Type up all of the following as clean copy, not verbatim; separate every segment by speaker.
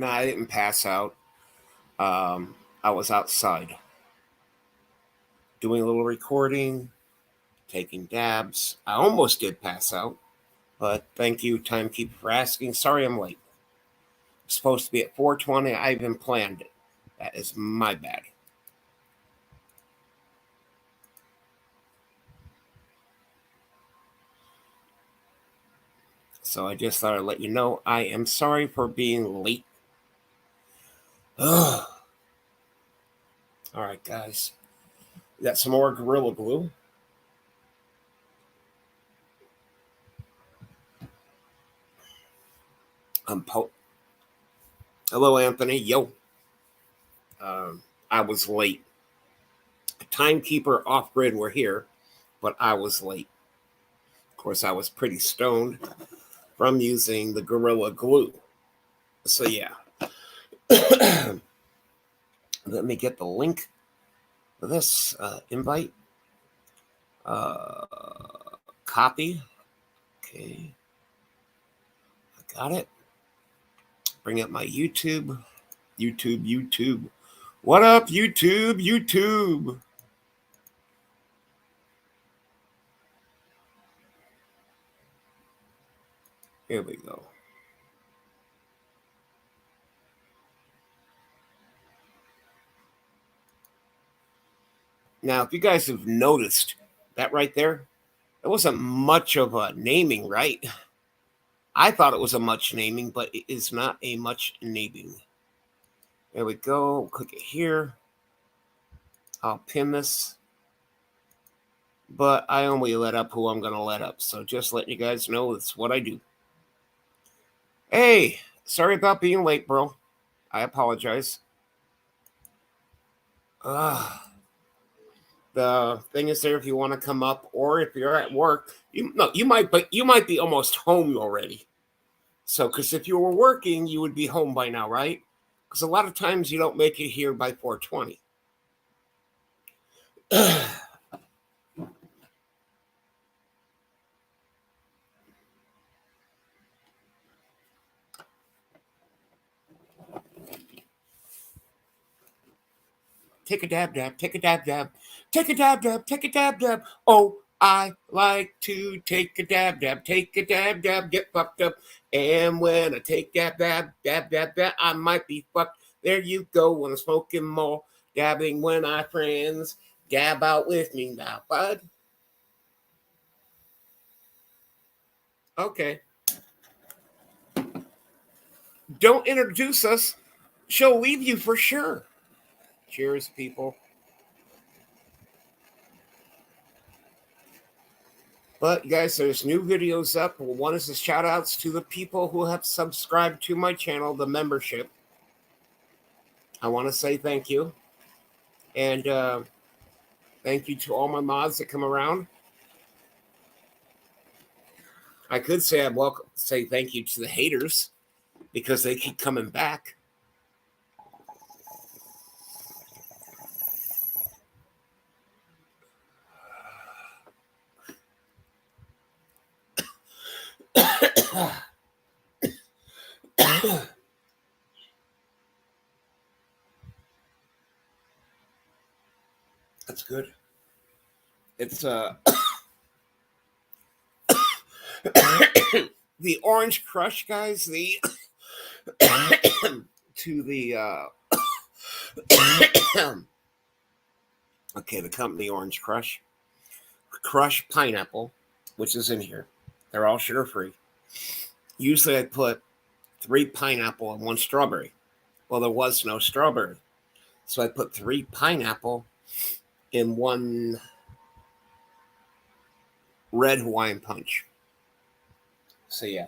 Speaker 1: No, I didn't pass out. I was outside doing a little recording, taking dabs. I almost did pass out, but thank you, timekeeper, for asking. Sorry I'm late. It's supposed to be at 4:20. I even planned it. That is my bad. So I just thought I'd let you know I am sorry for being late. Ugh. All right, guys. We got some more Gorilla Glue. Hello, Anthony. Yo. I was late. Timekeeper off grid were here, but I was late. Of course, I was pretty stoned from using the Gorilla Glue. So, yeah. Let me get the link for this invite. Copy. Okay. I got it. Bring up my YouTube. YouTube. What up, YouTube? Here we go. Now, if you guys have noticed that right there, it wasn't much of a naming, right? I thought it was a much naming, but it is not a much naming. There we go. Click it here. I'll pin this. But I only let up who I'm going to let up. So just letting you guys know it's what I do. Hey, sorry about being late, bro. I apologize. The thing is there if you want to come up, or if you're at work, you might be almost home already. So, because if you were working, you would be home by now, right? Because a lot of times you don't make it here by 4:20. Take a dab, take a dab. Take a dab, take a dab. Oh, I like to take a dab, get fucked up. And when I take dab, I might be fucked. There you go when I'm smoking more. Dabbing when I friends. Dab out with me now, bud. Okay. Don't introduce us. She'll leave you for sure. Cheers, people. But guys, there's new videos up. One is the shout outs to the people who have subscribed to my channel, the membership. I want to say thank you. And thank you to all my mods that come around. I could say say thank you to the haters because they keep coming back. That's good. It's the Orange Crush, guys. The to the okay, the company Orange Crush Pineapple, which is in here. They're all sugar free. Usually I put 3 pineapple and 1 strawberry. Well, there was no strawberry, so I put 3 pineapple in 1 red Hawaiian punch. So yeah.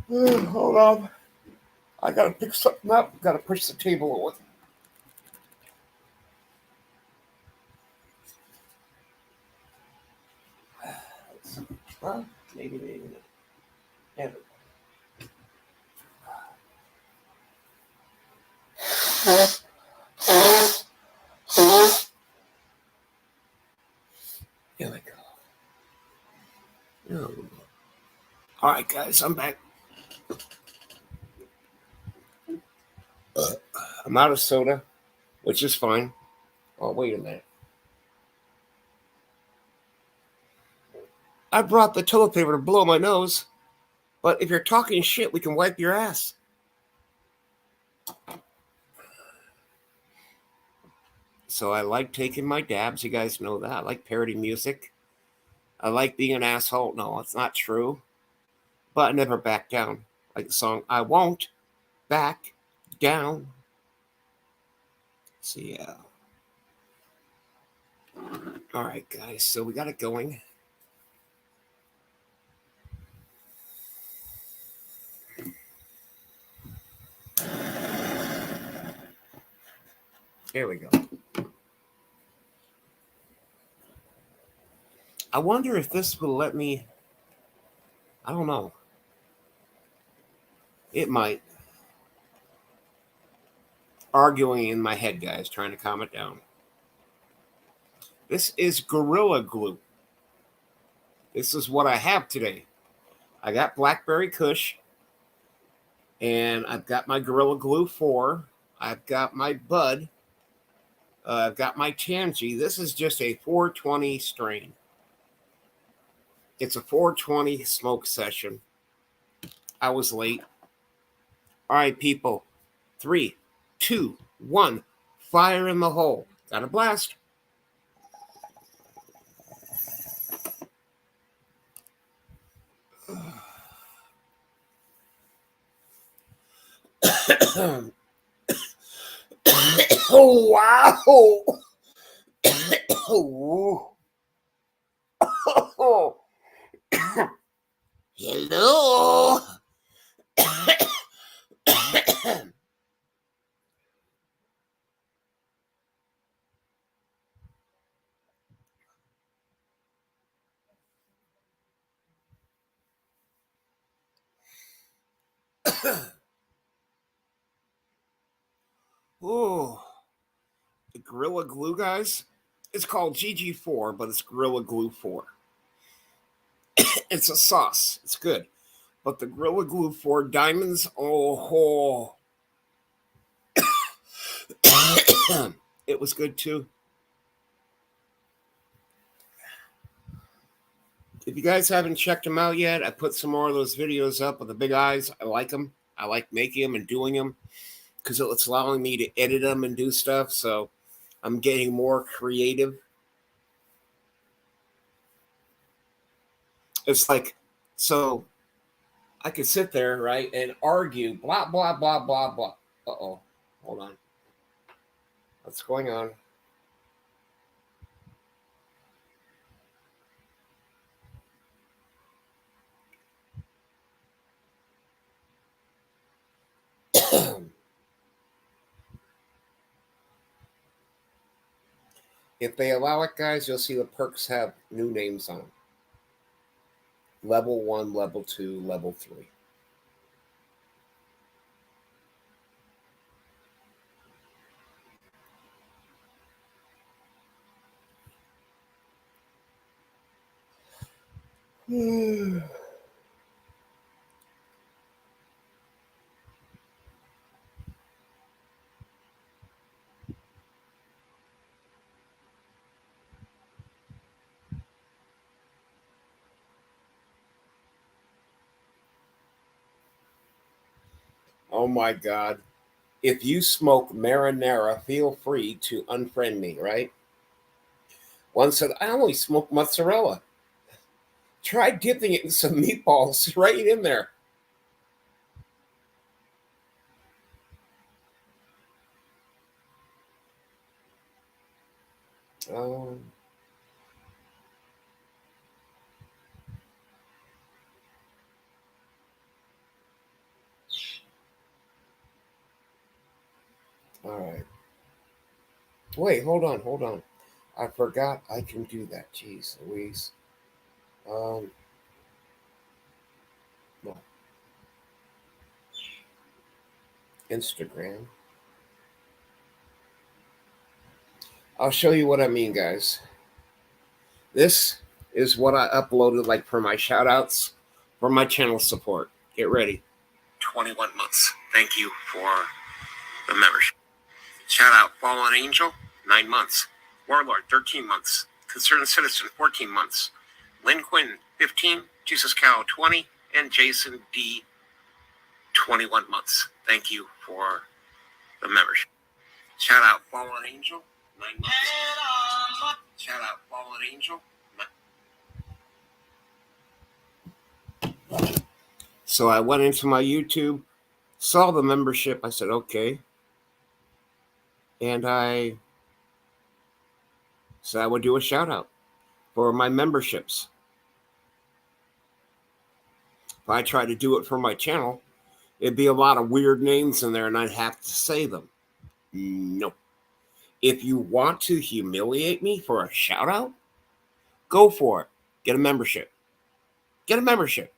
Speaker 1: Hold on. I gotta pick something up. Gotta push the table over. Well, maybe. Yeah. All right, guys, I'm back. I'm out of soda, which is fine. Oh, wait a minute. I brought the toilet paper to blow my nose, but if you're talking shit, we can wipe your ass. So I like taking my dabs. You guys know that. I like parody music. I like being an asshole. No, it's not true. But I never back down. Like the song, I won't back down. So, yeah. All right, guys. So we got it going. There we go. I wonder if this will let me. I don't know. It might. Arguing in my head, guys, trying to calm it down. This is Gorilla Glue. This is what I have today. I got Blackberry Kush, and I've got my Gorilla Glue 4. I've got my Bud. I've got my Tansy. This is just a 420 strain. It's a 420 smoke session. I was late. All right, people. 3, 2, 1. Fire in the hole. Got a blast. Oh, wow. Oh. Hello. Oh, the Gorilla Glue, guys. It's called GG4, but it's Gorilla Glue 4. It's a sauce. It's good. But the Gorilla Glue 4 diamonds, oh. It was good too. If you guys haven't checked them out yet, I put some more of those videos up with the big eyes. I like them. I like making them and doing them because it's allowing me to edit them and do stuff. So I'm getting more creative. It's like, so I could sit there, right, and argue, blah, blah, blah, blah, blah. Uh-oh. Hold on. What's going on? If they allow it, guys, you'll see the perks have new names on them. Level 1, Level 2, Level 3. Oh my God. If you smoke marinara, feel free to unfriend me, right? One said, I only smoke mozzarella. Try dipping it in some meatballs right in there. Um, all right. Wait, hold on. I forgot I can do that. Jeez Louise. Um, no. Instagram. I'll show you what I mean, guys. This is what I uploaded, like for my shout outs for my channel support. Get ready.
Speaker 2: 21 months. Thank you for the membership. Shout out Fallen Angel, 9 months. Warlord, 13 months. Concerned Citizen, 14 months. Lynn Quinn, 15. Jesus Cow, 20. And Jason D, 21 months. Thank you for the membership. Shout out Fallen Angel, 9 months. Shout out Fallen Angel.
Speaker 1: So I went into my YouTube, saw the membership. I said, okay. And I said I would do a shout out for my memberships. If I try to do it for my channel, it'd be a lot of weird names in there and I'd have to say them. No. If you want to humiliate me for a shout out, go for it. Get a membership. Get a membership.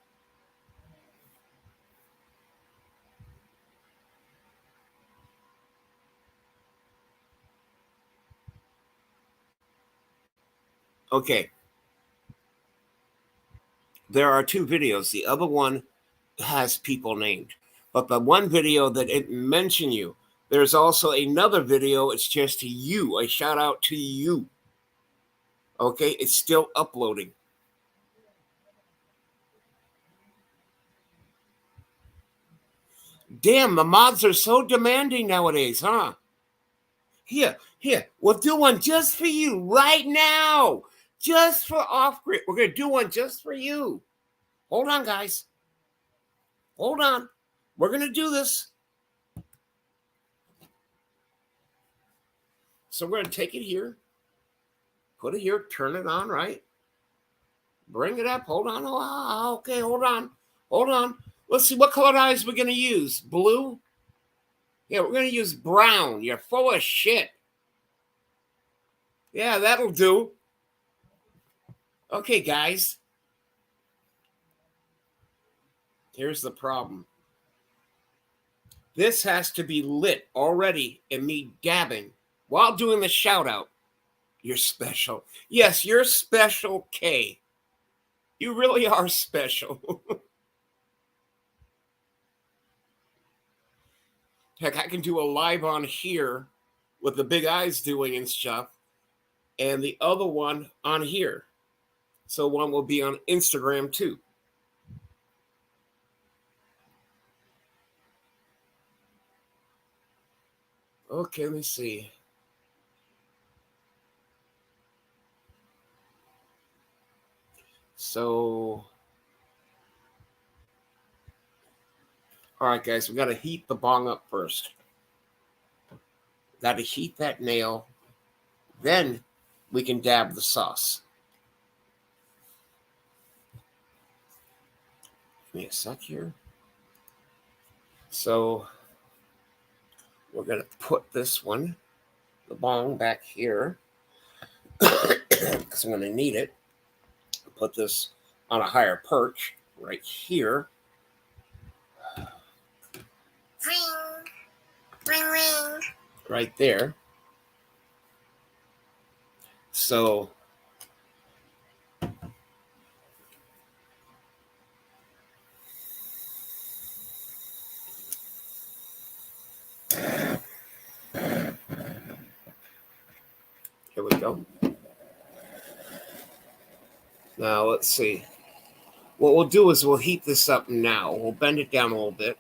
Speaker 1: Okay. There are 2 videos. The other one has people named. But the one video that didn't mention you, there's also another video. It's just to you. A shout out to you. Okay. It's still uploading. Damn, the mods are so demanding nowadays, huh? Here. We'll do one just for you right now. Just for Off Grid. We're going to do one just for you. Hold on, guys. Hold on. We're going to do this. So we're going to take it here. Put it here. Turn it on, right? Bring it up. Hold on. Oh, okay, hold on. Hold on. Let's see what color eyes we're going to use. Blue? Yeah, we're going to use brown. You're full of shit. Yeah, that'll do. Okay, guys. Here's the problem. This has to be lit already and me dabbing while doing the shout out. You're special. Yes, you're special, K. You really are special. Heck, I can do a live on here with the big eyes doing and stuff, and the other one on here. So one will be on Instagram too. Okay, let me see. So, all right, guys, we got to heat the bong up first. Got to heat that nail. Then we can dab the sauce. Give me a sec here. So, we're going to put this one, the bong, back here. Because I'm going to need it. Put this on a higher perch right here.
Speaker 2: Ring. Ring, ring.
Speaker 1: Right there. So here we go. Now let's see. What we'll do is we'll heat this up now. We'll bend it down a little bit.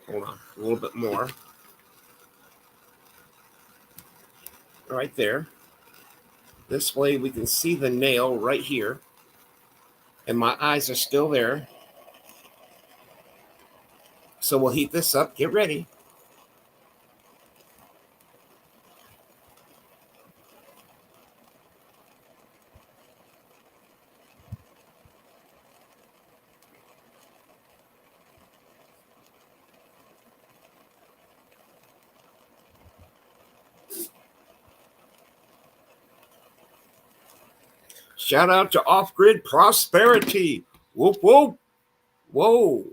Speaker 1: Hold on, a little bit more. Right there. This way we can see the nail right here. And my eyes are still there. So we'll heat this up. Get ready. Shout out to Off-Grid Prosperity. Whoop, whoop. Whoa.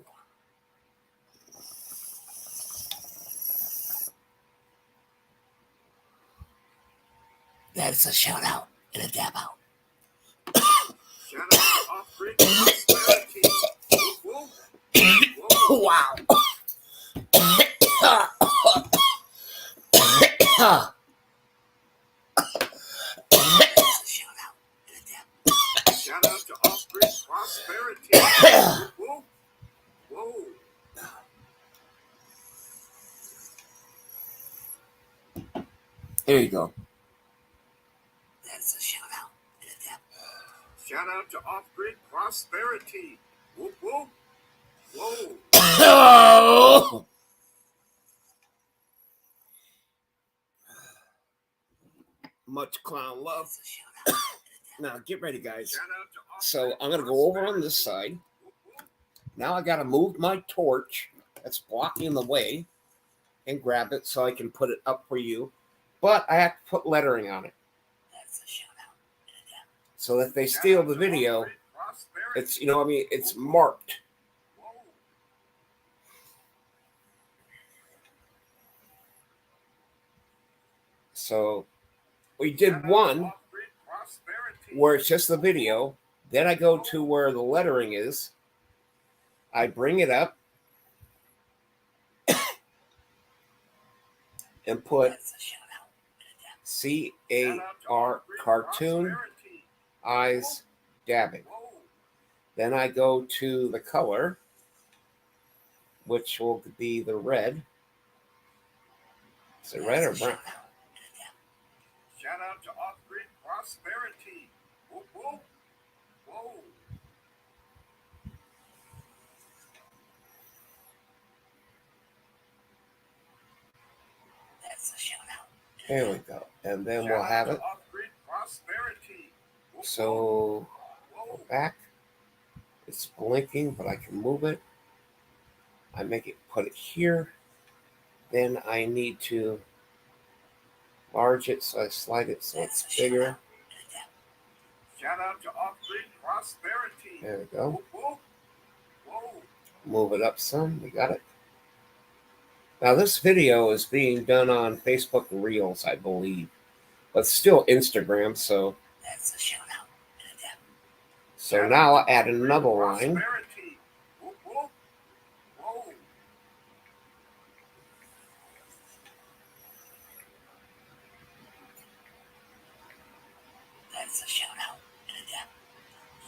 Speaker 1: That's a shout out and a dab out.
Speaker 2: Shout out to off-grid prosperity. Whoa, whoa.
Speaker 1: Wow.
Speaker 2: Shout out to off-grid prosperity. Whoa, whoa.
Speaker 1: There you go.
Speaker 2: That's a shout out. Shout out to off-grid prosperity. Whoop, whoop. Whoa.
Speaker 1: Oh! Much clown love. Now get ready, guys. So I'm gonna go over on this side. Now I gotta move my torch that's blocking the way and grab it so I can put it up for you. But I have to put lettering on it. So if they steal the video, it's, you know what I mean, it's marked. So we did one where it's just the video. Then I go to where the lettering is. I bring it up and put CAR cartoon eyes dabbing. Then I go to the color, which will be the red. Is it red or brown?
Speaker 2: Shout out to off-grid prosperity. Whoa, whoa, whoa. That's a shout out.
Speaker 1: There we go. And then we'll have it.
Speaker 2: Off-grid prosperity. Whoa,
Speaker 1: So go back. It's blinking, but I can move it. I make it, put it here. Then I need to enlarge it, so I slide it so it's bigger.
Speaker 2: Shout out to off-grid prosperity.
Speaker 1: There we go.
Speaker 2: Whoa, whoa.
Speaker 1: Move it up some. We got it. Now this video is being done on Facebook Reels, I believe, but still Instagram. So
Speaker 2: That's a shout out.
Speaker 1: So now I'll add another line.
Speaker 2: Whoa, whoa, whoa. That's a shout out.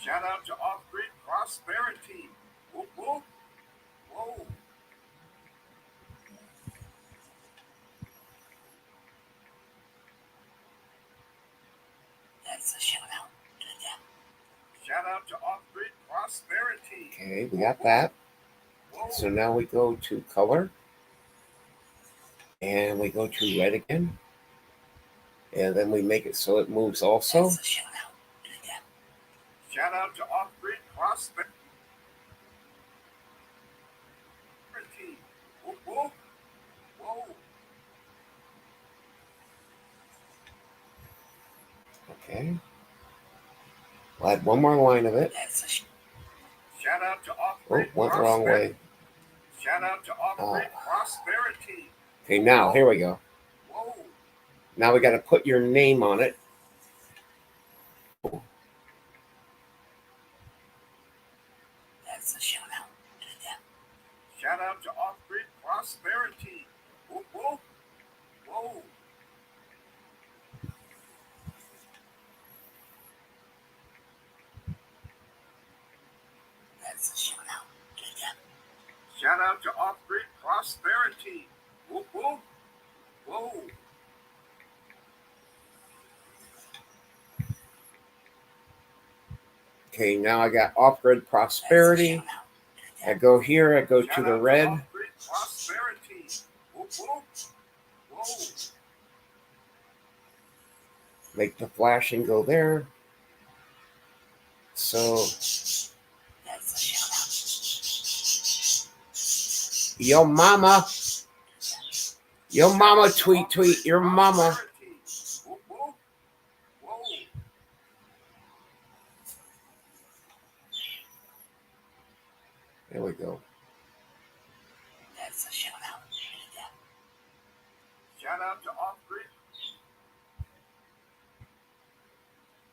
Speaker 2: Shout out to off-grid prosperity. Whoa, whoa, whoa. That's a shout out. Shout out to off-grid prosperity.
Speaker 1: Okay, we got that. So now we go to color. And we go to red again. And then we make it so it moves also.
Speaker 2: That's a shout out. Shout out to off-grid prosperity. Whoa, whoa, whoa.
Speaker 1: Okay. We'll add one more line of it.
Speaker 2: Shout out to
Speaker 1: Oh,
Speaker 2: off-grid
Speaker 1: went the wrong way.
Speaker 2: Shout out to off-grid prosperity.
Speaker 1: Okay, now here we go.
Speaker 2: Whoa.
Speaker 1: Now we got to put your name on it.
Speaker 2: That's a shout out. Shout out to off-grid prosperity. Whoa, whoa, whoa. That's a shout out. Shout out to off-grid prosperity. Whoa, whoa, whoa.
Speaker 1: Okay, now I got off-grid prosperity. I go here, I go to the red.
Speaker 2: Off-grid prosperity. Whoa, whoa, whoa.
Speaker 1: Make the flashing go there. So,
Speaker 2: That's a shout out.
Speaker 1: yo mama, tweet, your mama.
Speaker 2: Whoa, whoa, whoa.
Speaker 1: There we go.
Speaker 2: That's a shout out. Shout out to off-grid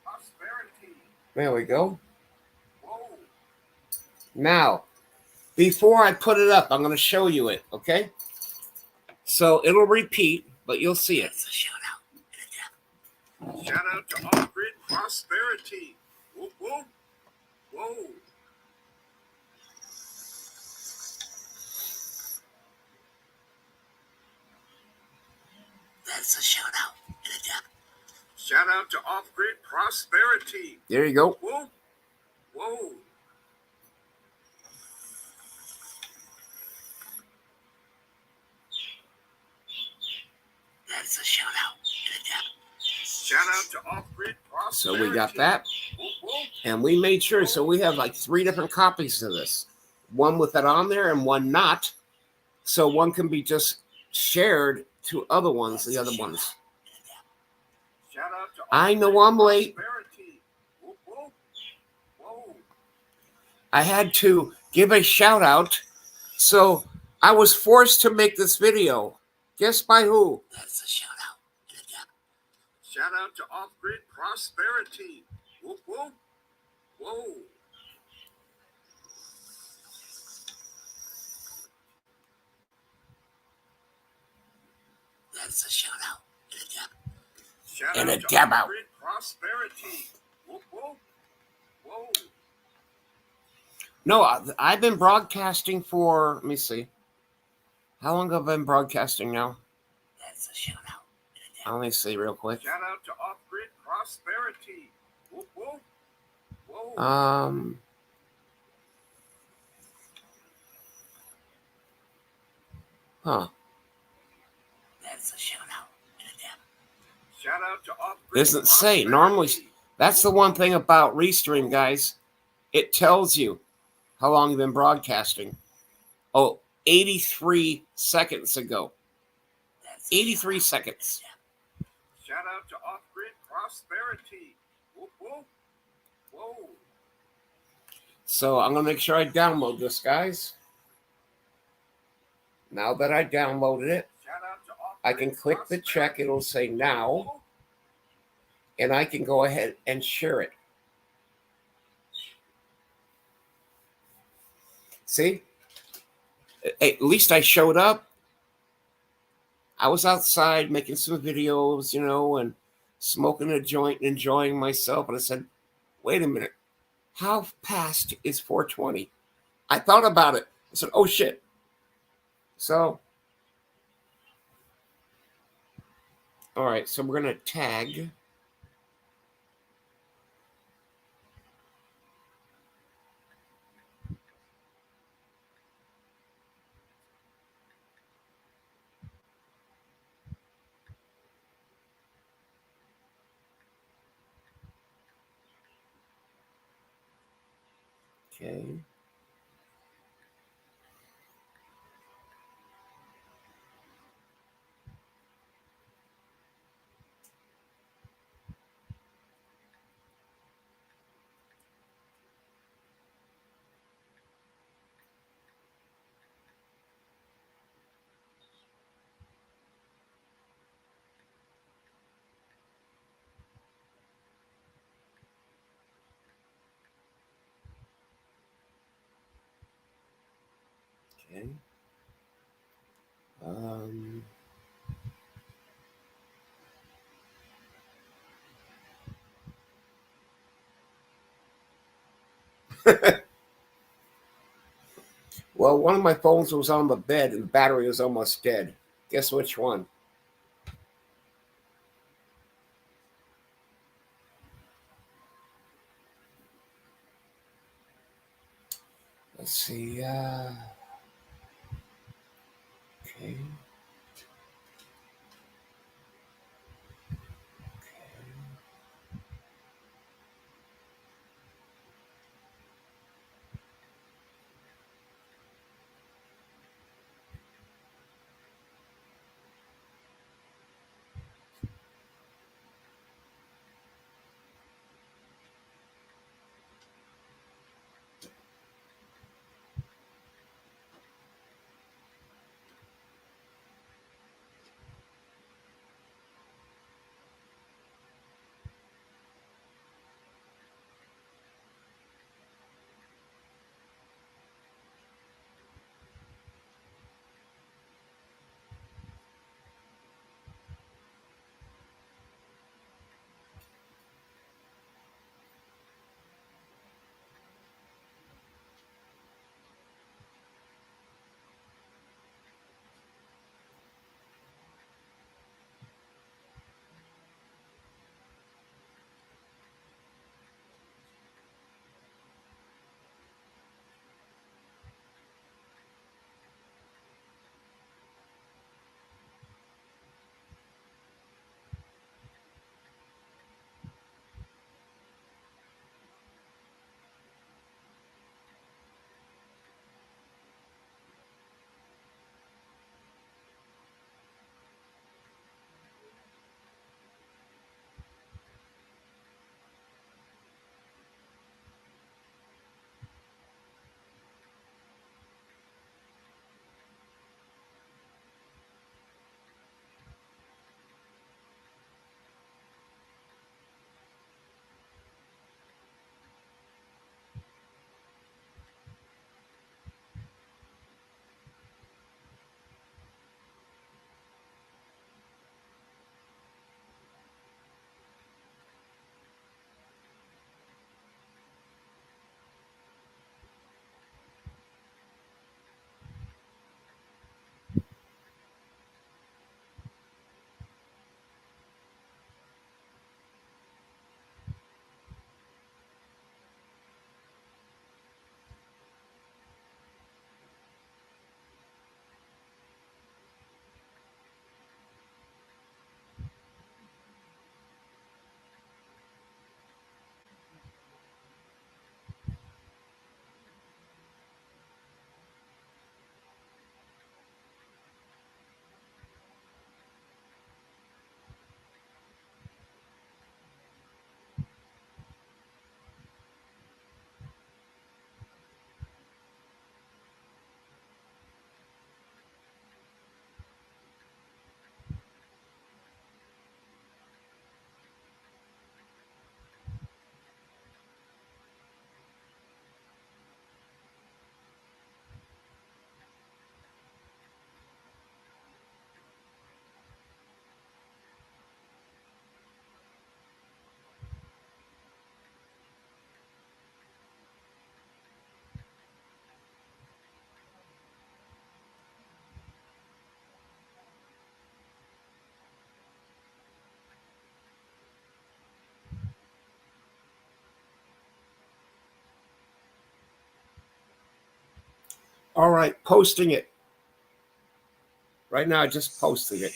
Speaker 2: prosperity.
Speaker 1: There we go.
Speaker 2: Whoa.
Speaker 1: Now, before I put it up, I'm going to show you it, okay? So it'll repeat, but you'll see it.
Speaker 2: Shout out to off-grid prosperity. Whoop, whoop. Whoa. That's a shout out in a depth. Shout out to off-grid prosperity.
Speaker 1: There you go.
Speaker 2: Whoa. Whoa. That's a shout out in a depth. Shout out to off-grid prosperity.
Speaker 1: So we got that. And we made sure, so we have like 3 different copies of this. One with it on there and one not. So one can be just shared to other ones, the other ones. I know I'm late. I had to give a shout out. So I was forced to make this video. Guess by who?
Speaker 2: That's a shout out. Shout out to off-grid prosperity. Whoop, whoop. Whoa. That's a shout out in a depth. Shout
Speaker 1: In
Speaker 2: out
Speaker 1: a
Speaker 2: to
Speaker 1: dab out.
Speaker 2: off-grid prosperity. Whoop, whoop. Whoa.
Speaker 1: No, I've been broadcasting for, let me see. How long have I been broadcasting now?
Speaker 2: That's a shout out in a depth.
Speaker 1: Let me see real quick.
Speaker 2: Shout out to off-grid prosperity. Whoop, whoop. Whoa.
Speaker 1: Huh.
Speaker 2: That's a shout out in a depth. Shout out to off-grid
Speaker 1: Doesn't say.
Speaker 2: prosperity.
Speaker 1: Normally, that's the one thing about Restream, guys. It tells you how long you've been broadcasting. Oh, 83 seconds ago. 83 seconds.
Speaker 2: Shout out to off-grid prosperity. Whoop, whoop. Whoa.
Speaker 1: So I'm going to make sure I download this, guys. Now that I downloaded it,
Speaker 2: Shout out to off-grid
Speaker 1: I can click the check. It'll say now. And I can go ahead and share it. See? At least I showed up. I was outside making some videos, and smoking a joint and enjoying myself. And I said, wait a minute. How past is 420? I thought about it. I said, oh, shit. So, all right. So we're going to tag. Okay. Okay. Well, one of my phones was on the bed and the battery was almost dead. Guess which one? Let's see. Okay. All right, posting it. Right now, just posting it.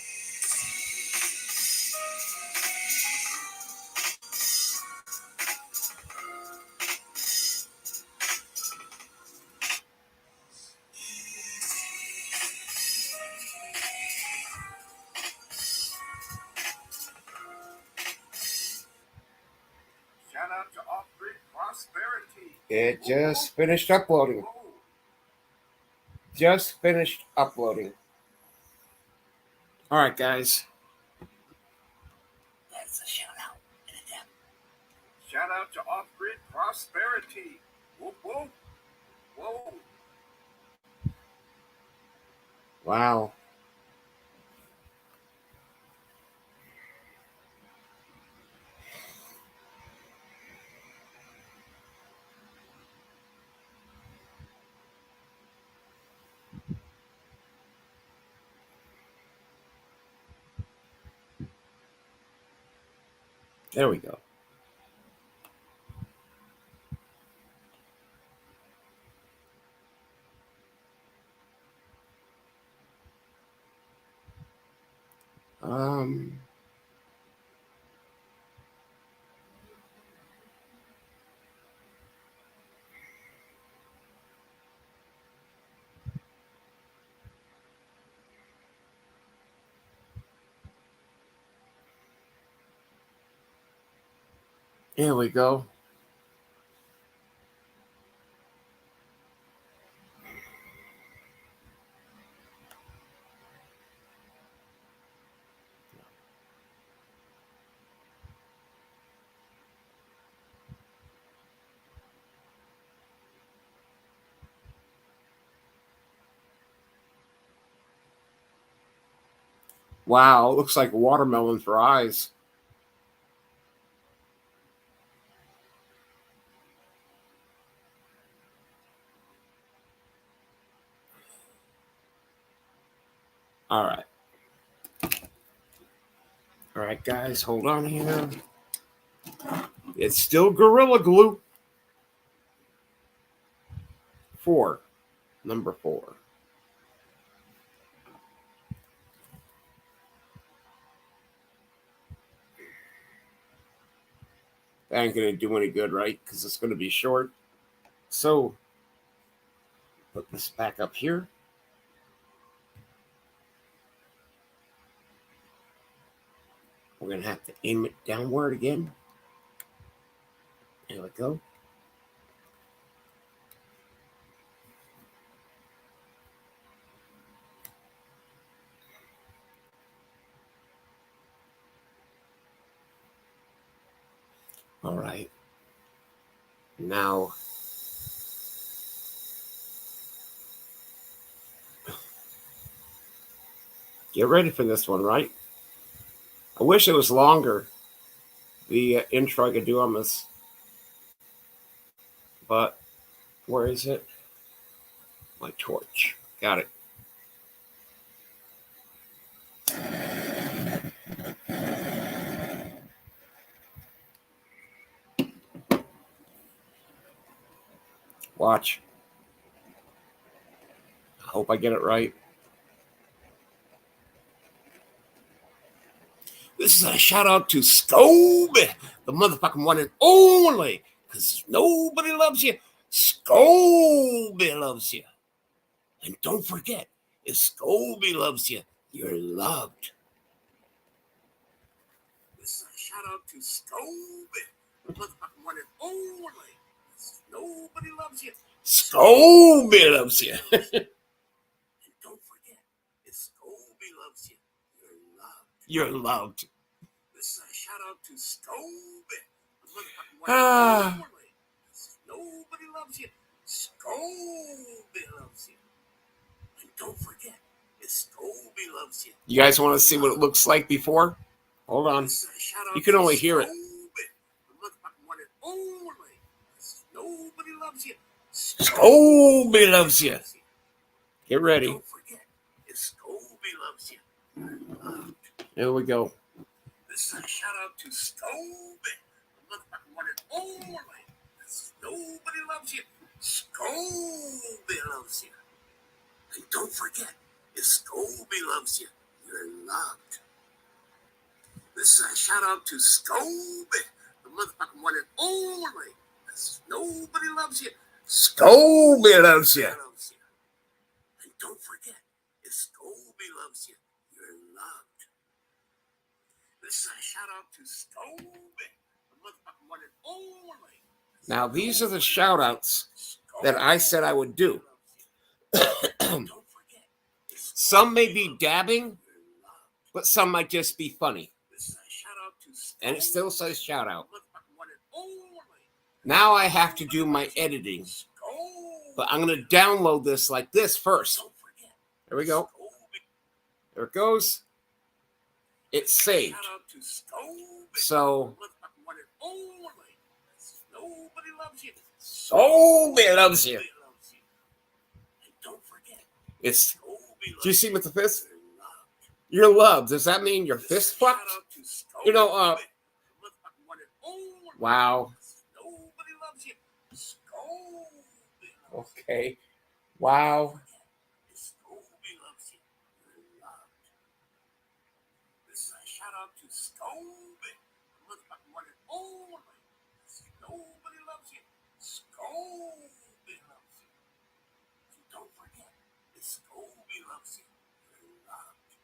Speaker 2: Shout out to Off-Grid Prosperity.
Speaker 1: It just finished uploading. Just finished uploading. All right, guys.
Speaker 2: That's a shout out. Shout out to Off-Grid Prosperity. Whoop, whoop. Whoa.
Speaker 1: Wow. There we go. Um, Here we go. Wow, it looks like watermelon for eyes. All right. All right, guys, hold on here. It's still Gorilla Glue. 4. Number 4. That ain't going to do any good, right? Because it's going to be short. So, put this back up here. We're going to have to aim it downward again. There we go. All right. Now, get ready for this one, right? I wish it was longer, the intro I could do on this. But, where is it? My torch. Got it. Watch. I hope I get it right. This is a shout out to Scobie, the motherfucking one and only. Because nobody loves you. Scobie loves you. And don't forget, if Scobie loves you, you're loved. This is a shout out to Scobie, the motherfucking one and only. Nobody loves you. Scobie loves you. And don't forget, if Scobie loves you, you're loved. You're loved. This is a shout out to Scobie, the motherfucking one and only. Nobody loves you. Scobie loves you. And don't forget, if Scobie loves you. You guys want to see what it looks like before? Hold on. You can only hear it. Nobody loves you. Scobie loves you. Get ready. Don't forget, if Scobie loves you. Here we go. This is a shout out to Scobie, the motherfucking one and only. Nobody loves you. Scobie loves you.
Speaker 2: And don't forget, if Scobie loves you, you're loved. This is a shout out to Scobie, the motherfucking one and only. Nobody loves you. Scobie loves you. And don't forget, if Scobie loves you, you're loved. This is a shout out to Scobie, the motherfucking one and only.
Speaker 1: Now, these are the shout outs that I said I would do. Some may be dabbing, but some might just be funny. And it still says shout out. Now I have to do my editing. But I'm going to download this like this first. There we go. There it goes. It's saved. So, Scobie loves you. It's. Do you see with the fist? You're loved. Does that mean your fist fucked? You know, wow. Okay. Wow. Shout out to Scobie, motherfucking one and only. Nobody loves you. Scobie loves you. And don't forget, if Scobie loves you, you're loved.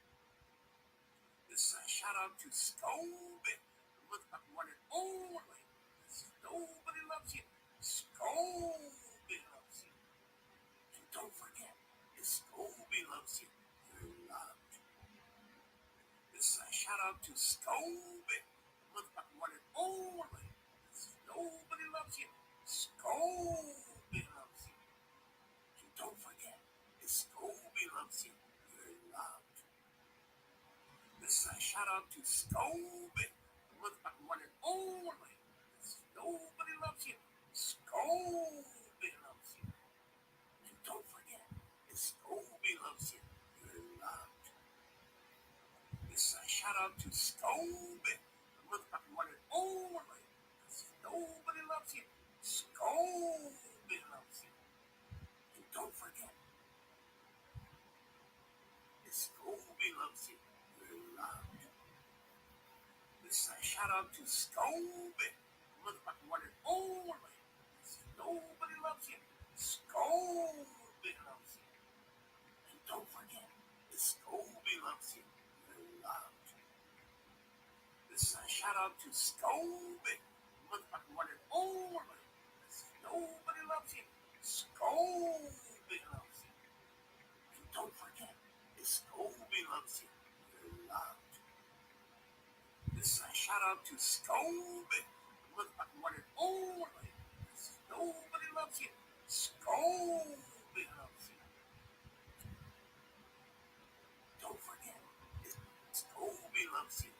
Speaker 1: This is a shout out to Scobie, motherfucking one and only. Nobody loves you. Scobie loves you. And don't forget, if Scobie loves you, you're loved. This is a shout out to Scobie, motherfucking one and only. Nobody loves you. Scobie loves you. And don't forget, if Scobie loves you, you're loved. This is a shout out to Scobie, motherfucking one and only. Nobody loves you. Scobie loves you. And don't forget, if Scobie loves you, you're loved. This is a shout out to Scobie, motherfucking one and only. Nobody loves you. Scobie loves you. And don't forget, if Scobie loves you, you're loved. This is a shout out to Scobie, motherfucking one and only. Nobody loves you. Scobie loves you. And don't forget, if Scobie loves you, you're loved. This is a shout out to Scobie, motherfucking one and only. Nobody loves you. Scobie loves you. And don't forget, if Scobie loves you, you're loved. This is a shout out to Scobie, motherfucking one and only. Nobody loves you. Scobie loves you. Don't forget, if Scobie loves you,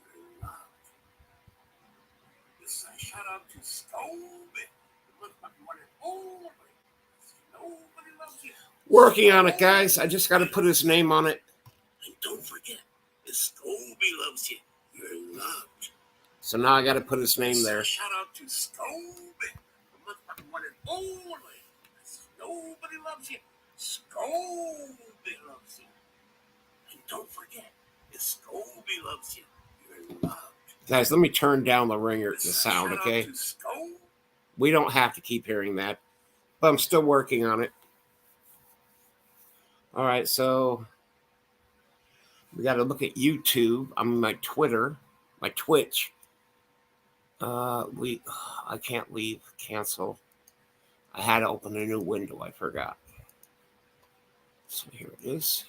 Speaker 1: you're loved. This is a shout out to Scobie, motherfucking one and only. Nobody loves you. Working on it, guys. I just got to put his name on it. And don't forget, if Scobie loves you, you're loved. So now I got to put his name there. Shout out to Scobie, motherfucking one and only. Nobody loves you. Scobie loves you. And don't forget, if Scobie loves you, you're loved. Guys, let me turn down the ringer, the sound, okay? We don't have to keep hearing that, but I'm still working on it. All right, so we got to look at YouTube. I'm my Twitter, my Twitch. I can't leave. Cancel. I had to open a new window. I forgot. So here it is.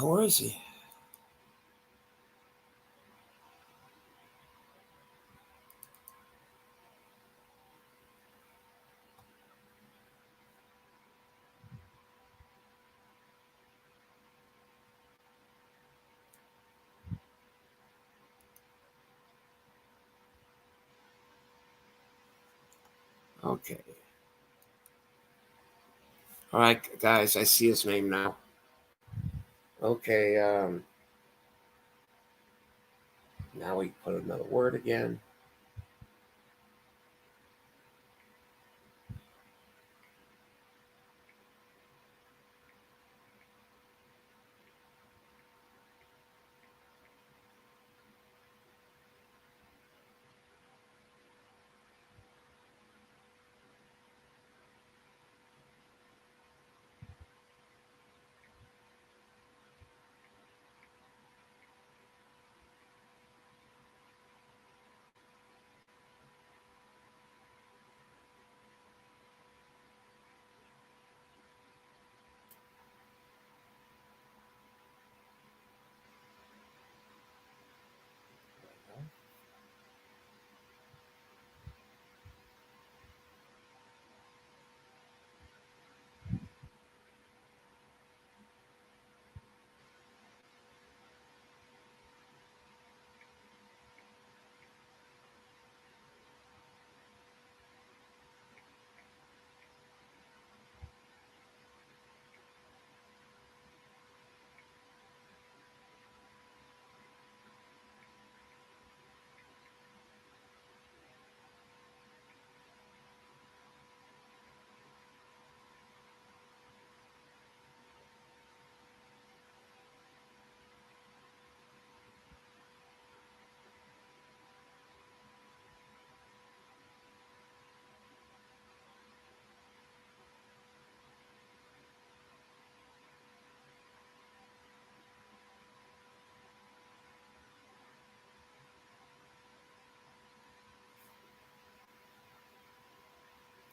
Speaker 1: Where is he? Okay. All right, guys, I see his name now. Okay, now we put another word again.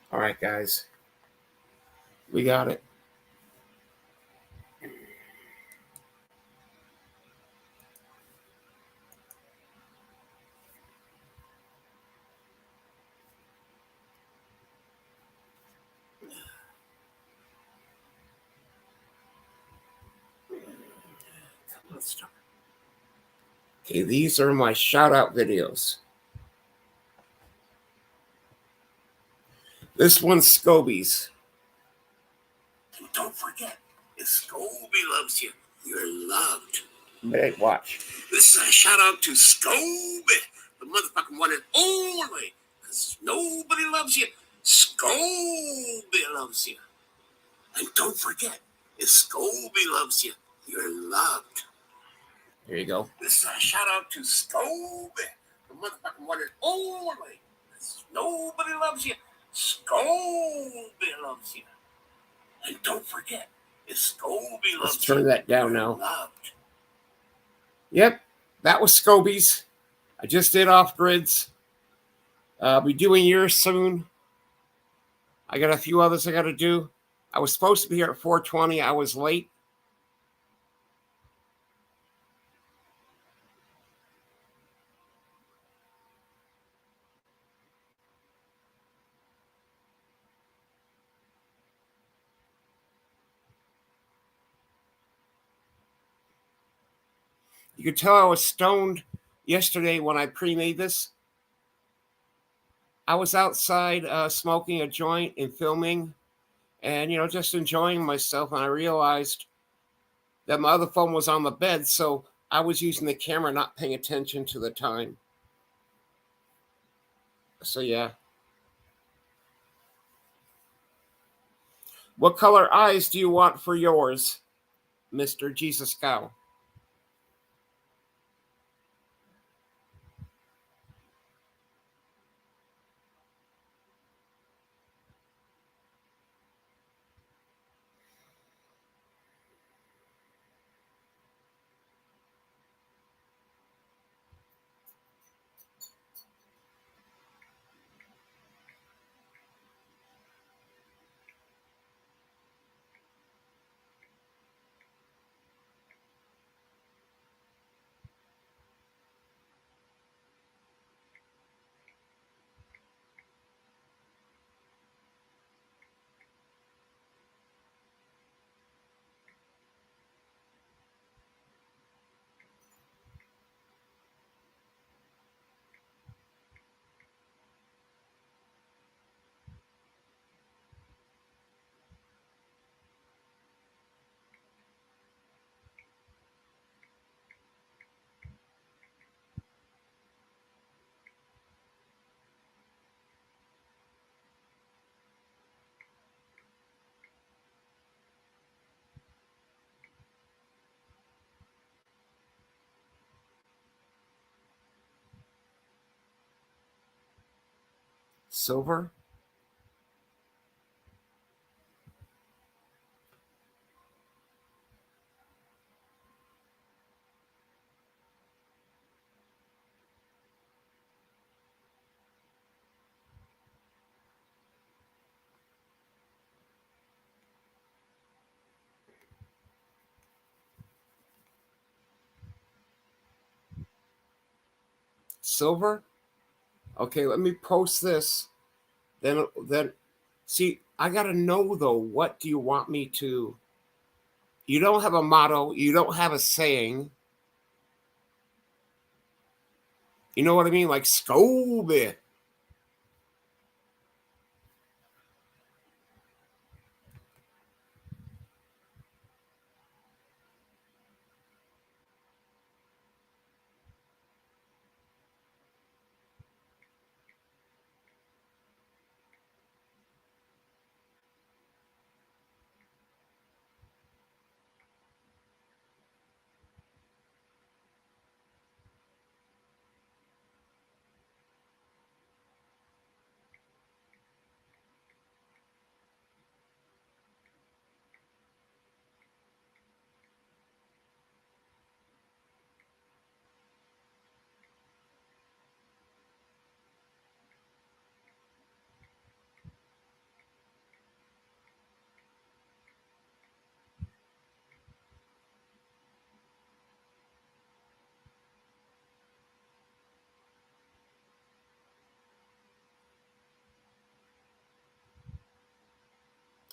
Speaker 1: All right, guys, we got it. Let's start. Okay, these are my shout out videos. This one's Scoby's. And don't forget, if Scoby loves you, you're loved. Hey, watch. This is a shout out to Scoby, the motherfucking one and only. Because nobody loves you. Scoby loves you. And don't forget, if Scoby loves you, you're loved. There you go. This is a shout out to Scoby, the motherfucking one and only. Because nobody loves you. Scoby loves you. And don't forget, if Scoby loves Let's turn that down now. Loved. Yep, that was Scoby's. I just did off grids. I'll be doing yours soon. I got a few others I got to do. I was supposed to be here at 4:20. I was late. You could tell I was stoned yesterday when I pre-made this. I was outside smoking a joint and filming and, just enjoying myself. And I realized that my other phone was on the bed. So I was using the camera, not paying attention to the time. So, yeah. What color eyes do you want for yours, Mr. Jesus Cow? Silver. Silver. Okay, let me post this. Then see, I gotta know though, what do you want me to? You don't have a motto, you don't have a saying. You know what I mean? Like Scooby.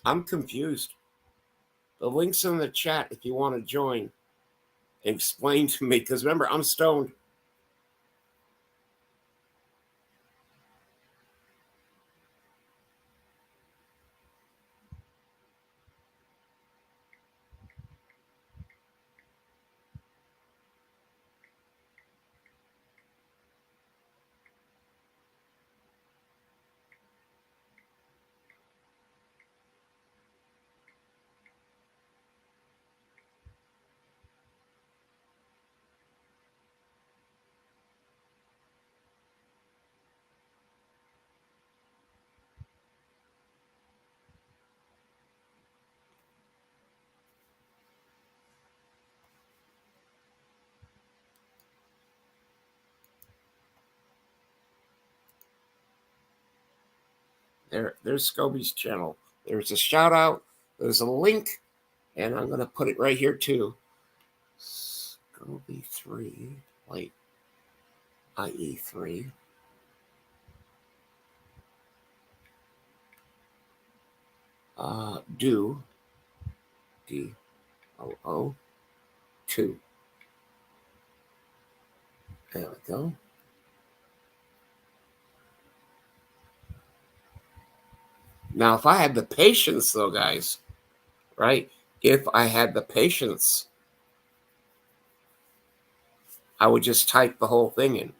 Speaker 1: I'm confused. The link's in the chat if you want to join and explain to me. Because remember, I'm stoned. There's Scobie's channel. There's a shout out. There's a link, and I'm gonna put it right here too. Scobie 3, like IE3. Do DOO2. There we go. Now, if I had the patience, though, guys, right? If I had the patience, I would just type the whole thing in.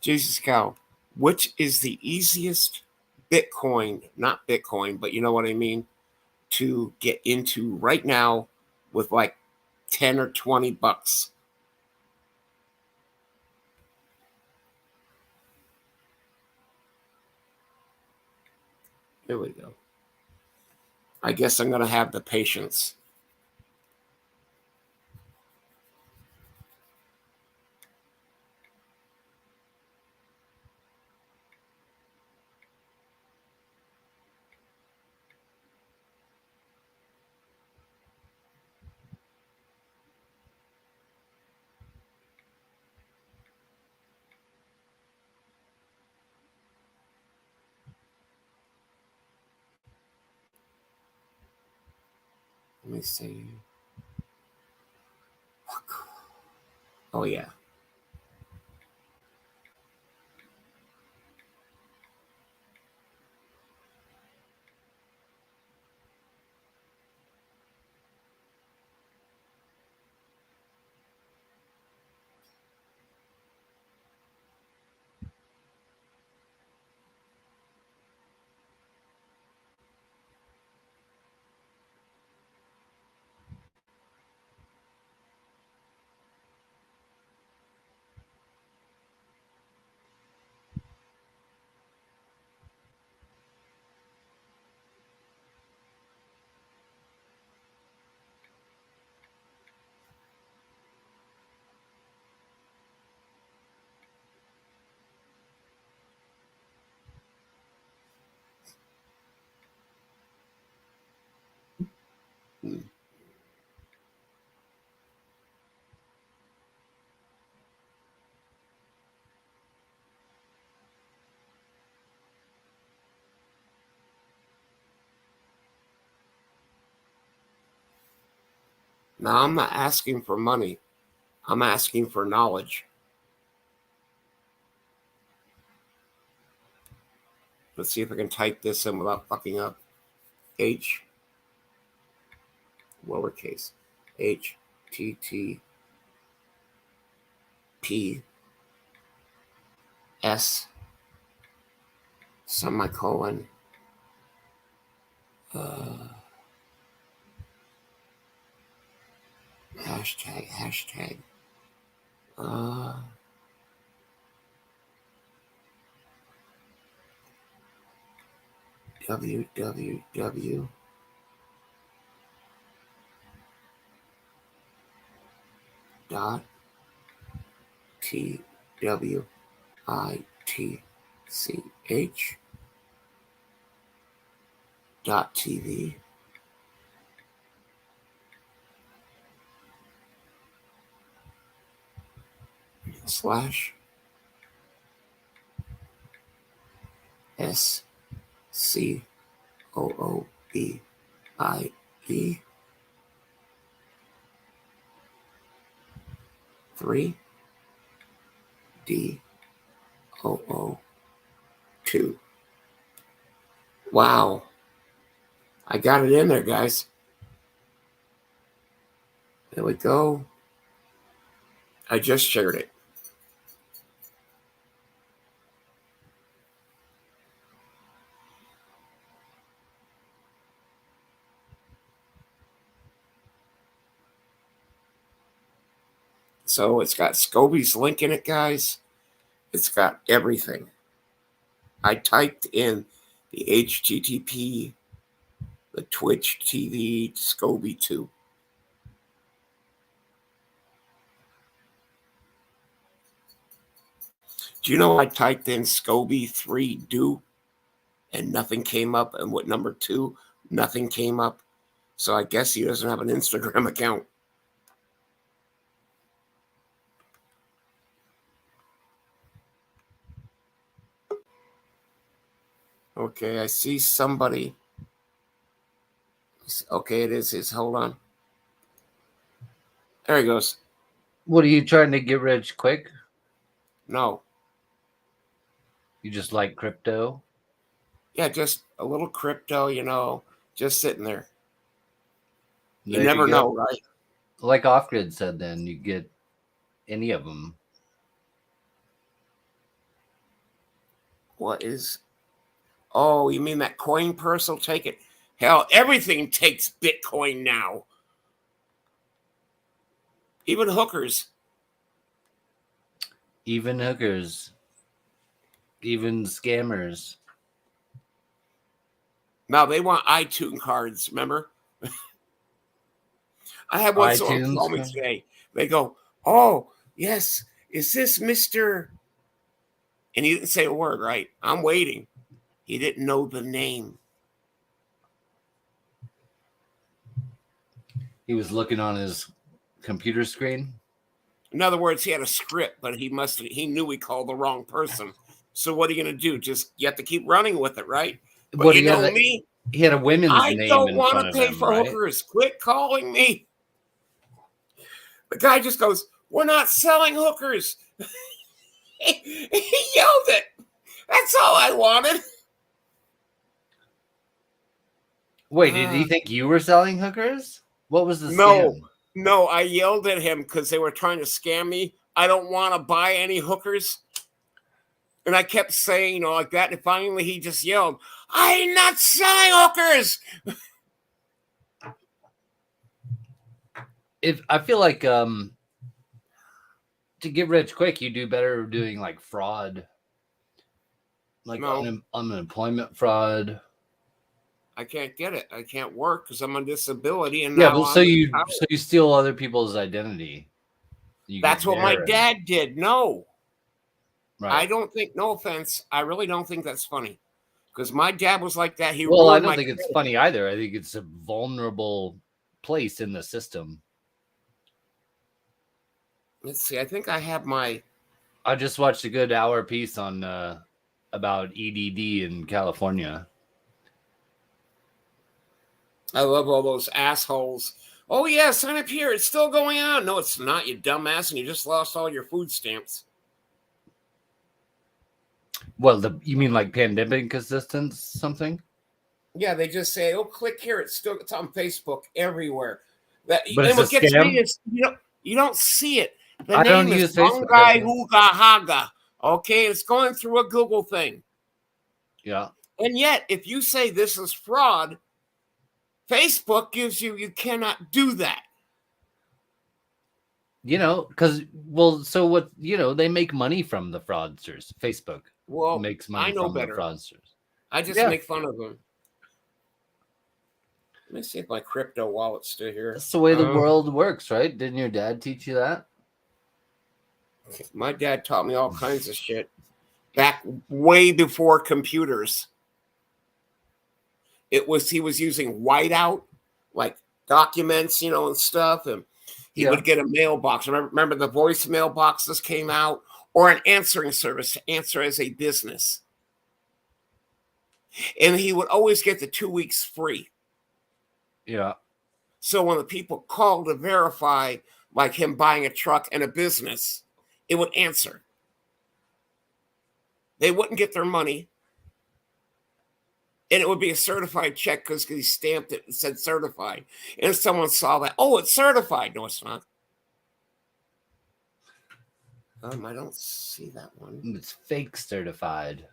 Speaker 1: Jesus cow. Which is the easiest Bitcoin, not Bitcoin, but you know what I mean, to get into right now with like 10 or 20 bucks? Here we go. I guess I'm going to have the patience. Let me see. Oh, yeah. Now, I'm not asking for money. I'm asking for knowledge. Let's see if I can type this in without fucking up. H, lowercase, H, T, T, P, S, semicolon, hashtag, www dot twitch dot tv slash SCOOBIE 3D002. Wow. I got it in there, guys. There we go. I just shared it. So it's got Scobie's link in it, guys. It's got everything. I typed in the HTTP, the Twitch TV, Scobie 2. Do you know I typed in Scobie 3 do and nothing came up? And what number 2? Nothing came up. So I guess he doesn't have an Instagram account. Okay, I see somebody. Okay, it is his. Hold on. There he goes.
Speaker 3: What, are you trying to get rich quick?
Speaker 1: No.
Speaker 3: You just like crypto?
Speaker 1: Yeah, just a little crypto, just sitting there. You
Speaker 3: There
Speaker 1: never
Speaker 3: go.
Speaker 1: know, right?
Speaker 3: Like Off-Grid said, then you get any of them.
Speaker 1: What is? Oh, you mean that coin purse will take it? Hell, everything takes Bitcoin now. Even hookers.
Speaker 3: Even hookers. Even scammers.
Speaker 1: Now they want iTunes cards, remember? I had one someone call me today. They go, "Oh, yes, is this Mr.?" And he didn't say a word, right? I'm waiting. He didn't know the name.
Speaker 3: He was looking on his computer screen.
Speaker 1: In other words, he had a script, but he knew he called the wrong person. So what are you going to do? You have to keep running with it, right? But
Speaker 3: What,
Speaker 1: you know me.
Speaker 3: He had a women's
Speaker 1: I
Speaker 3: name
Speaker 1: don't
Speaker 3: in
Speaker 1: want
Speaker 3: front
Speaker 1: to
Speaker 3: of
Speaker 1: pay
Speaker 3: him,
Speaker 1: for
Speaker 3: right?
Speaker 1: hookers. Quit calling me. The guy just goes, "We're not selling hookers." He yelled it. That's all I wanted.
Speaker 3: Wait, did he think you were selling hookers? What was the
Speaker 1: No,
Speaker 3: scam?
Speaker 1: no, I yelled at him because they were trying to scam me. I don't want to buy any hookers. And I kept saying, like that. And finally he just yelled, "I'm not selling hookers."
Speaker 3: If I feel like to get rich quick, you do better doing like fraud. Like unemployment fraud.
Speaker 1: I can't get it. I can't work because I'm on disability, and
Speaker 3: yeah,
Speaker 1: now
Speaker 3: but so you steal other people's identity.
Speaker 1: That's what my dad did. No,
Speaker 3: right.
Speaker 1: I don't think. No offense, I really don't think that's funny because my dad was like that.
Speaker 3: I don't think it's funny either. I think it's a vulnerable place in the system.
Speaker 1: Let's see. I think I have my.
Speaker 3: I just watched a good hour piece on about EDD in California.
Speaker 1: I love all those assholes. Oh, yeah, sign up here. It's still going on. No, it's not, you dumbass, and you just lost all your food stamps.
Speaker 3: Well, you mean like pandemic assistance something?
Speaker 1: Yeah, they just say, "Oh, click here." It's on Facebook everywhere.
Speaker 3: But
Speaker 1: And
Speaker 3: it's a
Speaker 1: what gets me
Speaker 3: scam.
Speaker 1: is you don't see it. The
Speaker 3: I don't
Speaker 1: name is
Speaker 3: use Facebook.
Speaker 1: Hungai Huga Haga. Okay, it's going through a Google thing.
Speaker 3: Yeah.
Speaker 1: And yet, if you say this is fraud, Facebook gives you cannot do that.
Speaker 3: Because so what? They make money from the fraudsters. Facebook
Speaker 1: Well,
Speaker 3: makes
Speaker 1: I
Speaker 3: money
Speaker 1: know
Speaker 3: from the
Speaker 1: better.
Speaker 3: fraudsters.
Speaker 1: I just
Speaker 3: Yeah.
Speaker 1: make fun of them. Let me see if my crypto wallet's still here.
Speaker 3: That's the way the world works, right? Didn't your dad teach you that?
Speaker 1: My dad taught me all kinds of shit back way before computers. He was using whiteout, like documents, and stuff. And he would get a mailbox. Remember the voice mailboxes came out, or an answering service to answer as a business. And he would always get the 2 weeks free.
Speaker 3: Yeah.
Speaker 1: So when the people called to verify, like him buying a truck and a business, it would answer. They wouldn't get their money. And it would be a certified check because he stamped it and said certified. And if someone saw that, oh, it's certified. No, it's not. I don't see that one.
Speaker 3: It's fake certified.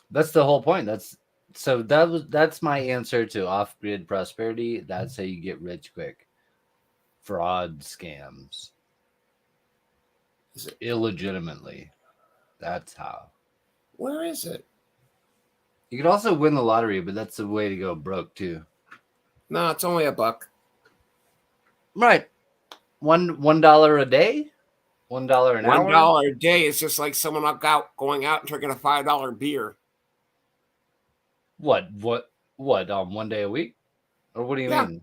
Speaker 3: That's the whole point. That's my answer to off-grid prosperity. That's how you get rich quick. Fraud scams.
Speaker 1: Is it
Speaker 3: illegitimately? That's how.
Speaker 1: Where is it?
Speaker 3: You could also win the lottery, but that's the way to go broke too.
Speaker 1: No, it's only $1.
Speaker 3: Right. $1 a day? $1 an hour?
Speaker 1: $1 a day is just like someone going out and drinking a $5 beer.
Speaker 3: What? 1 day a week? Or what do you mean?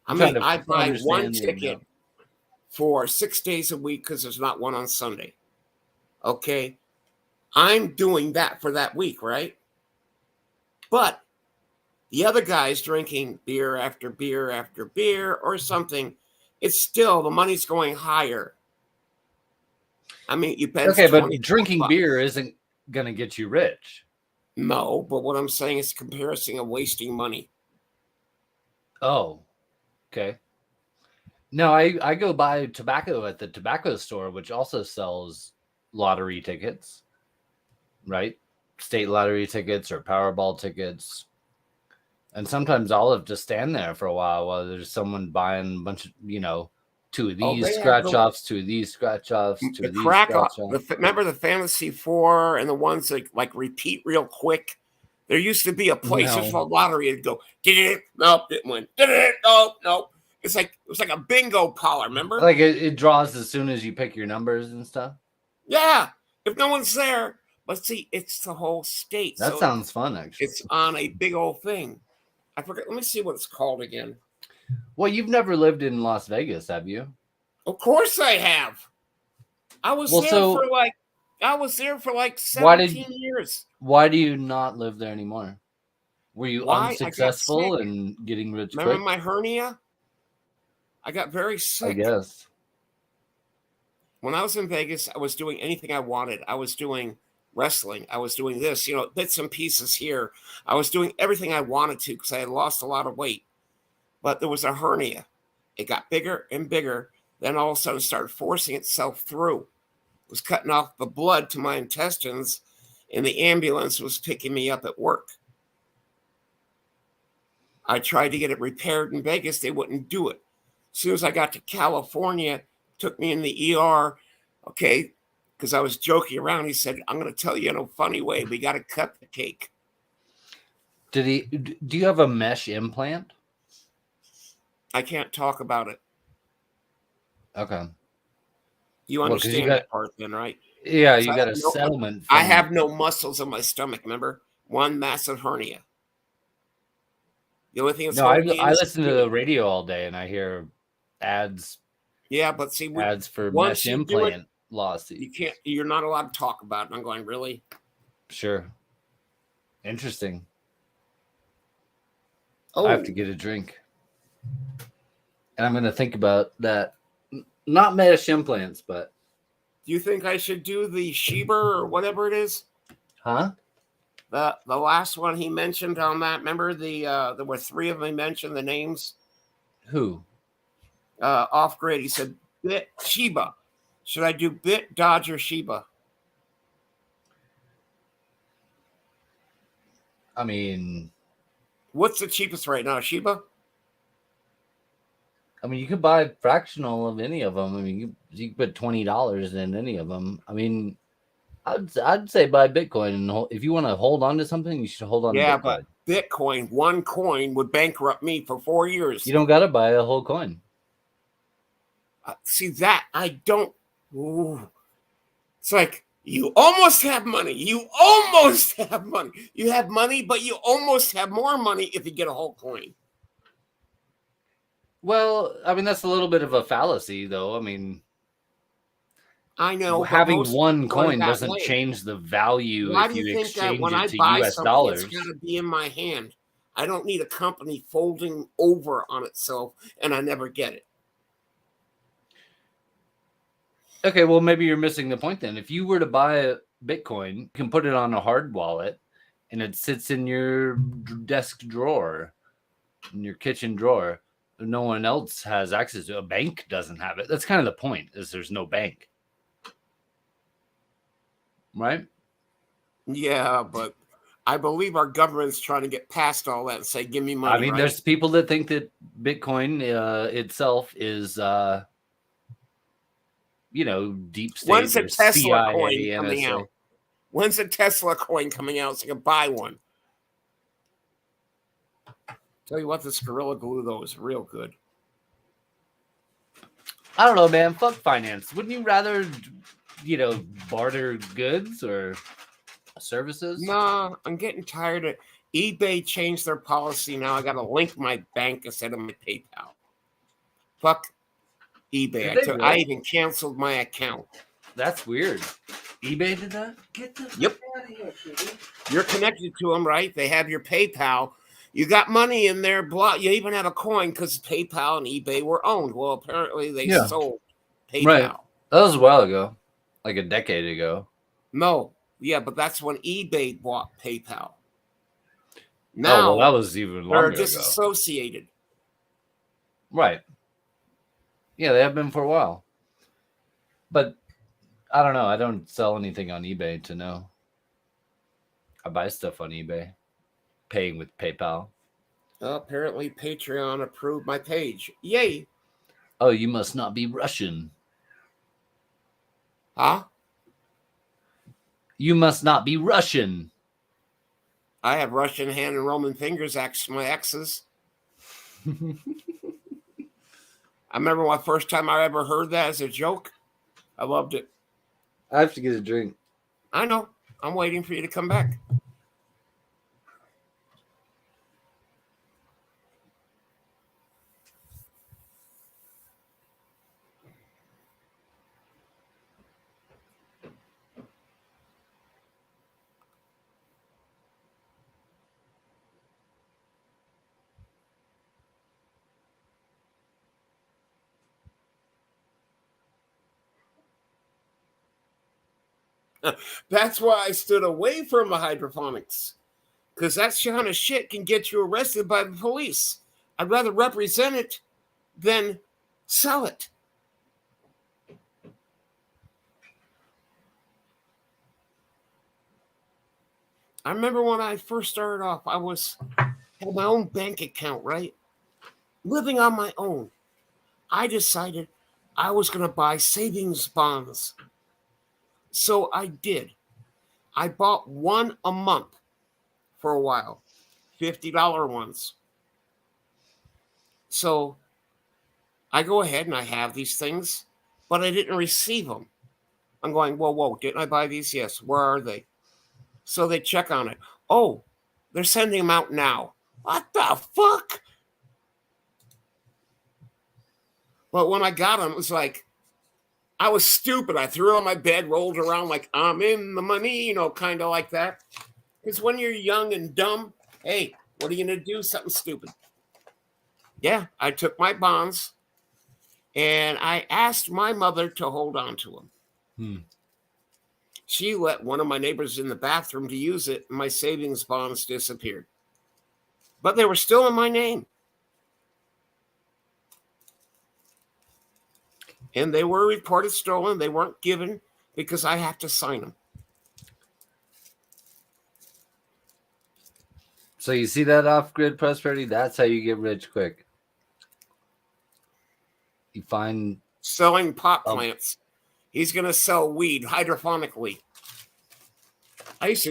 Speaker 1: I buy one ticket for 6 days a week because there's not one on Sunday. Okay. I'm doing that for that week, right? But the other guy's drinking beer after beer after beer or something. It's still, the money's going higher. I mean, you bet.
Speaker 3: Okay, but drinking beer isn't going to get you rich.
Speaker 1: No, but what I'm saying is comparison of wasting money.
Speaker 3: Oh, okay. No, I go buy tobacco at the tobacco store, which also sells lottery tickets, right? State lottery tickets or Powerball tickets. And sometimes I'll have to stand there for a while there's someone buying a bunch of, 2 of these scratch-offs, 2 of these scratch-offs, 2 of these scratch-offs.
Speaker 1: Remember the Fantasy 4 and the ones that like repeat real quick? There used to be a place, there's a lottery, it'd go, did it? Nope, didn't win. Did it? Nope. It was like a bingo parlor, remember?
Speaker 3: Like it draws as soon as you pick your numbers and stuff?
Speaker 1: Yeah, if no one's there. But see, it's the whole state.
Speaker 3: That sounds fun, actually.
Speaker 1: It's on a big old thing. I forget. Let me see what it's called again.
Speaker 3: Well, you've never lived in Las Vegas, have you?
Speaker 1: Of course I have. I was there for like 17 years.
Speaker 3: Why do you not live there anymore? Were you unsuccessful in getting rich quick?
Speaker 1: Remember my hernia? I got very sick.
Speaker 3: I guess.
Speaker 1: When I was in Vegas, I was doing anything I wanted. I was doing wrestling. I was doing this, bits and pieces here. I was doing everything I wanted to because I had lost a lot of weight. But there was a hernia. It got bigger and bigger. Then all of a sudden it started forcing itself through. It was cutting off the blood to my intestines, and the ambulance was picking me up at work. I tried to get it repaired in Vegas. They wouldn't do it. As soon as I got to California, took me in the ER, okay, because I was joking around. He said, I'm going to tell you in a funny way, we got to cut the cake.
Speaker 3: Do you have a mesh implant?
Speaker 1: I can't talk about it.
Speaker 3: Okay.
Speaker 1: You understand that part then, right?
Speaker 3: Yeah, you got a settlement.
Speaker 1: I have no muscles in my stomach, remember? One massive hernia. The only thing that's
Speaker 3: I listen to the radio all day and I hear ads.
Speaker 1: Yeah, but see,
Speaker 3: ads for mesh implant lawsuits.
Speaker 1: You're not allowed to talk about it. I'm going, really?
Speaker 3: Sure. Interesting.
Speaker 1: Oh,
Speaker 3: I have to get a drink. And I'm going to think about that. Not mesh implants, but.
Speaker 1: Do you think I should do the Shiba or whatever it is?
Speaker 3: Huh?
Speaker 1: The last one he mentioned on that. Remember there were three of them. He mentioned the names.
Speaker 3: Who?
Speaker 1: Off grid. He said Bit Shiba. Should I do Bit, Dodge, or Shiba?
Speaker 3: I mean,
Speaker 1: what's the cheapest right now? Shiba?
Speaker 3: I mean, you could buy fractional of any of them. I mean, you could put $20 in any of them. I mean, I'd say buy Bitcoin, and if you want to hold on to something, you should hold on to Bitcoin.
Speaker 1: But Bitcoin, one coin would bankrupt me for 4 years.
Speaker 3: You don't got to buy a whole coin.
Speaker 1: See that I don't. Ooh. It's like you almost have money. You almost have money. You have money, but you almost have more money if you get a whole coin.
Speaker 3: Well, I mean, that's a little bit of a fallacy, though. I mean,
Speaker 1: I know
Speaker 3: having one coin doesn't change the value.
Speaker 1: Why
Speaker 3: if
Speaker 1: do you think
Speaker 3: exchange
Speaker 1: that when I
Speaker 3: it to
Speaker 1: buy
Speaker 3: US
Speaker 1: something,
Speaker 3: dollars,
Speaker 1: it's got to be in my hand? I don't need a company folding over on itself, and I never get it.
Speaker 3: Okay, well, maybe you're missing the point then. If you were to buy a Bitcoin, you can put it on a hard wallet, and it sits in your desk drawer, in your kitchen drawer. No one else has access to it. A bank doesn't have it. That's kind of the point, is there's no bank. Right?
Speaker 1: Yeah, but I believe our government's trying to get past all that and say, give me money.
Speaker 3: I mean, there's people that think that Bitcoin itself is, deep state.
Speaker 1: When's a Tesla
Speaker 3: CIA,
Speaker 1: coin coming out? When's a Tesla coin coming out so you can buy one? Tell you what, this Gorilla Glue, though, is real good.
Speaker 3: I don't know, man. Fuck finance. Wouldn't you rather, barter goods or services?
Speaker 1: Nah, I'm getting tired of eBay changed their policy. Now I got to link my bank instead of my PayPal. Fuck eBay. I even canceled my account.
Speaker 3: That's weird. eBay did that? Get the fuck out of here, Shitty.
Speaker 1: You're connected to them, right? They have your PayPal. You got money in there. You even have a coin because PayPal and eBay were owned. Well, apparently they sold PayPal.
Speaker 3: Right. That was a while ago, like a decade ago.
Speaker 1: No. Yeah, but that's when eBay bought PayPal. Now
Speaker 3: that was even longer
Speaker 1: they're disassociated.
Speaker 3: Ago. Right. Yeah, they have been for a while. But I don't know. I don't sell anything on eBay to know. I buy stuff on eBay, paying with PayPal.
Speaker 1: Apparently, Patreon approved my page. Yay.
Speaker 3: Oh, you must not be Russian.
Speaker 1: Huh?
Speaker 3: You must not be Russian.
Speaker 1: I have Russian hand and Roman fingers, my exes. I remember my first time I ever heard that as a joke. I loved it.
Speaker 3: I have to get a drink.
Speaker 1: I know. I'm waiting for you to come back. That's why I stood away from the hydroponics. Because that kind of shit can get you arrested by the police. I'd rather represent it than sell it. I remember when I first started off, I had my own bank account, right? Living on my own. I decided I was going to buy savings bonds. So I did. I bought one a month for a while, $50 ones. So I go ahead and I have these things, but I didn't receive them. I'm going, whoa, didn't I buy these? Yes. Where are they? So they check on it. Oh, they're sending them out now. What the fuck? But when I got them, it was like, I was stupid. I threw it on my bed, rolled around like I'm in the money, kind of like that. Because when you're young and dumb, hey, what are you going to do? Something stupid. Yeah, I took my bonds and I asked my mother to hold on to them.
Speaker 3: Hmm.
Speaker 1: She let one of my neighbors in the bathroom to use it, and my savings bonds disappeared. But they were still in my name. And they were reported stolen. They weren't given because I have to sign them.
Speaker 3: So you see that off-grid prosperity? That's how you get rich quick. You find
Speaker 1: Selling pot plants. He's going to sell weed hydrophonically. I used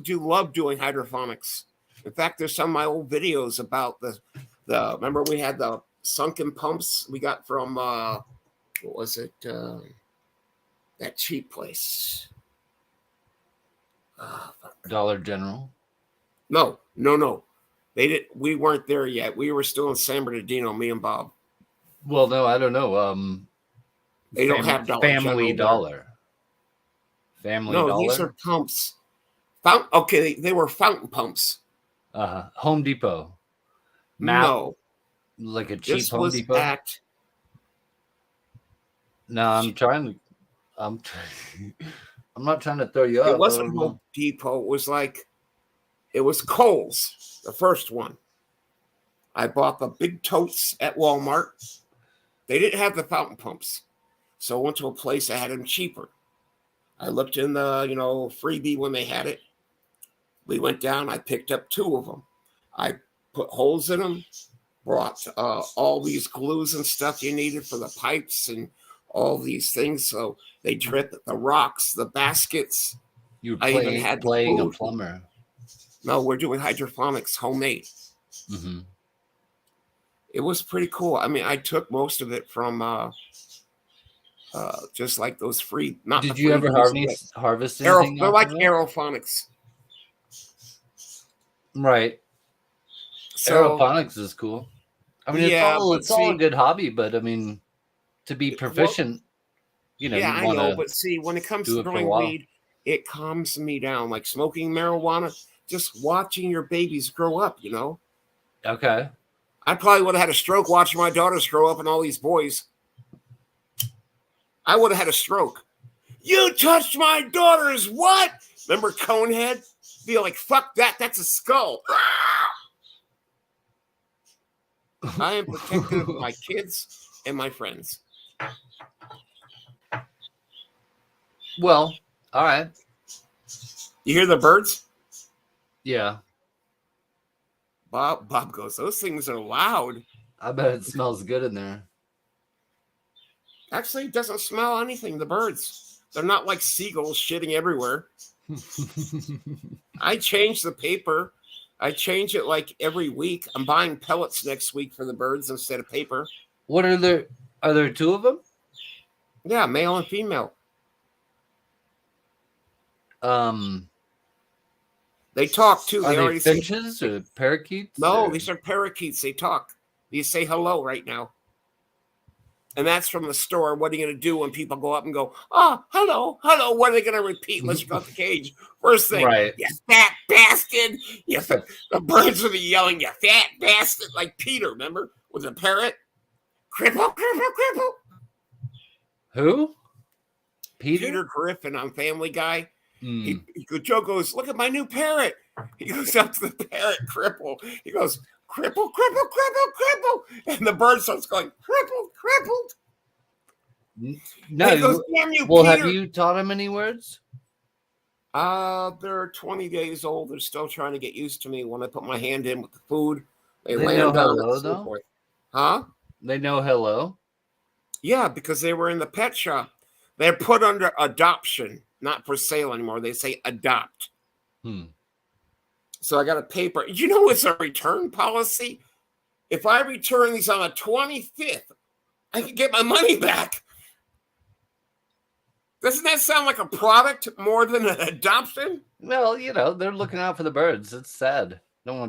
Speaker 1: to love doing hydroponics. In fact, there's some of my old videos about the remember we had the sunken pumps we got from what was it? That cheap place.
Speaker 3: Dollar General.
Speaker 1: No. We weren't there yet. We were still in San Bernardino, me and Bob.
Speaker 3: Well, no, I don't know.
Speaker 1: They don't have
Speaker 3: Family Dollar. Family
Speaker 1: No,
Speaker 3: Dollar.
Speaker 1: these are pumps. Okay, they were fountain pumps.
Speaker 3: Home Depot.
Speaker 1: No,
Speaker 3: like a cheap
Speaker 1: this
Speaker 3: Home
Speaker 1: was
Speaker 3: Depot. No, I'm not trying to throw you up.
Speaker 1: It wasn't Home Depot. It was Kohl's, the first one. I bought the big totes at Walmart. They didn't have the fountain pumps, so I went to a place that had them cheaper. I looked in the freebie when they had it. We went down. I picked up 2 of them. I put holes in them. Brought all these glues and stuff you needed for the pipes and all these things. So they drip the rocks, the baskets.
Speaker 3: You were playing a plumber.
Speaker 1: No, we're doing hydroponics, homemade.
Speaker 3: Mm-hmm.
Speaker 1: It was pretty cool. I mean, I took most of it from just like those free. Not
Speaker 3: Did you ever harvest anything?
Speaker 1: They're like aeroponics.
Speaker 3: Right. So, aeroponics is cool. I mean, it's all a good hobby, but I mean, to be proficient,
Speaker 1: yeah, I know. But see, when it comes to growing weed, it calms me down. Like smoking marijuana, just watching your babies grow up.
Speaker 3: Okay.
Speaker 1: I probably would have had a stroke watching my daughters grow up and all these boys. I would have had a stroke. You touched my daughters, what? Remember Conehead? Be like, fuck that, that's a skull. I am protective of my kids and my friends.
Speaker 3: Well, all right.
Speaker 1: You hear the birds?
Speaker 3: Yeah.
Speaker 1: Bob goes, those things are loud.
Speaker 3: I bet it smells good in there.
Speaker 1: Actually, it doesn't smell anything, the birds. They're not like seagulls shitting everywhere. I change the paper. I change it like every week. I'm buying pellets next week for the birds instead of paper.
Speaker 3: What are there? Are there 2 of them?
Speaker 1: Yeah, male and female. They talk too.
Speaker 3: Are they finches or parakeets?
Speaker 1: No, these are parakeets. They talk. You say hello right now. And that's from the store. What are you going to do when people go up and go, oh, hello. What are they going to repeat unless you got the cage? First thing,
Speaker 3: right.
Speaker 1: You fat bastard. The birds will be yelling, you fat bastard, like Peter, remember? With a parrot. Cripple.
Speaker 3: Who?
Speaker 1: Peter Griffin on Family Guy. Joe goes, look at my new parrot. He goes up to the parrot, Cripple. He goes, cripple. And the bird starts going, crippled.
Speaker 3: No.
Speaker 1: He goes, damn you,
Speaker 3: well,
Speaker 1: Peter.
Speaker 3: Have you taught him any words?
Speaker 1: They're 20 days old. They're still trying to get used to me when I put my hand in with the food. They
Speaker 3: land
Speaker 1: know
Speaker 3: down hello, though?
Speaker 1: Forth. Huh?
Speaker 3: They know hello?
Speaker 1: Yeah, because they were in the pet shop. They're put under adoption, not for sale anymore. They say adopt. So I got a paper. You know what's a return policy? If I return these on the 25th, I can get my money back. Doesn't that sound like a product more than an adoption?
Speaker 3: Well, they're looking out for the birds. It's sad. They don't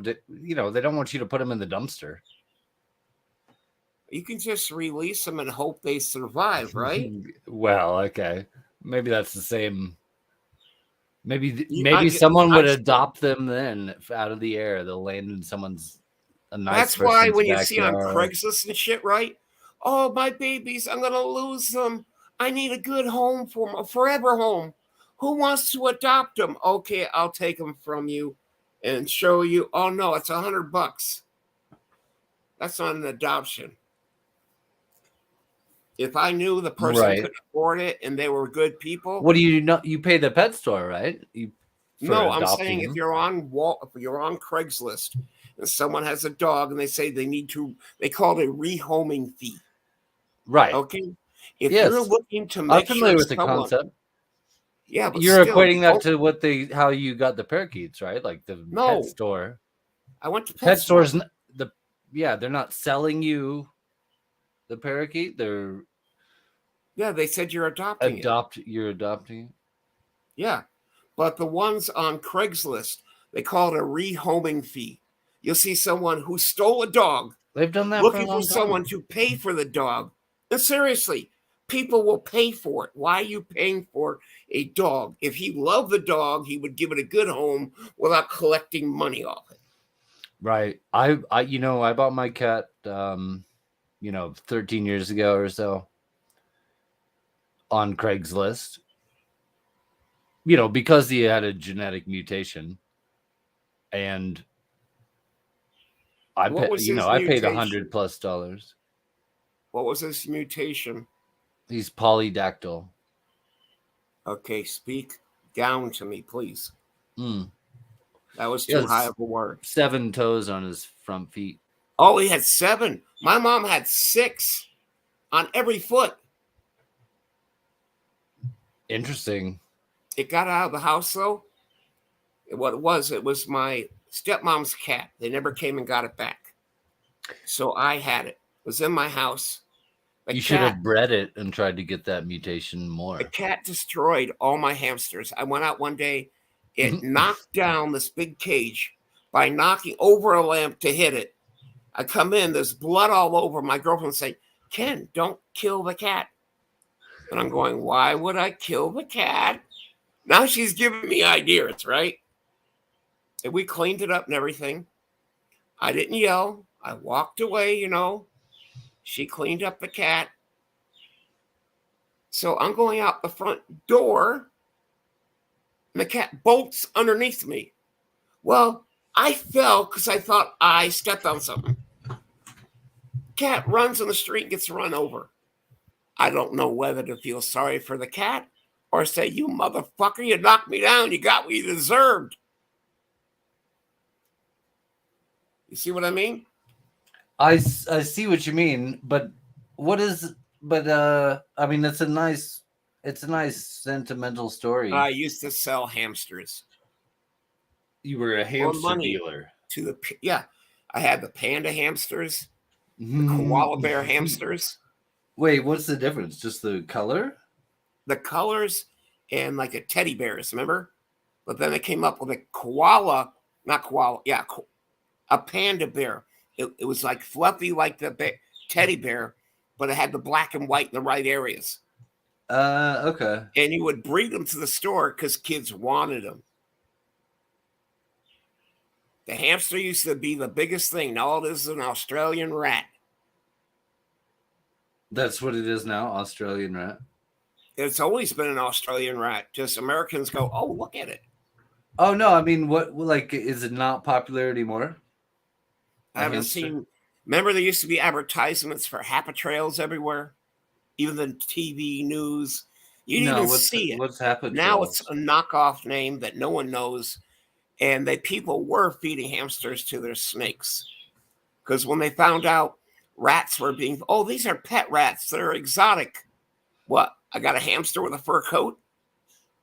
Speaker 3: want you to put them in the dumpster.
Speaker 1: You can just release them and hope they survive, right?
Speaker 3: Well, okay. Maybe that's the same. Maybe someone would adopt them then out of the air. They'll land in someone's a nice
Speaker 1: That's why
Speaker 3: person's
Speaker 1: when you see on
Speaker 3: backyard.
Speaker 1: Craigslist and shit, right? Oh, my babies, I'm gonna lose them. I need a good home for them, a forever home. Who wants to adopt them? Okay, I'll take them from you and show you. Oh no, it's $100. That's not an adoption. If I knew the person
Speaker 3: Right.
Speaker 1: could afford it and they were good people,
Speaker 3: What do you know? You pay the pet store, right? For
Speaker 1: no, I'm
Speaker 3: adopting
Speaker 1: saying if
Speaker 3: them.
Speaker 1: you're on if you're on Craigslist and someone has a dog and they say they need to, they call it a rehoming fee.
Speaker 3: Right.
Speaker 1: Okay, if you're
Speaker 3: Yes.
Speaker 1: looking to
Speaker 3: I'm
Speaker 1: make sure
Speaker 3: familiar with the
Speaker 1: someone,
Speaker 3: concept.
Speaker 1: yeah, but
Speaker 3: You're
Speaker 1: still,
Speaker 3: equating that to what how you got the parakeets, right? Like the pet
Speaker 1: no.
Speaker 3: store.
Speaker 1: I went to
Speaker 3: Pet
Speaker 1: PetSmart.
Speaker 3: stores, the yeah, they're not selling you the parakeet. They're
Speaker 1: Yeah, they said you're adopting it.
Speaker 3: you're adopting.
Speaker 1: Yeah, but the ones on Craigslist, they call it a rehoming fee. You'll see someone who stole a dog
Speaker 3: They've done that for a
Speaker 1: looking for
Speaker 3: long
Speaker 1: someone
Speaker 3: time.
Speaker 1: to pay for the dog. And seriously, people will pay for it. Why are you paying for a dog? If he loved the dog, he would give it a good home without collecting money off it.
Speaker 3: Right. I bought my cat 13 years ago or so on Craigslist. Because he had a genetic mutation, and
Speaker 1: What was his
Speaker 3: I paid
Speaker 1: mutation?
Speaker 3: $100+.
Speaker 1: What was his mutation?
Speaker 3: He's polydactyl.
Speaker 1: Okay, speak down to me, please.
Speaker 3: Mm.
Speaker 1: That was
Speaker 3: He
Speaker 1: too high
Speaker 3: has
Speaker 1: of a word.
Speaker 3: 7 toes on his front feet.
Speaker 1: Oh, he had 7. My mom had 6 on every foot.
Speaker 3: Interesting.
Speaker 1: It got out of the house though. What it was my stepmom's cat. They never came and got it back. So I had it. It was in my house. The
Speaker 3: You should
Speaker 1: cat,
Speaker 3: have bred it and tried to get that mutation
Speaker 1: the
Speaker 3: more.
Speaker 1: cat destroyed all my hamsters. I went out one day, it knocked down this big cage by knocking over a lamp to hit it. I come in, there's blood all over. My girlfriend saying, Ken, don't kill the cat. And I'm going, why would I kill the cat? Now she's giving me ideas, right? And we cleaned it up and everything. I didn't yell. I walked away. She cleaned up the cat. So I'm going out the front door, and the cat bolts underneath me. Well, I fell because I thought I stepped on something. Cat runs on the street and gets run over. I don't know whether to feel sorry for the cat or say, you motherfucker, you knocked me down. You got what you deserved. You see what I mean?
Speaker 3: I see what you mean, but I mean, it's a nice sentimental story.
Speaker 1: I used to sell hamsters
Speaker 3: You were a
Speaker 1: for
Speaker 3: hamster
Speaker 1: money
Speaker 3: dealer.
Speaker 1: yeah. I had the panda hamsters, the koala bear hamsters,
Speaker 3: Wait, what's the difference? Just the color?
Speaker 1: the colors, and like a teddy bears, remember? But then they came up with a koala, not koala, yeah, a panda bear. It was like fluffy like the teddy bear, but it had the black and white in the right areas.
Speaker 3: Okay.
Speaker 1: And you would bring them to the store because kids wanted them. The hamster used to be the biggest thing. Now it is an Australian rat.
Speaker 3: That's what it is now, Australian rat.
Speaker 1: It's always been an Australian rat. Just Americans go, oh, look at it.
Speaker 3: Oh no, I mean, what like is it not popular anymore?
Speaker 1: I haven't seen. Remember, there used to be advertisements for Happa Trails everywhere, even the TV news. You didn't
Speaker 3: No,
Speaker 1: even see it.
Speaker 3: what's happened,
Speaker 1: Now it's
Speaker 3: Trails?
Speaker 1: a knockoff name that no one knows, and that people were feeding hamsters to their snakes because when they found out rats were being, oh, these are pet rats. They're exotic. What? I got a hamster with a fur coat.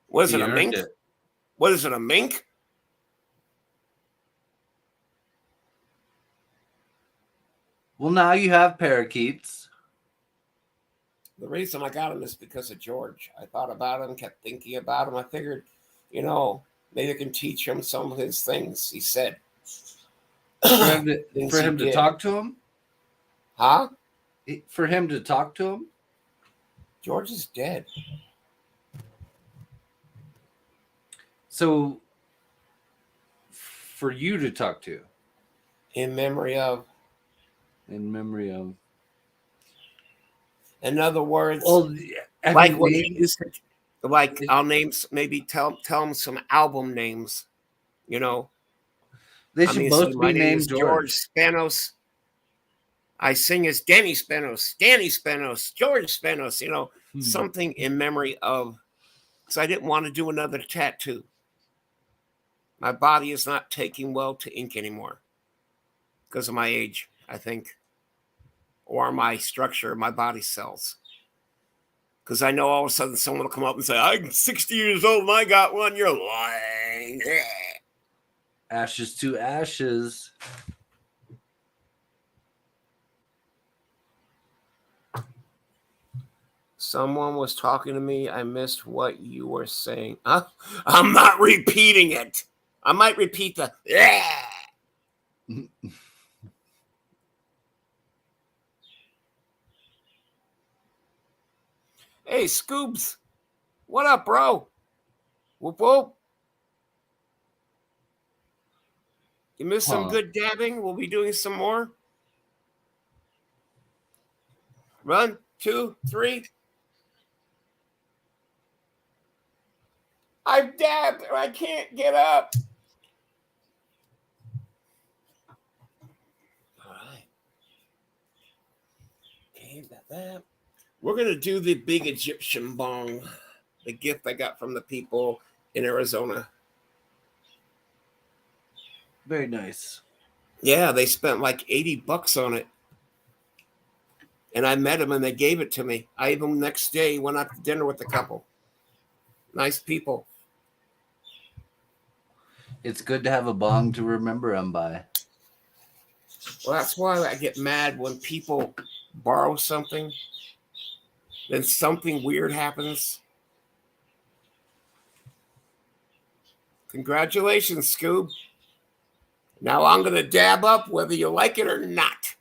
Speaker 1: What is it?
Speaker 3: He
Speaker 1: A
Speaker 3: earned
Speaker 1: mink?
Speaker 3: it.
Speaker 1: What is it? A mink?
Speaker 3: Well, now you have parakeets.
Speaker 1: The reason I got him is because of George. I thought about him, kept thinking about him. I figured, maybe I can teach him some of his things. He said things
Speaker 3: For
Speaker 1: he
Speaker 3: him to
Speaker 1: did.
Speaker 3: talk to him.
Speaker 1: Huh?
Speaker 3: For him to talk to him.
Speaker 1: George is dead.
Speaker 3: So, for you to talk to.
Speaker 1: In memory of.
Speaker 3: In memory of.
Speaker 1: In other words,
Speaker 3: Well, have
Speaker 1: like
Speaker 3: you
Speaker 1: what you
Speaker 3: named?
Speaker 1: used to, like I'll name maybe tell them some album names. You know,
Speaker 3: They
Speaker 1: I
Speaker 3: should
Speaker 1: mean, see,
Speaker 3: both
Speaker 1: my
Speaker 3: be
Speaker 1: name
Speaker 3: named
Speaker 1: is George
Speaker 3: George.
Speaker 1: Spanos. I sing as Danny Spanos, George Spanos. You know, something in memory of. Because I didn't want to do another tattoo. My body is not taking well to ink anymore because of my age, I think, or my structure, my body cells. Because I know all of a sudden someone will come up and say, I'm 60 years old and I got one. You're lying.
Speaker 3: Ashes to ashes.
Speaker 1: Someone was talking to me. I missed what you were saying. Huh? I'm not repeating it. I might repeat the. Hey, Scoobs. What up, bro? Whoop whoop. You missed some good dabbing. We'll be doing some more. 1, 2, 3. I've dabbed and I can't get up. All right. Okay, got that. We're going to do the big Egyptian bong, the gift I got from the people in Arizona.
Speaker 3: Very nice.
Speaker 1: Yeah, they spent like $80 on it. And I met them and they gave it to me. I even next day went out to dinner with the couple. Nice people.
Speaker 3: It's good to have a bong to remember them by.
Speaker 1: Well, that's why I get mad when people borrow something, then something weird happens. Congratulations, Scoob. Now I'm going to dab up whether you like it or not.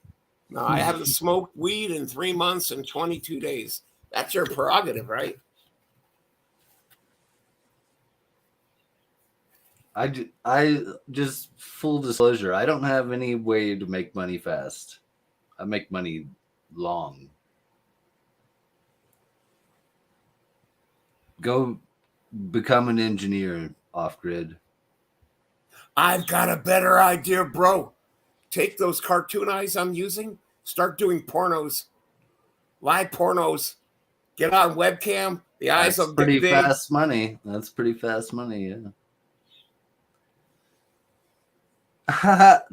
Speaker 1: No, I haven't smoked weed in 3 months and 22 days. That's your prerogative, right?
Speaker 3: I just full disclosure, I don't have any way to make money fast. I make money long. Go become an engineer off grid.
Speaker 1: I've got a better idea, bro. Take those cartoon eyes I'm using, start doing pornos, live pornos. Get on webcam. The eyes
Speaker 3: That's
Speaker 1: will get
Speaker 3: pretty
Speaker 1: big.
Speaker 3: fast money. That's pretty fast money, yeah.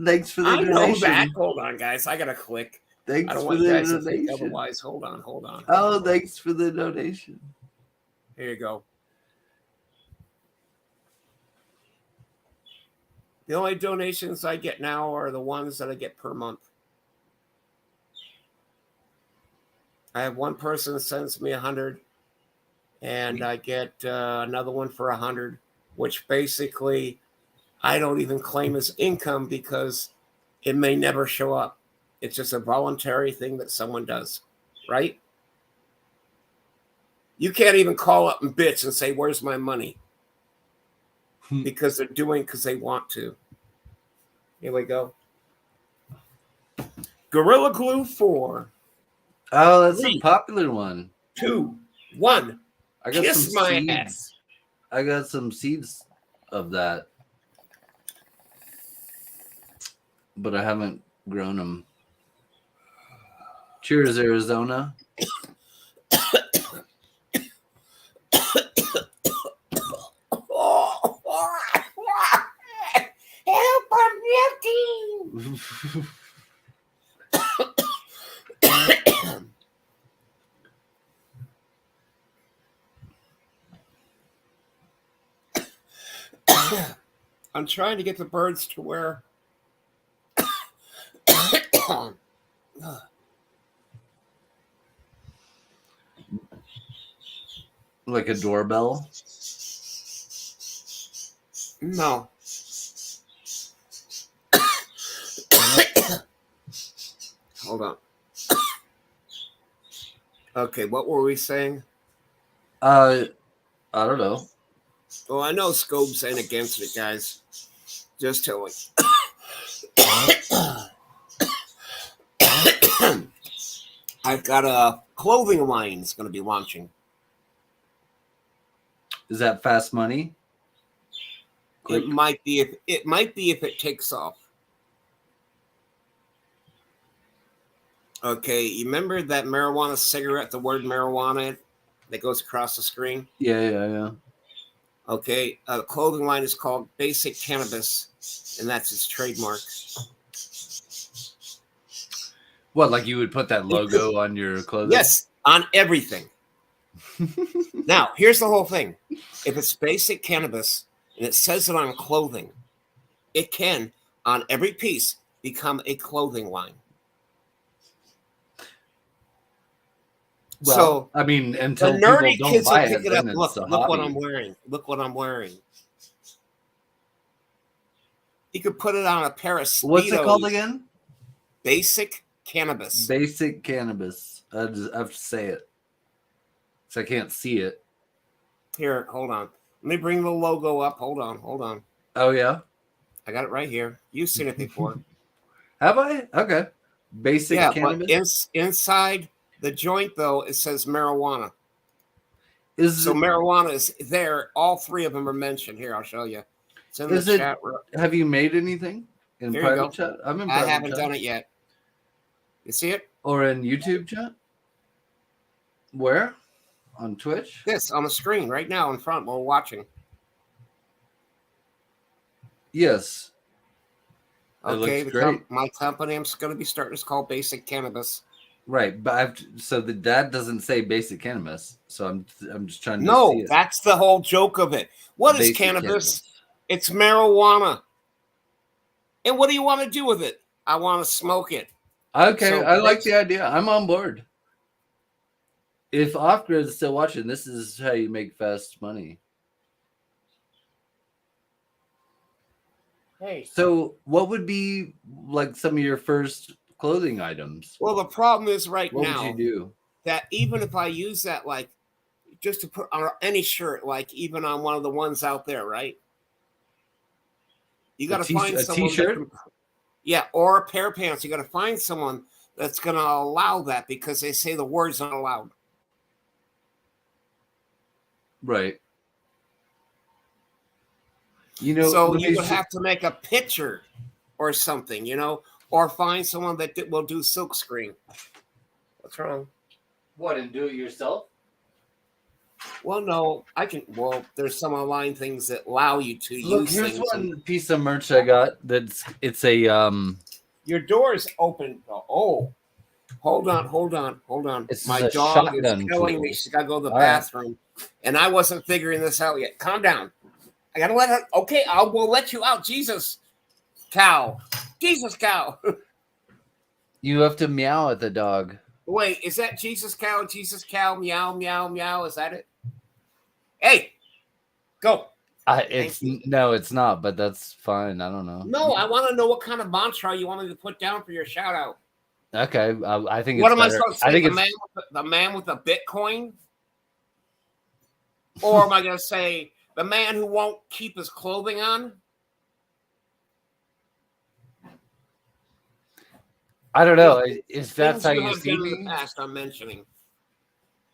Speaker 3: Thanks for the
Speaker 1: I
Speaker 3: donation.
Speaker 1: know that. Hold on, guys. I got to click.
Speaker 3: Thanks
Speaker 1: I don't
Speaker 3: for
Speaker 1: want
Speaker 3: the
Speaker 1: you guys to
Speaker 3: donation.
Speaker 1: think otherwise. Hold on.
Speaker 3: Oh, thanks for the donation.
Speaker 1: Here you go. The only donations I get now are the ones that I get per month. I have one person that sends me 100, and I get another one for 100, which basically I don't even claim as income because it may never show up. It's just a voluntary thing that someone does, right? You can't even call up and bitch and say, where's my money? Because they're doing because they want to. Here we go. Gorilla Glue 4.
Speaker 3: Oh, that's
Speaker 1: 3,
Speaker 3: a popular one.
Speaker 1: 2, 1.
Speaker 3: I got
Speaker 1: Kiss
Speaker 3: some
Speaker 1: my
Speaker 3: seeds.
Speaker 1: ass.
Speaker 3: I got some seeds of that, but I haven't grown them. Cheers, Arizona.
Speaker 1: Help, I'm melting. I'm trying to get the birds to where
Speaker 3: Like a doorbell.
Speaker 1: no. Hold on. Okay, what were we saying?
Speaker 3: I don't know.
Speaker 1: Well, I know Scope's ain't against it, guys. Just telling. I've got a clothing line that's going to be launching.
Speaker 3: Is that fast money? Quick.
Speaker 1: It might be if it takes off. Okay, you remember that marijuana cigarette, the word marijuana that goes across the screen?
Speaker 3: Yeah.
Speaker 1: Okay, the clothing line is called Basic Cannabis, and that's its trademark.
Speaker 3: What, like you would put that logo on your clothing?
Speaker 1: Yes, on everything. Now, here's the whole thing. If it's Basic Cannabis and it says it on clothing, it can, on every piece, become a clothing line.
Speaker 3: Well,
Speaker 1: so,
Speaker 3: I mean, until
Speaker 1: the
Speaker 3: people
Speaker 1: nerdy
Speaker 3: don't
Speaker 1: kids will
Speaker 3: buy
Speaker 1: pick
Speaker 3: it,
Speaker 1: it
Speaker 3: then
Speaker 1: up.
Speaker 3: it's
Speaker 1: Look
Speaker 3: a
Speaker 1: what
Speaker 3: hobby.
Speaker 1: I'm wearing. Look what I'm wearing. You could put it on a pair of Speedos.
Speaker 3: What's it called again?
Speaker 1: Basic Cannabis.
Speaker 3: Basic Cannabis. I have to say it. So I can't see it.
Speaker 1: Here, hold on. Let me bring the logo up. Hold on.
Speaker 3: Oh, yeah?
Speaker 1: I got it right here. You've seen it before.
Speaker 3: Have I? Okay. Basic Cannabis?
Speaker 1: But inside the joint, though, it says marijuana. Marijuana is there. All three of them are mentioned. Here, I'll show you. It's in the chat room.
Speaker 3: Have you made anything in private chat? I'm in private chat.
Speaker 1: I haven't done it yet. You see it?
Speaker 3: Or in YouTube chat? Where? On Twitch?
Speaker 1: This, on the screen right now in front while we're watching.
Speaker 3: Yes.
Speaker 1: Okay, my company I'm going to be starting is called Basic Cannabis.
Speaker 3: Right, but that doesn't say Basic Cannabis, so I'm just trying to see it.
Speaker 1: That's the whole joke of it. What is cannabis? It's marijuana. And what do you want to do with it? I want to smoke it.
Speaker 3: Okay, so I like the idea. I'm on board. If Off-Grid is still watching, this is how you make fast money.
Speaker 1: Hey.
Speaker 3: So what would be like some of your first clothing items?
Speaker 1: Well, the problem is now.
Speaker 3: What would you do?
Speaker 1: That even if I use that, like, just to put on any shirt, like even on one of the ones out there, right? You got to find someone.
Speaker 3: T-shirt?
Speaker 1: Yeah, or a pair of pants. You got to find someone that's going to allow that because they say the word's not allowed.
Speaker 3: Right.
Speaker 1: So you would have to make a picture or something, or find someone that will do silk screen. What's wrong?
Speaker 3: What, and do it yourself?
Speaker 1: Well, no, I can. Well, there's some online things that allow you to use things.
Speaker 3: Here's one piece of merch I got. It's a
Speaker 1: Your door is open. Oh, hold on.
Speaker 3: It's
Speaker 1: my dog is killing me. She's got to go to the bathroom, and I wasn't figuring this out yet. Calm down. I gotta let her. Okay, we'll let you out. Jesus cow.
Speaker 3: You have to meow at the dog.
Speaker 1: Wait, is that Jesus cow? Jesus cow, meow, meow, meow. Is that it? Hey, go.
Speaker 3: No, it's not, but that's fine. I don't know.
Speaker 1: No, I want to know what kind of mantra you wanted to put down for your shout out.
Speaker 3: Okay, I think.
Speaker 1: What am I supposed to say? The man with the Bitcoin, or am I going to say the man who won't keep his clothing on?
Speaker 3: I don't know. If that's how you see me.
Speaker 1: In the past, I'm mentioning.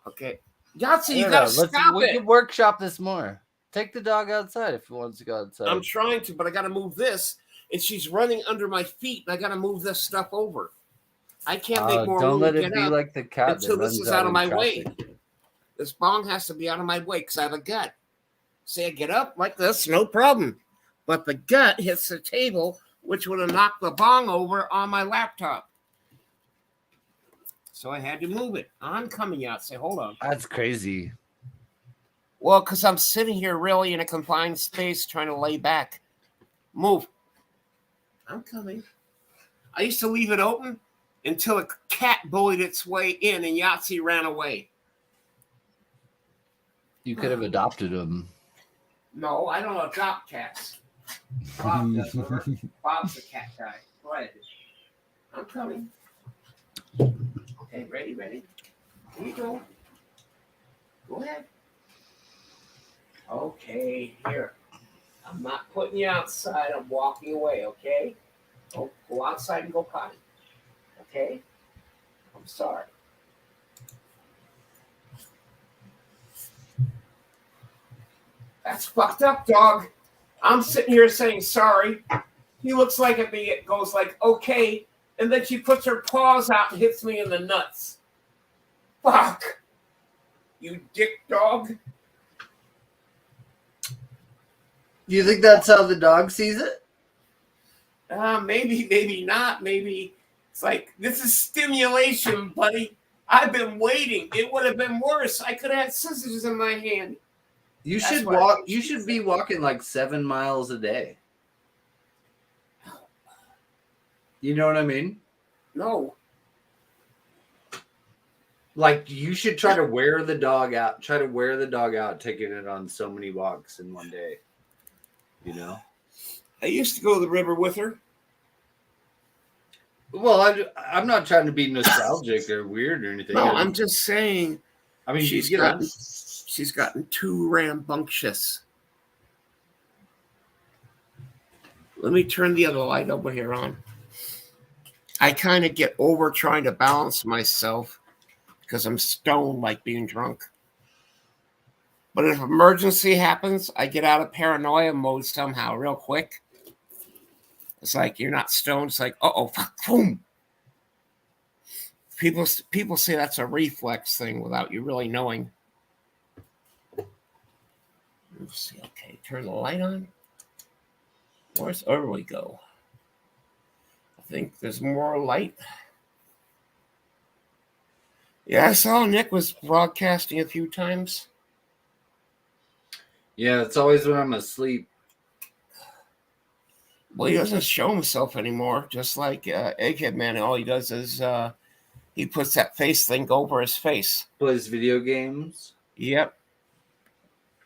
Speaker 1: Okay. Yahtzee, you got to stop it.
Speaker 3: We can workshop this more. Take the dog outside if he wants to go outside.
Speaker 1: I'm trying to, but I got to move this. And she's running under my feet, and I got to move this stuff over. I can't make more room.
Speaker 3: Don't let it be like the cat
Speaker 1: until this is out of my way. This bong has to be out of my way because I have a gut. Say I get up like this, no problem. But the gut hits the table, which would have knocked the bong over on my laptop. So I had to move it. I'm coming out. Say, hold on.
Speaker 3: That's crazy.
Speaker 1: Well, because I'm sitting here really in a confined space trying to lay back. Move. I'm coming. I used to leave it open until a cat bullied its way in and Yahtzee ran away.
Speaker 3: You could have adopted him.
Speaker 1: No, I don't adopt cats. Bob does. Bob's the cat guy. Go ahead. I'm coming. Okay, ready? Here you go. Go ahead. Okay, here. I'm not putting you outside. I'm walking away, okay? Go outside and go potty. Okay? I'm sorry. That's fucked up, dog. I'm sitting here saying sorry. He looks like at me. It goes like, okay. And then she puts her paws out and hits me in the nuts. Fuck. You dick dog.
Speaker 3: You think that's how the dog sees it?
Speaker 1: Maybe not. Maybe it's like, this is stimulation, buddy. I've been waiting. It would have been worse. I could have had scissors in my hand.
Speaker 3: You
Speaker 1: That's
Speaker 3: should
Speaker 1: what I
Speaker 3: walk.
Speaker 1: think
Speaker 3: You
Speaker 1: she
Speaker 3: should
Speaker 1: said.
Speaker 3: be walking like 7 miles a day. You know what I mean?
Speaker 1: No.
Speaker 3: Like you should try to wear the dog out. Try to wear the dog out, taking it on so many walks in one day. You know.
Speaker 1: I used to go to the river with her.
Speaker 3: Well, I'm not trying to be nostalgic or weird or anything.
Speaker 1: No, I'm just saying.
Speaker 3: I mean,
Speaker 1: She's gotten too rambunctious. Let me turn the other light over here on. I kind of get over trying to balance myself because I'm stoned like being drunk. But if emergency happens, I get out of paranoia mode somehow real quick. It's like you're not stoned. It's like, fuck, boom. People say that's a reflex thing without you really knowing. Let's see. Okay, turn the light on. Where we go? I think there's more light. Yeah, I saw Nick was broadcasting a few times.
Speaker 3: Yeah, it's always when I'm asleep.
Speaker 1: Well, he doesn't show himself anymore. Just like Egghead Man, all he does is he puts that face thing over his face.
Speaker 3: Plays video games.
Speaker 1: Yep.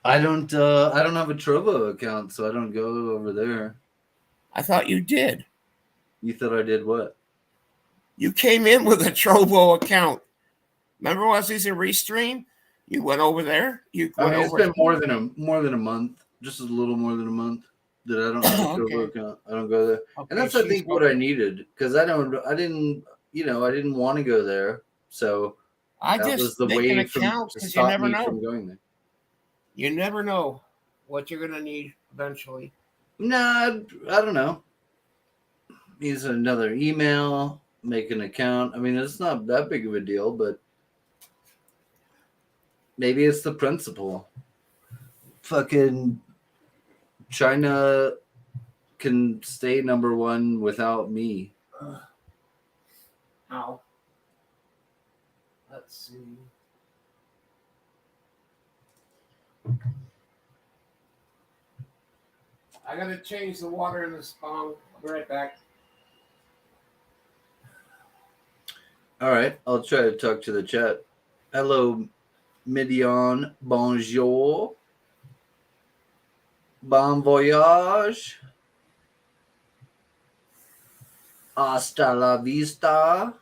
Speaker 3: I don't have a Trovo account, so I don't go over there.
Speaker 1: I thought you did.
Speaker 3: You thought I did what?
Speaker 1: You came in with a Trovo account. Remember when I was using Restream? You went over there.
Speaker 3: It's been more than a month, just a little more than a month that I don't have a Trovo account. I don't go there, and that's I think what I needed because I didn't want to go there, so
Speaker 1: that
Speaker 3: was the way to stop me from going there.
Speaker 1: You never know what you're gonna need eventually.
Speaker 3: Nah, I don't know. Use another email, make an account. I mean, it's not that big of a deal, but maybe it's the principle. Fucking China can stay number one without me.
Speaker 1: How? Let's see. I gotta change the water in this bong. I'll be right back.
Speaker 3: All right, I'll try to talk to the chat. Hello, Midian. Bonjour. Bon voyage. Hasta la vista.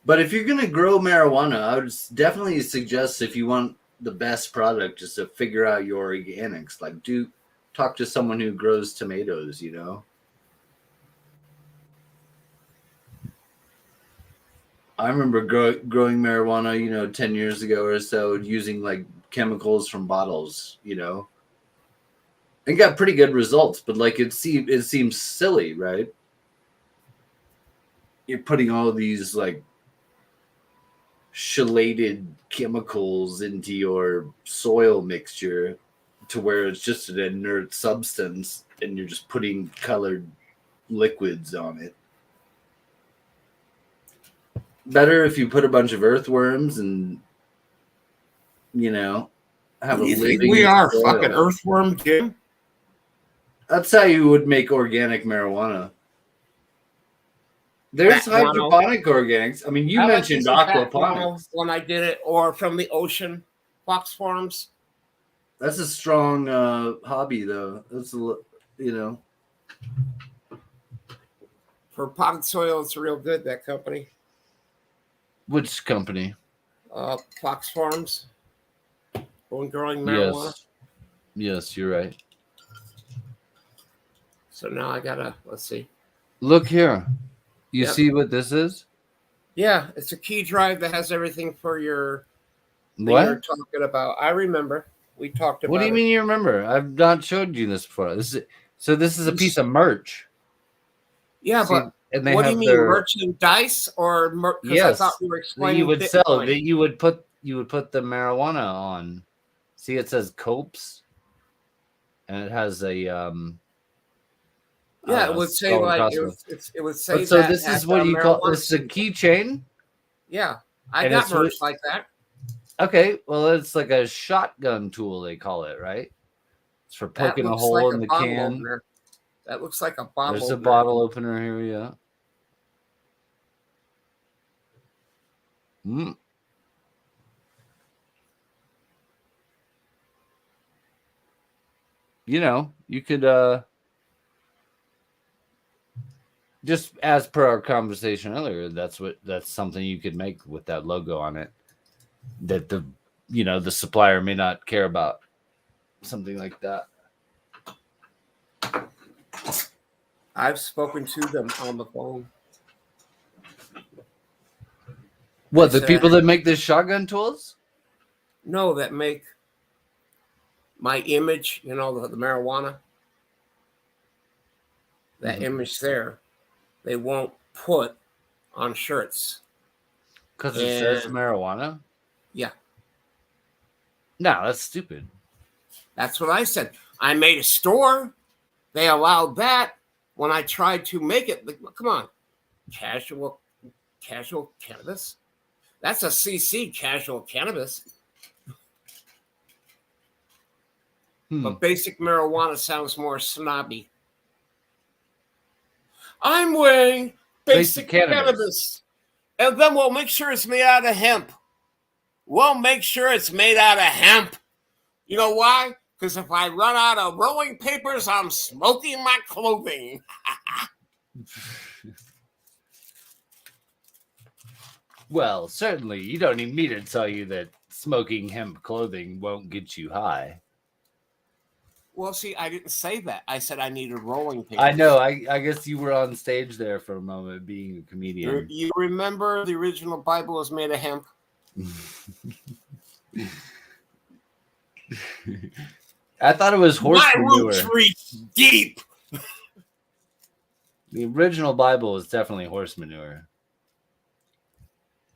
Speaker 3: But if you're going to grow marijuana, I would definitely suggest if you want the best product, just to figure out your organics. Like, talk to someone who grows tomatoes, you know? I remember growing marijuana, 10 years ago or so, using like chemicals from bottles, and got pretty good results. But like it seems silly, right? You're putting all these like chelated chemicals into your soil mixture to where it's just an inert substance, and you're just putting colored liquids on it. Better if you put a bunch of earthworms and have a living.
Speaker 1: We are fucking earthworm, Jim.
Speaker 3: That's how you would make organic marijuana. There's hydroponic organics. I mean, you mentioned aquaponics
Speaker 1: when I did it, or from the ocean box farms.
Speaker 3: That's a strong hobby, though. That's
Speaker 1: For potted soil, it's real good, that company.
Speaker 3: Which company?
Speaker 1: Fox Farms. Growing marijuana.
Speaker 3: Yes, you're right.
Speaker 1: So now I gotta, let's see.
Speaker 3: Look here. You
Speaker 1: Yep.
Speaker 3: see what this is?
Speaker 1: Yeah, it's a key drive that has everything for your that
Speaker 3: What?
Speaker 1: you're talking about. I remember we talked about.
Speaker 3: What do you mean you remember? I've not showed you this before. This is a piece of merch.
Speaker 1: Yeah,
Speaker 3: See,
Speaker 1: but
Speaker 3: and they
Speaker 1: what do you
Speaker 3: have
Speaker 1: mean,
Speaker 3: their
Speaker 1: merchandise or because I thought
Speaker 3: yes
Speaker 1: we were
Speaker 3: that
Speaker 1: explaining
Speaker 3: you would
Speaker 1: Bitcoin.
Speaker 3: sell that you would put the marijuana on. See, it says Copes, and it has a
Speaker 1: Yeah, it would say
Speaker 3: skull and
Speaker 1: like
Speaker 3: crossbones.
Speaker 1: it would say
Speaker 3: But so
Speaker 1: that
Speaker 3: this
Speaker 1: at
Speaker 3: is what you call
Speaker 1: marijuana.
Speaker 3: it's a keychain,
Speaker 1: Yeah, I
Speaker 3: and
Speaker 1: got
Speaker 3: it's
Speaker 1: merch like that.
Speaker 3: okay. Well, it's like a shotgun tool, they call it, right? It's for
Speaker 1: That
Speaker 3: poking a
Speaker 1: looks like
Speaker 3: hole
Speaker 1: a
Speaker 3: in the
Speaker 1: bottle
Speaker 3: can.
Speaker 1: opener. That looks like a bottle
Speaker 3: There's a
Speaker 1: opener.
Speaker 3: bottle opener here, yeah. Mm. You know, you could just as per our conversation earlier, that's something you could make with that logo on it that the supplier may not care about, something like that.
Speaker 1: I've spoken to them on the phone.
Speaker 3: What, the people that make the shotgun tools?
Speaker 1: No, that make my image, the marijuana, that image there, they won't put on shirts.
Speaker 3: Because it says marijuana?
Speaker 1: Yeah.
Speaker 3: No, that's stupid.
Speaker 1: That's what I said. I made a store. They allowed that. When I tried to make it, come on, casual cannabis. That's a CC, casual cannabis. But basic marijuana sounds more snobby. I'm weighing basic cannabis. And then we'll make sure it's made out of hemp. We'll make sure it's made out of hemp. You know why? Because if I run out of rolling papers, I'm smoking my clothing.
Speaker 3: Well, certainly, you don't need me to tell you that smoking hemp clothing won't get you high.
Speaker 1: Well, see, I didn't say that. I said I needed rolling papers.
Speaker 3: I know. I guess you were on stage there for a moment being a comedian.
Speaker 1: You remember the original Bible was made of hemp?
Speaker 3: I thought it was horse manure.
Speaker 1: Roots reach deep.
Speaker 3: The original Bible was definitely horse manure.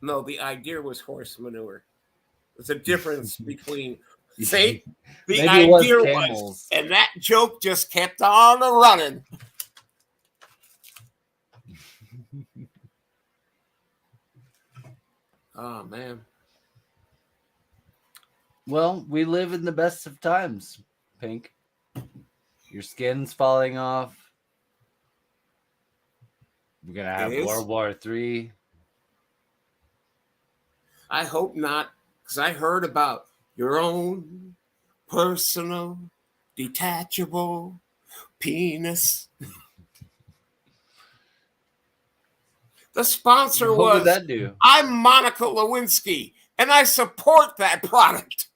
Speaker 1: No, the idea was horse manure. There's a difference between... See? The idea was... And that joke just kept on running. Oh, man.
Speaker 3: Well, we live in the best of times, Pink. Your skin's falling off. We're going to have World War III.
Speaker 1: I hope not, because I heard about your own personal, detachable penis. The sponsor was...
Speaker 3: What would that do?
Speaker 1: I'm Monica Lewinsky, and I support that product.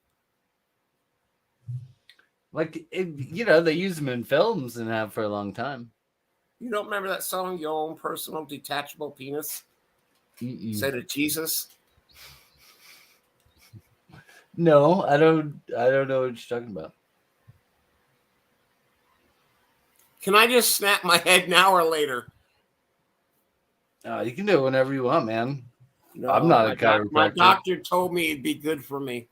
Speaker 3: Like, they use them in films and have for a long time.
Speaker 1: You don't remember that song, Your Own Personal Detachable Penis? Said it Jesus?
Speaker 3: No, I don't know what you're talking about.
Speaker 1: Can I just snap my head now or later?
Speaker 3: You can do it whenever you want, man.
Speaker 1: No,
Speaker 3: I'm not a chiropractor.
Speaker 1: My doctor told me it'd be good for me.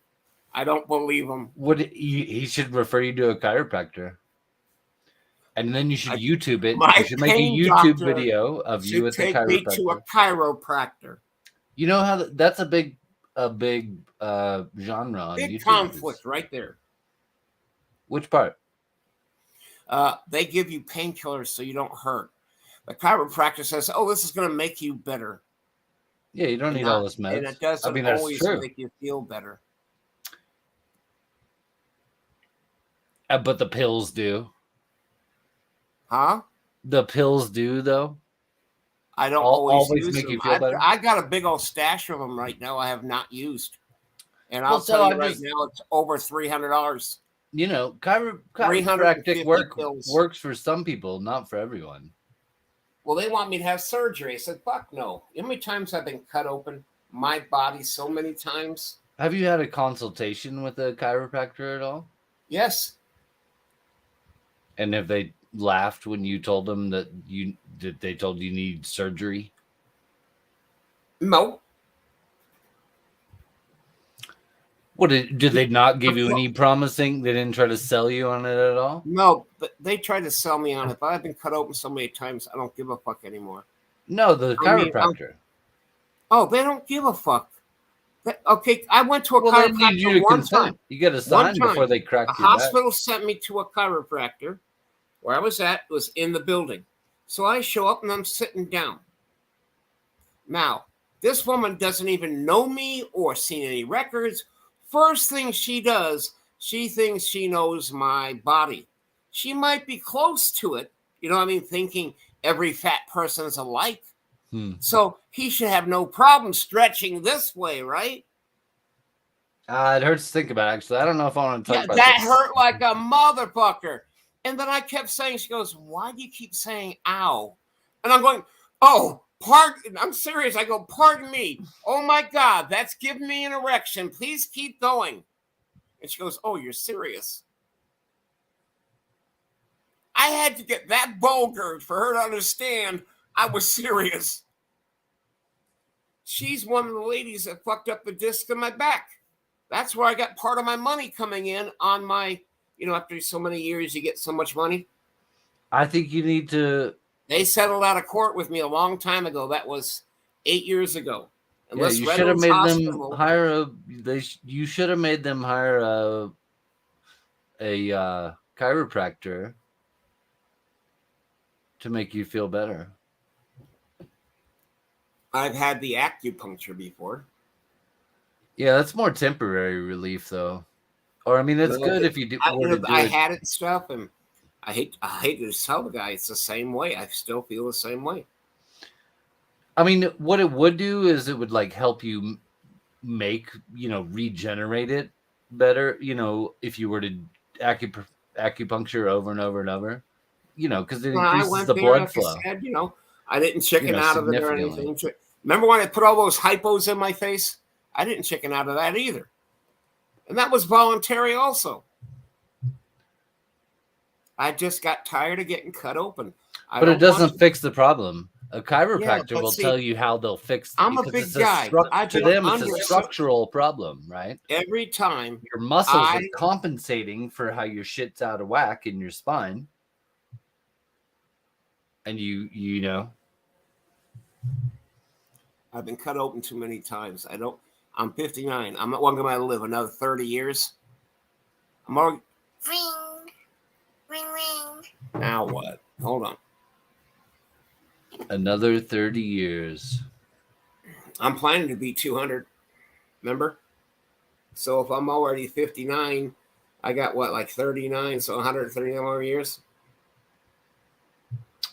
Speaker 1: I don't believe him.
Speaker 3: He should refer you to a chiropractor. And then you should YouTube it. You should make a YouTube video of you at the chiropractor.
Speaker 1: Take me to a chiropractor.
Speaker 3: You know how that's a big genre on
Speaker 1: big
Speaker 3: YouTube.
Speaker 1: Conflict right there.
Speaker 3: Which part?
Speaker 1: They give you painkillers so you don't hurt. The chiropractor says, "Oh, this is going to make you better."
Speaker 3: Yeah, you don't need all this meds.
Speaker 1: And it doesn't always make you feel better.
Speaker 3: But the pills do.
Speaker 1: Huh?
Speaker 3: The pills do, though.
Speaker 1: I don't always use
Speaker 3: make
Speaker 1: them.
Speaker 3: you feel better.
Speaker 1: I got a big old stash of them right now. I have not used, and I'll
Speaker 3: Well, so
Speaker 1: tell you
Speaker 3: I'm
Speaker 1: right
Speaker 3: just-
Speaker 1: now, it's over $300.
Speaker 3: You know,
Speaker 1: 350
Speaker 3: chiropractic
Speaker 1: pills.
Speaker 3: works for some people, not for everyone.
Speaker 1: Well, they want me to have surgery. I said, fuck no. You know how many times I've been cut open my body so many times?
Speaker 3: Have you had a consultation with a chiropractor at all?
Speaker 1: Yes.
Speaker 3: And have they laughed when you told them that they told you need surgery?
Speaker 1: No.
Speaker 3: What did they not give you any promising? They didn't try to sell you on it at all?
Speaker 1: No, but they tried to sell me on it, but I've been cut open so many times, I don't give a fuck anymore.
Speaker 3: No, the chiropractor.
Speaker 1: Oh, they don't give a fuck. Okay, I went to a
Speaker 3: Well, they need
Speaker 1: chiropractor
Speaker 3: you to
Speaker 1: one
Speaker 3: consent.
Speaker 1: time.
Speaker 3: You got to sign before they crack
Speaker 1: A
Speaker 3: your back.
Speaker 1: hospital sent me to a chiropractor. Where I was at was in the building. So I show up and I'm sitting down. Now, this woman doesn't even know me or seen any records. First thing she does, she thinks she knows my body. She might be close to it, you know what I mean, thinking every fat person's alike. So he should have no problem stretching this way, right?
Speaker 3: It hurts to think about, actually. I don't know if I want to talk about
Speaker 1: that
Speaker 3: this.
Speaker 1: hurt like a motherfucker. And then I kept saying, she goes, why do you keep saying ow? And I'm going, oh, pardon. I'm serious. I go, pardon me. Oh my God, that's giving me an erection. Please keep going. And she goes, oh, you're serious. I had to get that vulgar for her to understand I was serious. She's one of the ladies that fucked up the disc in my back. That's where I got part of my money coming in on my, you know, after so many years, you get so much money.
Speaker 3: I think you need to.
Speaker 1: They settled out of court with me a long time ago. That was 8 years ago.
Speaker 3: Yeah, you should have made them hire a. You should have made them hire a chiropractor to make you feel better.
Speaker 1: I've had the acupuncture before.
Speaker 3: Yeah, that's more temporary relief, though. Or I mean, it's good if you do.
Speaker 1: I had it and stuff, and I hate to tell the guy it's the same way. I still feel the same way.
Speaker 3: I mean, what it would do is it would like help you make, you know, regenerate it better. You know, if you were to acupuncture over and over and over, you know, because it increases the blood flow.
Speaker 1: I said, you know, I didn't chicken out of it or anything. Remember when I put all those hypos in my face? I didn't chicken out of that either. And that was voluntary also. I just got tired of getting cut open.
Speaker 3: But it doesn't fix the problem. A chiropractor will tell you how they'll fix it.
Speaker 1: I'm a big guy.
Speaker 3: To them, it's a structural problem, right?
Speaker 1: Every time.
Speaker 3: Your muscles are compensating for how your shit's out of whack in your spine. And you know.
Speaker 1: I've been cut open too many times. I'm 59. I'm not one going to live another 30 years. I'm already.
Speaker 2: Ring, ring, ring.
Speaker 1: Now what? Hold on.
Speaker 3: Another 30 years.
Speaker 1: I'm planning to be 200. Remember? So if I'm already 59, I got what, like 39? So 139 more years.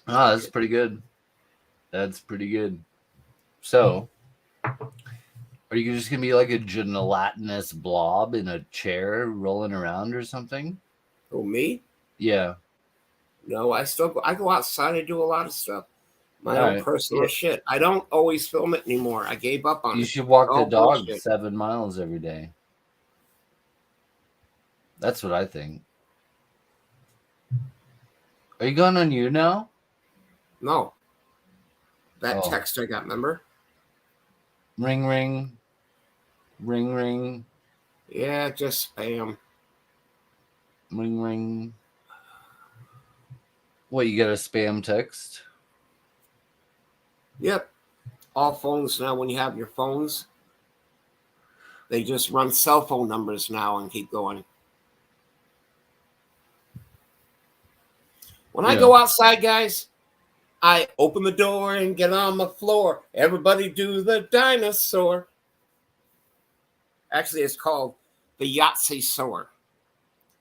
Speaker 3: That's pretty good. That's pretty good. So, are you just gonna be like a gelatinous blob in a chair rolling around or something?
Speaker 1: Oh, me?
Speaker 3: Yeah.
Speaker 1: No, I go outside and do a lot of stuff. My own personal shit. I don't always film it anymore. I gave up on it.
Speaker 3: You should walk the dog 7 miles every day. That's what I think. Are you going on you now?
Speaker 1: No. That text I got, remember?
Speaker 3: Ring, ring. Ring, ring.
Speaker 1: Yeah, just spam.
Speaker 3: Ring, ring. What, you got a spam text?
Speaker 1: Yep. All phones now, when you have your phones, they just run cell phone numbers now and keep going. When I go outside, guys, I open the door and get on the floor. Everybody do the dinosaur. Actually, it's called the Yahtzee-saur.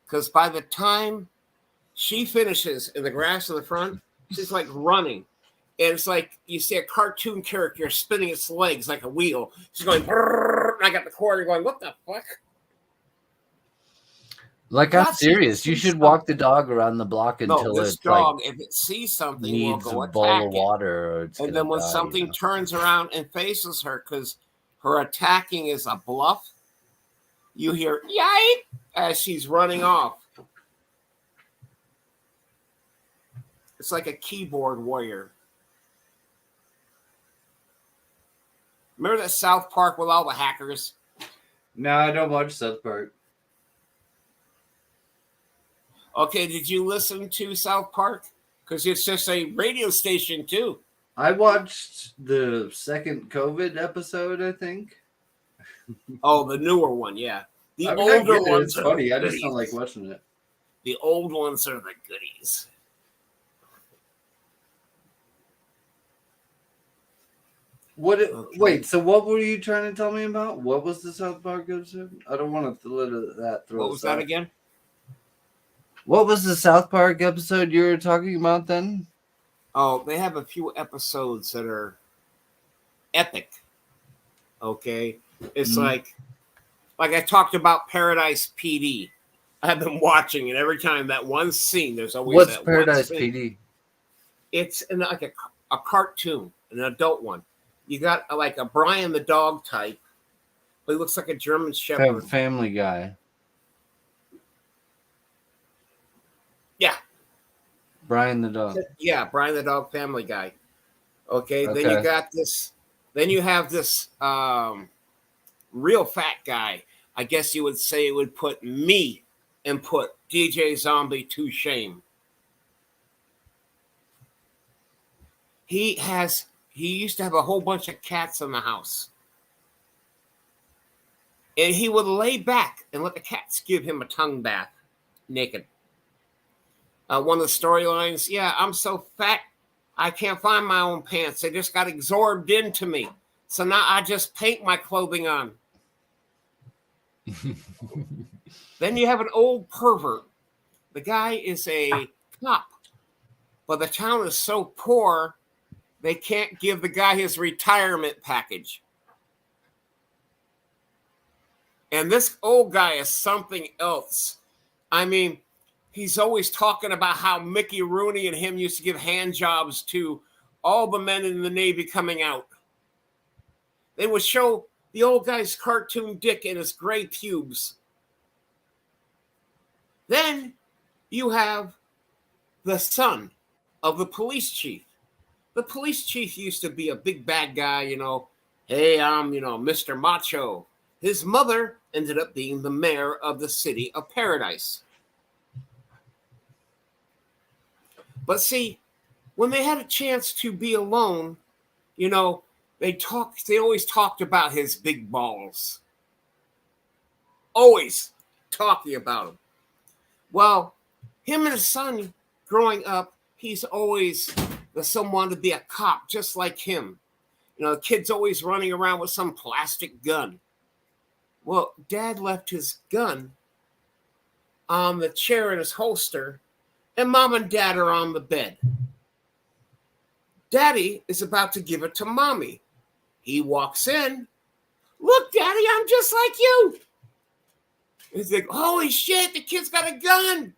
Speaker 1: Because by the time she finishes in the grass in the front, she's like running. And it's like you see a cartoon character spinning its legs like a wheel. She's going, and I got the cord going, what the fuck?
Speaker 3: Like, I'm serious. You should walk the dog around the block until
Speaker 1: this
Speaker 3: it's
Speaker 1: dog,
Speaker 3: like
Speaker 1: if it sees something, will
Speaker 3: needs
Speaker 1: go
Speaker 3: a bowl
Speaker 1: attack
Speaker 3: of
Speaker 1: it.
Speaker 3: water, or it's
Speaker 1: And
Speaker 3: gonna
Speaker 1: then when
Speaker 3: die,
Speaker 1: something turns around and faces her, because her attacking is a bluff, you hear "yipe" as she's running off. It's like a keyboard warrior. Remember that South Park with all the hackers?
Speaker 3: No, I don't watch South Park.
Speaker 1: Okay, did you listen to South Park? Because it's just a radio station too.
Speaker 3: I watched the second COVID episode, I think.
Speaker 1: Oh, the newer one, yeah. The
Speaker 3: I
Speaker 1: older
Speaker 3: get it.
Speaker 1: ones
Speaker 3: It's
Speaker 1: are
Speaker 3: funny.
Speaker 1: the
Speaker 3: I just don't
Speaker 1: goodies.
Speaker 3: like watching it.
Speaker 1: The old ones are the goodies.
Speaker 3: Wait, so what were you trying to tell me about? What was the South Park episode? I don't want to let that throw.
Speaker 1: What was that again?
Speaker 3: What was the South Park episode you were talking about then?
Speaker 1: Oh, they have a few episodes that are epic. Okay, it's like I talked about Paradise PD. I've been watching it every time. That one scene, there's always
Speaker 3: What's
Speaker 1: that
Speaker 3: Paradise
Speaker 1: one scene.
Speaker 3: PD?
Speaker 1: It's like a cartoon, an adult one. You got like a Brian the dog type, but he looks like a German Shepherd.
Speaker 3: Family Guy.
Speaker 1: Yeah.
Speaker 3: Brian the dog.
Speaker 1: Yeah, Brian the dog, Family Guy. Okay. Then you got this. Then you have this real fat guy. I guess you would say it would put me and put DJ Zombie to shame. He used to have a whole bunch of cats in the house. And he would lay back and let the cats give him a tongue bath naked. One of the storylines, yeah, I'm so fat, I can't find my own pants. They just got absorbed into me. So now I just paint my clothing on. Then you have an old pervert. The guy is a cop, but the town is so poor, they can't give the guy his retirement package. And this old guy is something else. I mean, he's always talking about how Mickey Rooney and him used to give hand jobs to all the men in the Navy coming out. They would show the old guy's cartoon dick and his gray pubes. Then you have the son of the police chief. The police chief used to be a big bad guy, you know. Hey, I'm, Mr. Macho. His mother ended up being the mayor of the city of Paradise. But see, when they had a chance to be alone, they always talked about his big balls. Always talking about him. Well, him and his son growing up, he's always the son wanted to be a cop just like him. The kid's always running around with some plastic gun. Well, Dad left his gun on the chair in his holster, and Mom and Dad are on the bed. Daddy is about to give it to Mommy. He walks in. Look, Daddy, I'm just like you. He's like, holy shit, the kid's got a gun.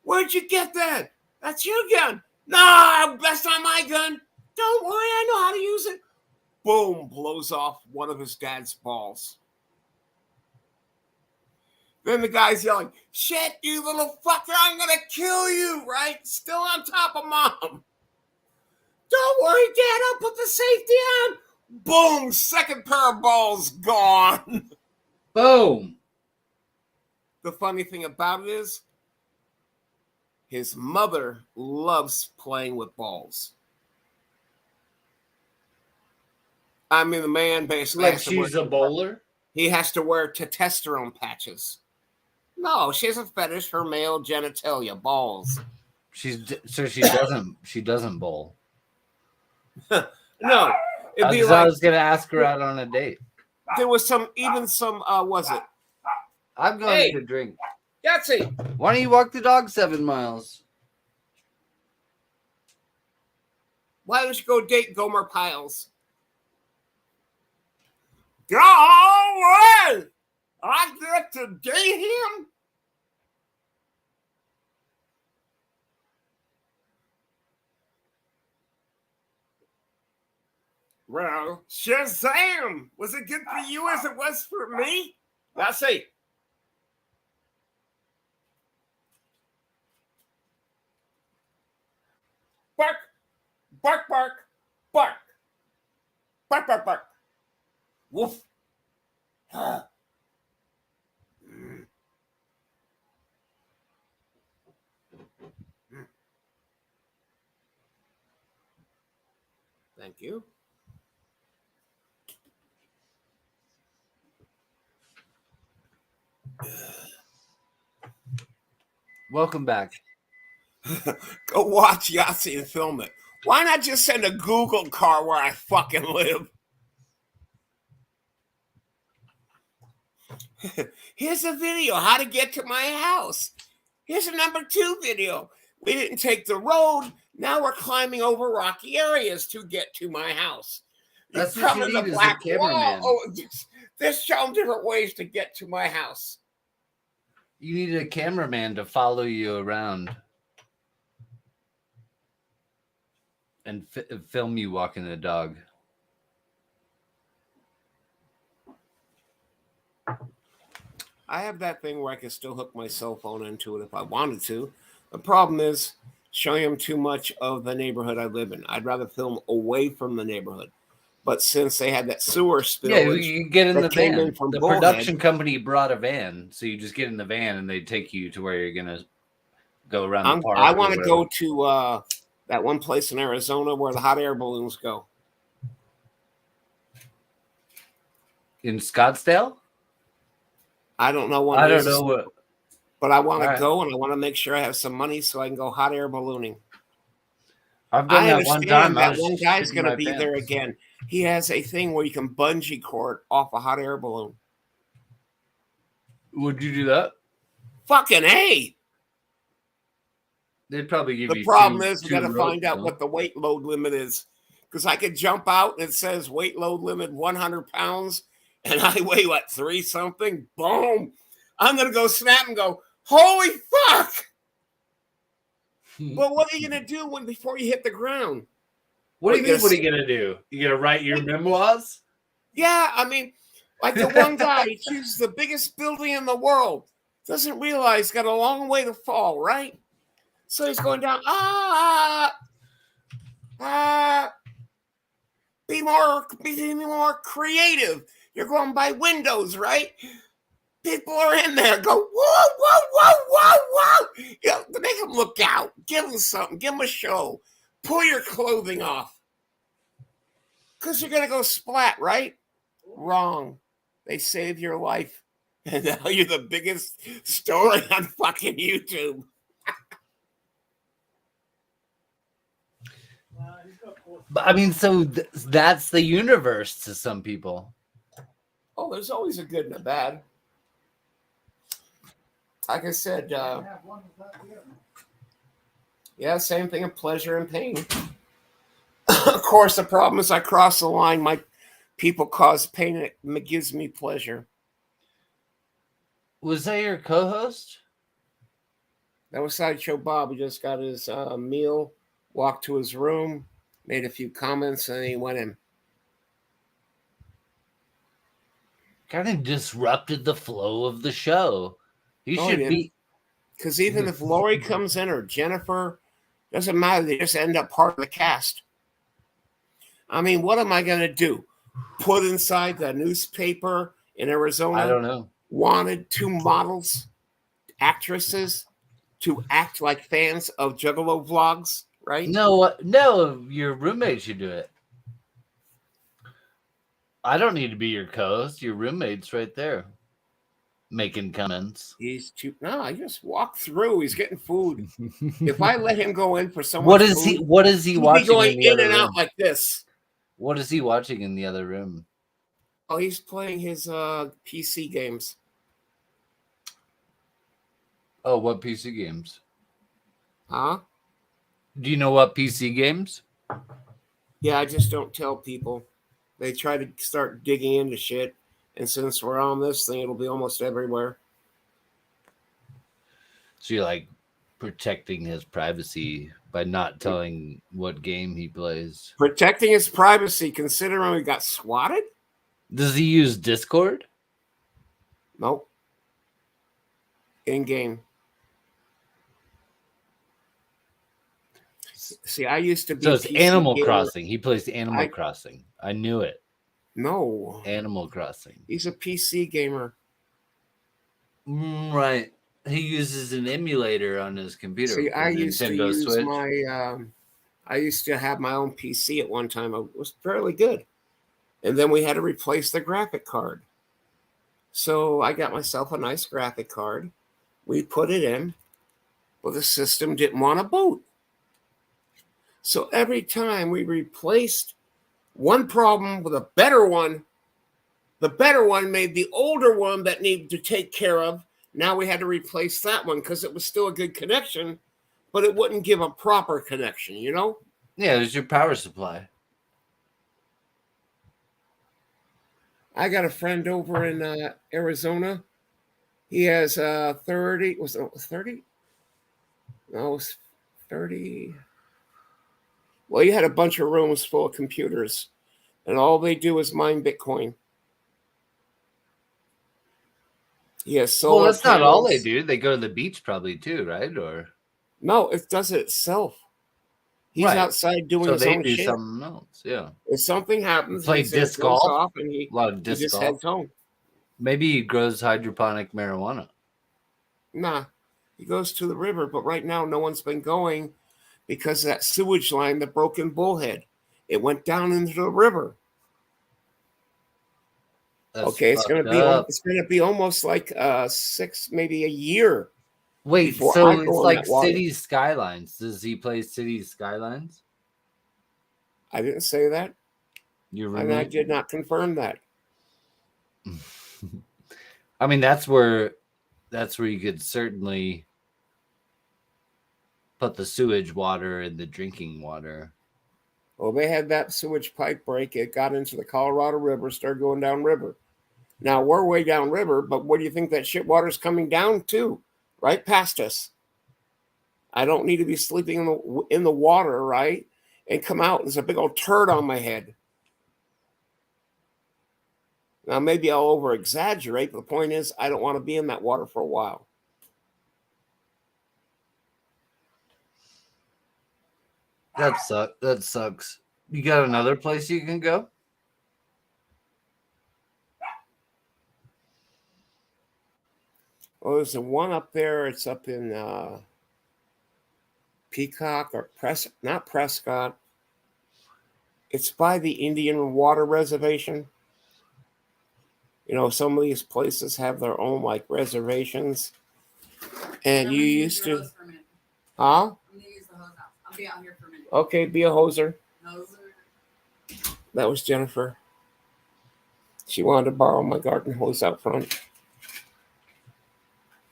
Speaker 1: Where'd you get that? That's your gun. No, that's not my gun. Don't worry, I know how to use it. Boom, blows off one of his dad's balls. Then the guy's yelling, shit, you little fucker, I'm going to kill you, right? Still on top of Mom. Don't worry, Dad, I'll put the safety on. Boom, second pair of balls gone.
Speaker 3: Boom.
Speaker 1: The funny thing about it is, his mother loves playing with balls. I mean, the man basically
Speaker 3: Like she's a bowler?
Speaker 1: He has to wear testosterone patches. No, she has a fetish for male genitalia, balls.
Speaker 3: She doesn't bowl.
Speaker 1: No, it'd be
Speaker 3: like, I was gonna ask her out on a date.
Speaker 1: There was was it?
Speaker 3: I'm going to drink.
Speaker 1: Yahtzee.
Speaker 3: Why don't you walk the dog 7 miles?
Speaker 1: Why don't you go date Gomer Pyle? Go away! I get to date him? Well, Shazam! Was it good for you as it was for me? Let's see. Bark, bark, bark, bark. Bark, bark, bark. Woof. Thank you.
Speaker 3: Welcome back.
Speaker 1: Go watch Yahtzee and film it. Why not just send a Google car where I fucking live? Here's a video how to get to my house. Here's a number 2 video. We didn't take the road. Now we're climbing over rocky areas to get to my house.
Speaker 3: That's what you need, is a cameraman.
Speaker 1: Oh, there's some different ways to get to my house.
Speaker 3: You need a cameraman to follow you around and film you walking the dog.
Speaker 1: I have that thing where I can still hook my cell phone into it if I wanted to. The problem is showing them too much of the neighborhood I live in. I'd rather film away from the neighborhood. But since they had that sewer spill,
Speaker 3: yeah, you get in the van. The
Speaker 1: Bullhead,
Speaker 3: production company brought a van, so you just get in the van and they take you to where you're gonna go around the park.
Speaker 1: I want to go to that one place in Arizona where the hot air balloons go.
Speaker 3: In Scottsdale?
Speaker 1: I don't know what.
Speaker 3: I don't know what.
Speaker 1: But I want to go, and I want to make sure I have some money so I can go hot air ballooning.
Speaker 3: I've done that one time.
Speaker 1: That one guy's going to be there again. He has a thing where you can bungee cord off a hot air balloon.
Speaker 3: Would you do that?
Speaker 1: Fucking A!
Speaker 3: They'd probably give you.
Speaker 1: The problem is we got to find out what the weight load limit is, because I could jump out and it says weight load limit 100 pounds, and I weigh what, 3 something? Boom! I'm going to go snap and go, holy fuck! Well, what are you going to do before you hit the ground?
Speaker 3: What do you mean, what are you going to do? You going to write your memoirs?
Speaker 1: Yeah, I mean, like the one guy, he chooses the biggest building in the world. Doesn't realize he's got a long way to fall, right? So he's going down, be more creative. You're going by windows, right? People are in there. Go, whoa, whoa, whoa, whoa, whoa. You know, make them look out. Give them something. Give them a show. Pull your clothing off. Because you're going to go splat, right? Wrong. They save your life. And now you're the biggest story on fucking YouTube.
Speaker 3: But I mean, so that's the universe to some people.
Speaker 1: Oh, there's always a good and a bad. Like I said, yeah, same thing of pleasure and pain. Of course, the problem is I cross the line. My people cause pain, and it gives me pleasure.
Speaker 3: Was that your co-host?
Speaker 1: That was Sideshow Bob. He just got his meal, walked to his room, made a few comments, and then he went in.
Speaker 3: Kind of disrupted the flow of the show. He should be.
Speaker 1: Because even if Lori comes in or Jennifer, doesn't matter. They just end up part of the cast. I mean, what am I going to do? Put inside the newspaper in Arizona?
Speaker 3: I don't know.
Speaker 1: Wanted 2 models, actresses, to act like fans of Juggalo vlogs, right?
Speaker 3: No, your roommate should do it. I don't need to be your co-host. Your roommate's right there, making comments.
Speaker 1: He's too. No, I just walk through. He's getting food. If I let him go in for someone,
Speaker 3: What is he watching?
Speaker 1: He's going in and out like this.
Speaker 3: What is he watching in the other room?
Speaker 1: Oh, he's playing his PC games.
Speaker 3: Oh, what PC games?
Speaker 1: Huh?
Speaker 3: Do you know what PC games?
Speaker 1: Yeah, I just don't tell people. They try to start digging into shit, and since we're on this thing, it'll be almost everywhere.
Speaker 3: So you're like protecting his privacy by not telling what game he plays.
Speaker 1: Protecting his privacy, considering we got swatted?
Speaker 3: Does he use Discord?
Speaker 1: Nope. In game. See, I used to be
Speaker 3: So
Speaker 1: a
Speaker 3: it's
Speaker 1: PC
Speaker 3: Animal
Speaker 1: gamer.
Speaker 3: Crossing. He plays Animal
Speaker 1: I
Speaker 3: Crossing. I knew it.
Speaker 1: no.
Speaker 3: Animal Crossing.
Speaker 1: He's a PC gamer.
Speaker 3: Right. He uses an emulator on his computer,
Speaker 1: See,
Speaker 3: the
Speaker 1: I used to
Speaker 3: Nintendo
Speaker 1: use
Speaker 3: Switch.
Speaker 1: I used to have my own PC at one time. It was fairly good. And then we had to replace the graphic card. So I got myself a nice graphic card. We put it in, but the system didn't want to boot. So every time we replaced one problem with a better one, the better one made the older one that needed to take care of. Now we had to replace that one because it was still a good connection, but it wouldn't give a proper connection, you know?
Speaker 3: Yeah, there's your power supply.
Speaker 1: I got a friend over in Arizona. He has 30, was it 30? No, it was 30. Well, he had a bunch of rooms full of computers, and all they do is mine Bitcoin. He has
Speaker 3: Well,
Speaker 1: solar
Speaker 3: that's not all they
Speaker 1: panels.
Speaker 3: do. They go to the beach probably too, right? Or
Speaker 1: No, it does it itself. He's
Speaker 3: right.
Speaker 1: outside doing
Speaker 3: So
Speaker 1: his
Speaker 3: they
Speaker 1: own
Speaker 3: do
Speaker 1: shit.
Speaker 3: something else. Yeah.
Speaker 1: If something happens,
Speaker 3: Play
Speaker 1: his
Speaker 3: disc
Speaker 1: goes
Speaker 3: golf.
Speaker 1: off, and
Speaker 3: A lot of
Speaker 1: he
Speaker 3: disc
Speaker 1: just
Speaker 3: golf.
Speaker 1: heads home.
Speaker 3: Maybe he grows hydroponic marijuana.
Speaker 1: Nah, he goes to the river, but right now no one's been going because of that sewage line, the broken bullhead. It went down into the river.
Speaker 3: That's
Speaker 1: Okay,
Speaker 3: fucked up.
Speaker 1: it's gonna be almost like 6, maybe a year
Speaker 3: Wait,
Speaker 1: before I
Speaker 3: so
Speaker 1: go
Speaker 3: it's
Speaker 1: in
Speaker 3: like
Speaker 1: that water.
Speaker 3: Cities Skylines. Does he play Cities Skylines?
Speaker 1: I didn't say that,
Speaker 3: Your
Speaker 1: and I
Speaker 3: roommate?
Speaker 1: did not confirm that.
Speaker 3: I mean, that's where you could certainly put the sewage water in the drinking water.
Speaker 1: Well, they had that sewage pipe break. It got into the Colorado River, started going down river. Now we're way down river, but where do you think that shit water's coming down to? Right past us. I don't need to be sleeping in the water, right? And come out, there's a big old turd on my head. Now maybe I'll over exaggerate, but the point is I don't want to be in that water for a while.
Speaker 3: That sucks. You got another place you can go?
Speaker 1: Oh, there's a one up there. It's up in Peacock or not Prescott. It's by the Indian Water Reservation. You know, some of these places have their own like reservations. And you used to, huh?
Speaker 4: I'm gonna use the hose house. I'll be out here for a minute.
Speaker 1: Okay, be a hoser.
Speaker 4: Hoser.
Speaker 1: That was Jennifer. She wanted to borrow my garden hose out front.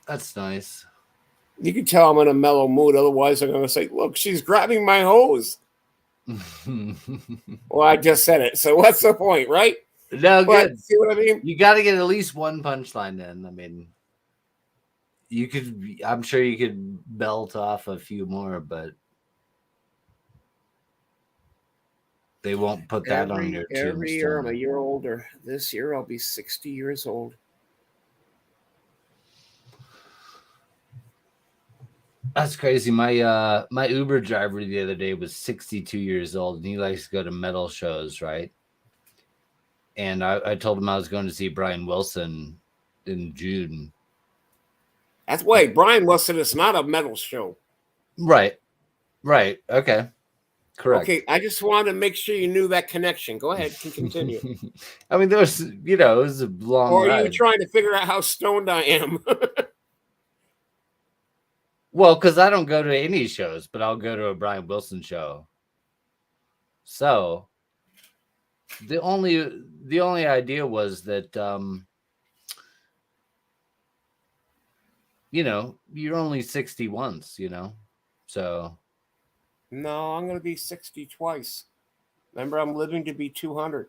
Speaker 3: That's nice.
Speaker 1: You can tell I'm in a mellow mood. Otherwise, I'm going to say, look, she's grabbing my hose. Well, I just said it. So what's the point, right?
Speaker 3: No,
Speaker 1: But
Speaker 3: good.
Speaker 1: see what I mean?
Speaker 3: You got to get at least one punchline in. I mean, I'm sure you could belt off a few more, but they won't put that on your tombstone.
Speaker 1: Every year I'm a year older. This year I'll be 60 years old.
Speaker 3: That's crazy. My Uber driver the other day was 62 years old, and he likes to go to metal shows, right? And I told him I was going to see Brian Wilson in June.
Speaker 1: That's why Brian Wilson is not a metal show.
Speaker 3: Right. Okay. Correct.
Speaker 1: Okay, I just wanted to make sure you knew that connection. Go ahead, can continue.
Speaker 3: I mean, there was, it was a long
Speaker 1: Or are
Speaker 3: ride.
Speaker 1: you trying to figure out how stoned I am?
Speaker 3: Well, because I don't go to any shows, but I'll go to a Brian Wilson show. So the only idea was that you're only 60 once, so
Speaker 1: No, I'm going to be 60 twice. Remember, I'm living to be 200.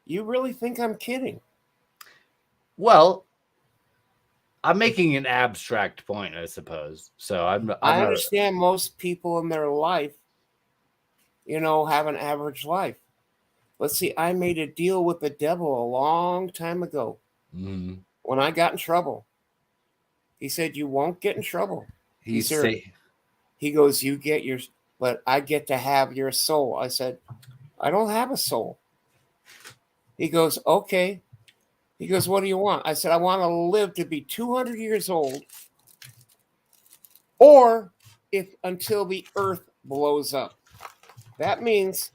Speaker 1: You really think I'm kidding?
Speaker 3: Well, I'm making an abstract point, I suppose. So I'm
Speaker 1: I
Speaker 3: not.
Speaker 1: understand most people in their life, have an average life. Let's see, I made a deal with the devil a long time ago when I got in trouble. He said, "You won't get in trouble."
Speaker 3: He's
Speaker 1: He goes, "You get your, but I get to have your soul." I said, "I don't have a soul." He goes, "Okay." He goes, "What do you want?" I said, "I want to live to be 200 years old, or if until the earth blows up. That means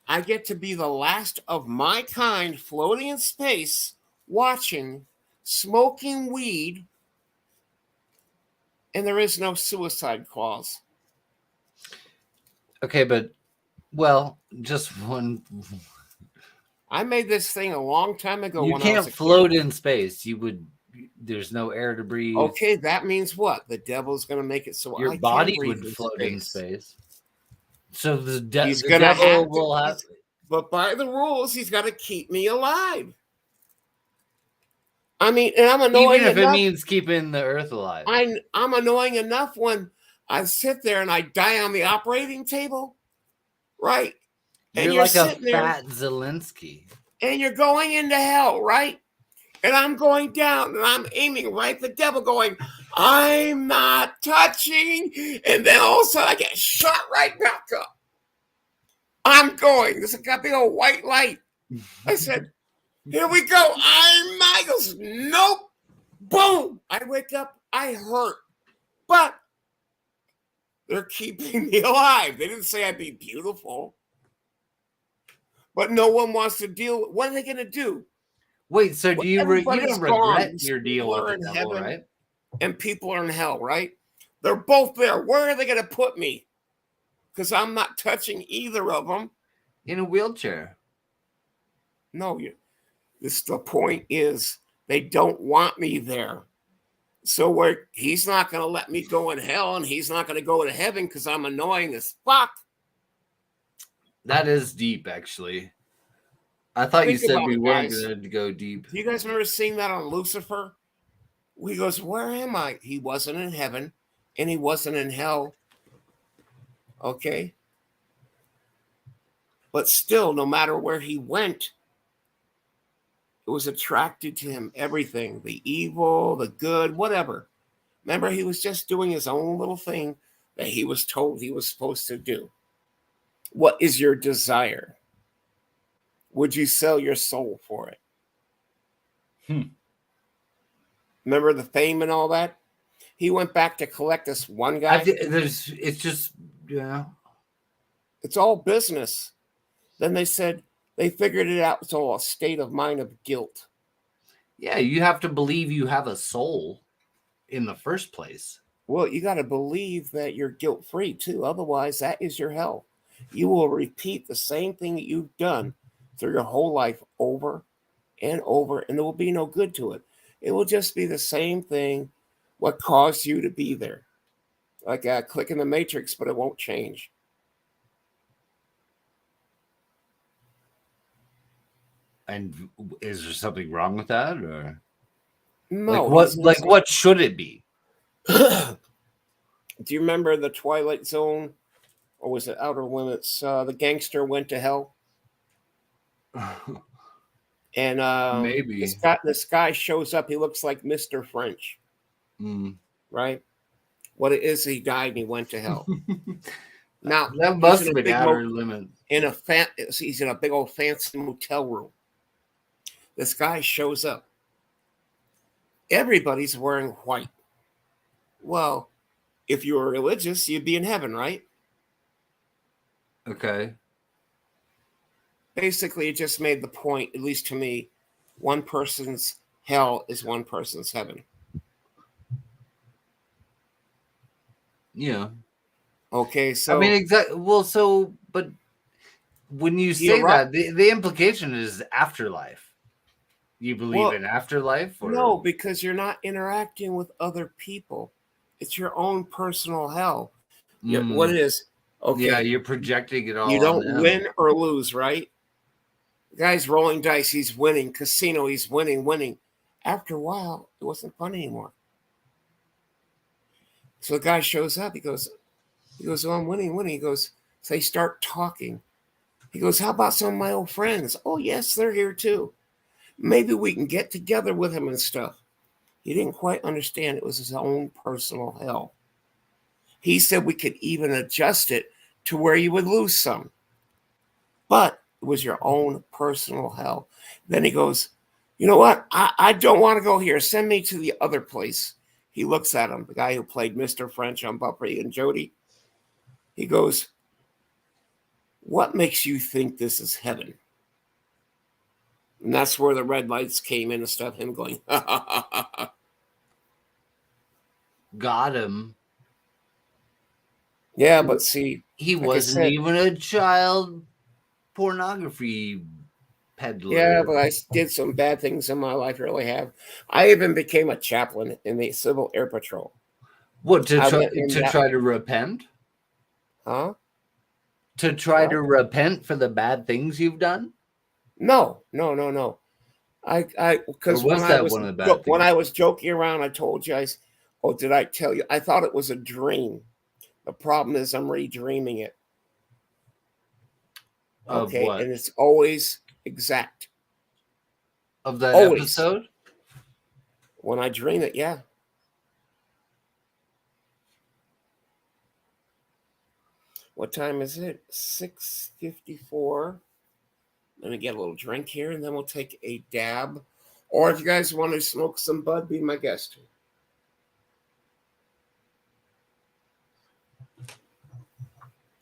Speaker 1: I get to be the last of my kind floating in space, watching, smoking weed, and there is no suicide clause."
Speaker 3: Okay, but just one.
Speaker 1: I made this thing a long time ago.
Speaker 3: You
Speaker 1: when I was
Speaker 3: can't
Speaker 1: a
Speaker 3: float
Speaker 1: kid.
Speaker 3: in space. There's no air to breathe.
Speaker 1: Okay, that means what? The devil's going to make it so
Speaker 3: Your
Speaker 1: I
Speaker 3: body
Speaker 1: can breathe
Speaker 3: would
Speaker 1: in
Speaker 3: float in
Speaker 1: space.
Speaker 3: space. So
Speaker 1: He's
Speaker 3: the
Speaker 1: going to
Speaker 3: devil
Speaker 1: have
Speaker 3: will have.
Speaker 1: but by the rules, he's got to keep me alive. I mean, and I'm annoying
Speaker 3: Even if it
Speaker 1: enough.
Speaker 3: means keeping the earth alive.
Speaker 1: I'm annoying enough when I sit there and I die on the operating table, right?
Speaker 3: You're
Speaker 1: And you're
Speaker 3: like a
Speaker 1: sitting there
Speaker 3: fat Zelensky.
Speaker 1: and you're going into hell, right? And I'm going down and I'm aiming right at the devil, going, "I'm not touching." And then all of a sudden I get shot right back up. I'm going. There's a big old white light. I said, "Here we go." I'm Michaels. Nope. Boom. I wake up. I hurt. But they're keeping me alive. They didn't say I'd be beautiful. But no one wants to deal with. What are they going to do?
Speaker 3: Wait, so do you
Speaker 1: Everybody's
Speaker 3: don't
Speaker 1: gone.
Speaker 3: regret your deal
Speaker 1: People
Speaker 3: with
Speaker 1: are
Speaker 3: the
Speaker 1: in
Speaker 3: devil,
Speaker 1: heaven
Speaker 3: right?
Speaker 1: and people are in hell, right? They're both there. Where are they going to put me? Because I'm not touching either of them.
Speaker 3: In a wheelchair.
Speaker 1: No, the point is they don't want me there. So he's not going to let me go in hell, and he's not going to go to heaven because I'm annoying as fuck.
Speaker 3: That is deep, actually. I thought you said we weren't going to go deep.
Speaker 1: Do you guys remember seeing that on Lucifer? He goes, "Where am I?" He wasn't in heaven, and he wasn't in hell. Okay? But still, no matter where he went, it was attracted to him, everything, the evil, the good, whatever. Remember, he was just doing his own little thing that he was told he was supposed to do. What is your desire? Would you sell your soul for it? Remember the fame and all that? He went back to collect this one guy.
Speaker 3: It's just,
Speaker 1: it's all business. Then they said they figured it out. It's all a state of mind of guilt.
Speaker 3: Yeah, you have to believe you have a soul in the first place.
Speaker 1: Well, you got to believe that you're guilt-free too. Otherwise, that is your hell. You will repeat the same thing that you've done through your whole life over and over, and there will be no good to it. It will just be the same thing what caused you to be there. Like clicking the matrix, but it won't change.
Speaker 3: And is there something wrong with that, or
Speaker 1: No,
Speaker 3: what should it be?
Speaker 1: Do you remember the Twilight Zone, or was it Outer Limits? The gangster went to hell, and
Speaker 3: Maybe
Speaker 1: this guy shows up. He looks like Mr. French, right? What it is, he died and he went to hell. Now
Speaker 3: that must have been Outer Limits.
Speaker 1: He's in a big old fancy motel room. This guy shows up. Everybody's wearing white. Well, if you were religious, you'd be in heaven, right?
Speaker 3: Okay.
Speaker 1: Basically, it just made the point, at least to me, one person's hell is one person's heaven.
Speaker 3: Yeah.
Speaker 1: Okay, so
Speaker 3: I mean, exactly. Well, but when you say that, the implication is afterlife. You believe in afterlife? Or?
Speaker 1: No, because you're not interacting with other people. It's your own personal hell. What it is, Okay.
Speaker 3: Yeah, you're projecting it all
Speaker 1: You
Speaker 3: on
Speaker 1: don't
Speaker 3: them.
Speaker 1: win or lose, right? The guy's rolling dice. He's winning. Casino. He's winning. After a while, it wasn't fun anymore. So the guy shows up. He goes, oh, I'm winning. He goes, so they start talking. He goes, how about some of my old friends? Oh, yes, they're here too. Maybe we can get together with him and stuff. He didn't quite understand it was his own personal hell. He said we could even adjust it to where you would lose some. But it was your own personal hell. Then he goes, you know what? I don't want to go here. Send me to the other place. He looks at him, the guy who played Mr. French on Buffy and Jody. He goes, what makes you think this is heaven? And that's where the red lights came in and stuff. Him going, ha, ha, ha, ha, ha.
Speaker 3: Got him.
Speaker 1: Yeah, but see,
Speaker 3: He
Speaker 1: like
Speaker 3: wasn't even a child pornography peddler.
Speaker 1: Yeah, but I did some bad things in my life, really have. I even became a chaplain in the Civil Air Patrol.
Speaker 3: What, to
Speaker 1: I
Speaker 3: try
Speaker 1: went in
Speaker 3: to
Speaker 1: that-
Speaker 3: try to repent?
Speaker 1: Huh?
Speaker 3: To try
Speaker 1: What?
Speaker 3: to repent for the bad things you've done?
Speaker 1: No. Because
Speaker 3: Or was that one of the bad
Speaker 1: when
Speaker 3: things?
Speaker 1: I was joking around, I told you, did I tell you? I thought it was a dream. The problem is I'm redreaming it.
Speaker 3: Of
Speaker 1: Okay,
Speaker 3: what?
Speaker 1: and it's always exact.
Speaker 3: Of that
Speaker 1: Always.
Speaker 3: episode?
Speaker 1: When I dream it, yeah. What time is it? 6:54. Let me get a little drink here, and then we'll take a dab. Or if you guys want to smoke some bud, be my guest.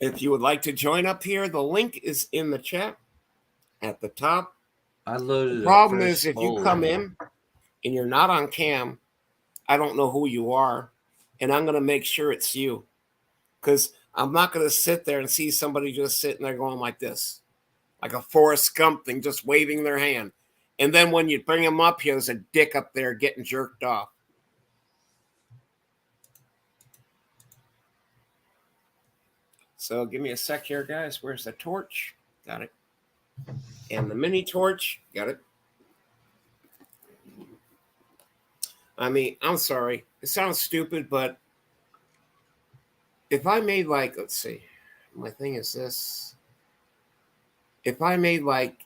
Speaker 1: If you would like to join up here, the link is in the chat at the top.
Speaker 3: I loaded
Speaker 1: The problem
Speaker 3: a fresh
Speaker 1: is if
Speaker 3: bowl.
Speaker 1: you come in and you're not on cam, I don't know who you are, and I'm going to make sure it's you. Because I'm not going to sit there and see somebody just sitting there going like this, like a Forrest Gump thing, just waving their hand. And then when you bring them up here, there's a dick up there getting jerked off. So give me a sec here, guys. Where's the torch? Got it. And the mini torch. Got it. I mean, I'm sorry. It sounds stupid, but if I made like, let's see, my thing is this. If I made like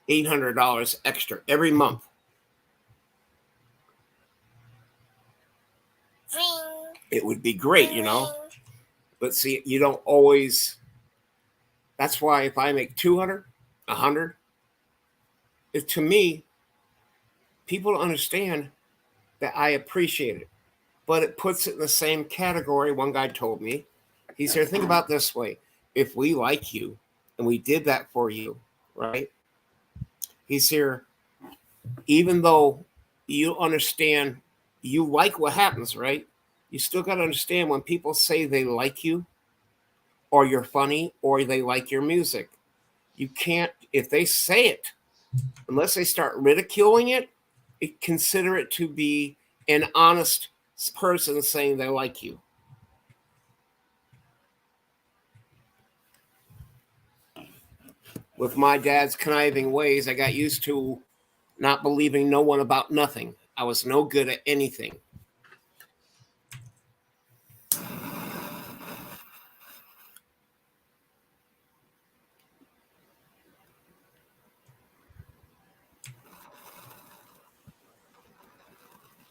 Speaker 1: $800 extra every month, it would be great, you know. But see, you don't always. That's why if I make 200, 100, to me, people don't understand that I appreciate it. But it puts it in the same category. One guy told me, he said, think about this way. If we like you and we did that for you, right? He's here, even though you understand, you like what happens, right? You still got to understand when people say they like you or you're funny or they like your music. You can't, if they say it, unless they start ridiculing it, consider it to be an honest person saying they like you. With my dad's conniving ways, I got used to not believing no one about nothing. I was no good at anything.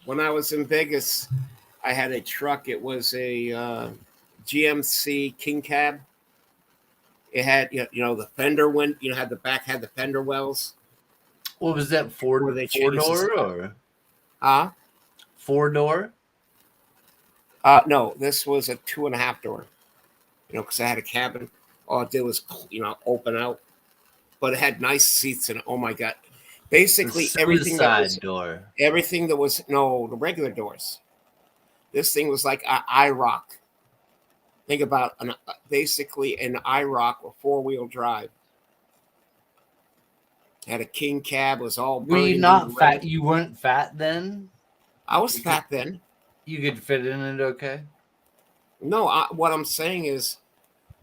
Speaker 1: When I was in Vegas, I had a truck. It was a GMC King Cab. It had, you know, the fender went, you know, had the back had the fender wells.
Speaker 3: What was that, four door or 4-door?
Speaker 1: No, this was a 2.5 door. You know, because I had a cabin. All it did was, you know, open out, but it had nice seats and oh my god, basically everything that was no the regular doors. This thing was like an IROC. Think about basically an IROC with 4-wheel drive. Had a king cab, was all.
Speaker 3: Were you not fat? You weren't fat then?
Speaker 1: I was fat then.
Speaker 3: You could fit in it okay?
Speaker 1: No, what I'm saying is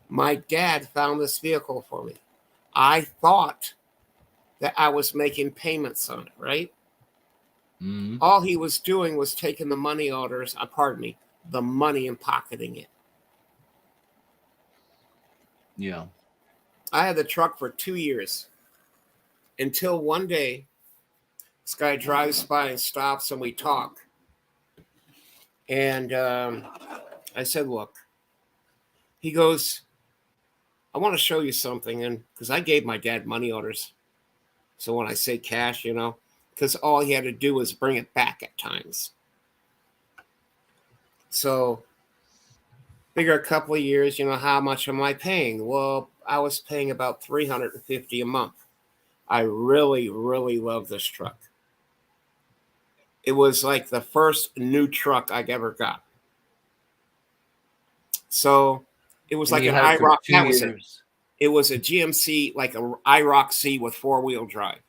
Speaker 1: my dad found this vehicle for me. I thought that I was making payments on it, right?
Speaker 3: Mm-hmm.
Speaker 1: All he was doing was taking the money orders, pardon me, the money and pocketing it.
Speaker 3: Yeah.
Speaker 1: I had the truck for 2 years until one day this guy drives by and stops and we talk. And I said, look, he goes, I want to show you something. And because I gave my dad money orders. So when I say cash, because all he had to do was bring it back at times. So figure a couple of years, how much am I paying? Well, I was paying about $350 a month. I really, really love this truck. It was like the first new truck I ever got. So it was
Speaker 3: And
Speaker 1: like
Speaker 3: you
Speaker 1: an
Speaker 3: had it for
Speaker 1: IROC.
Speaker 3: 2
Speaker 1: That was it.
Speaker 3: years.
Speaker 1: It was a GMC, like a IROC C with 4-wheel drive.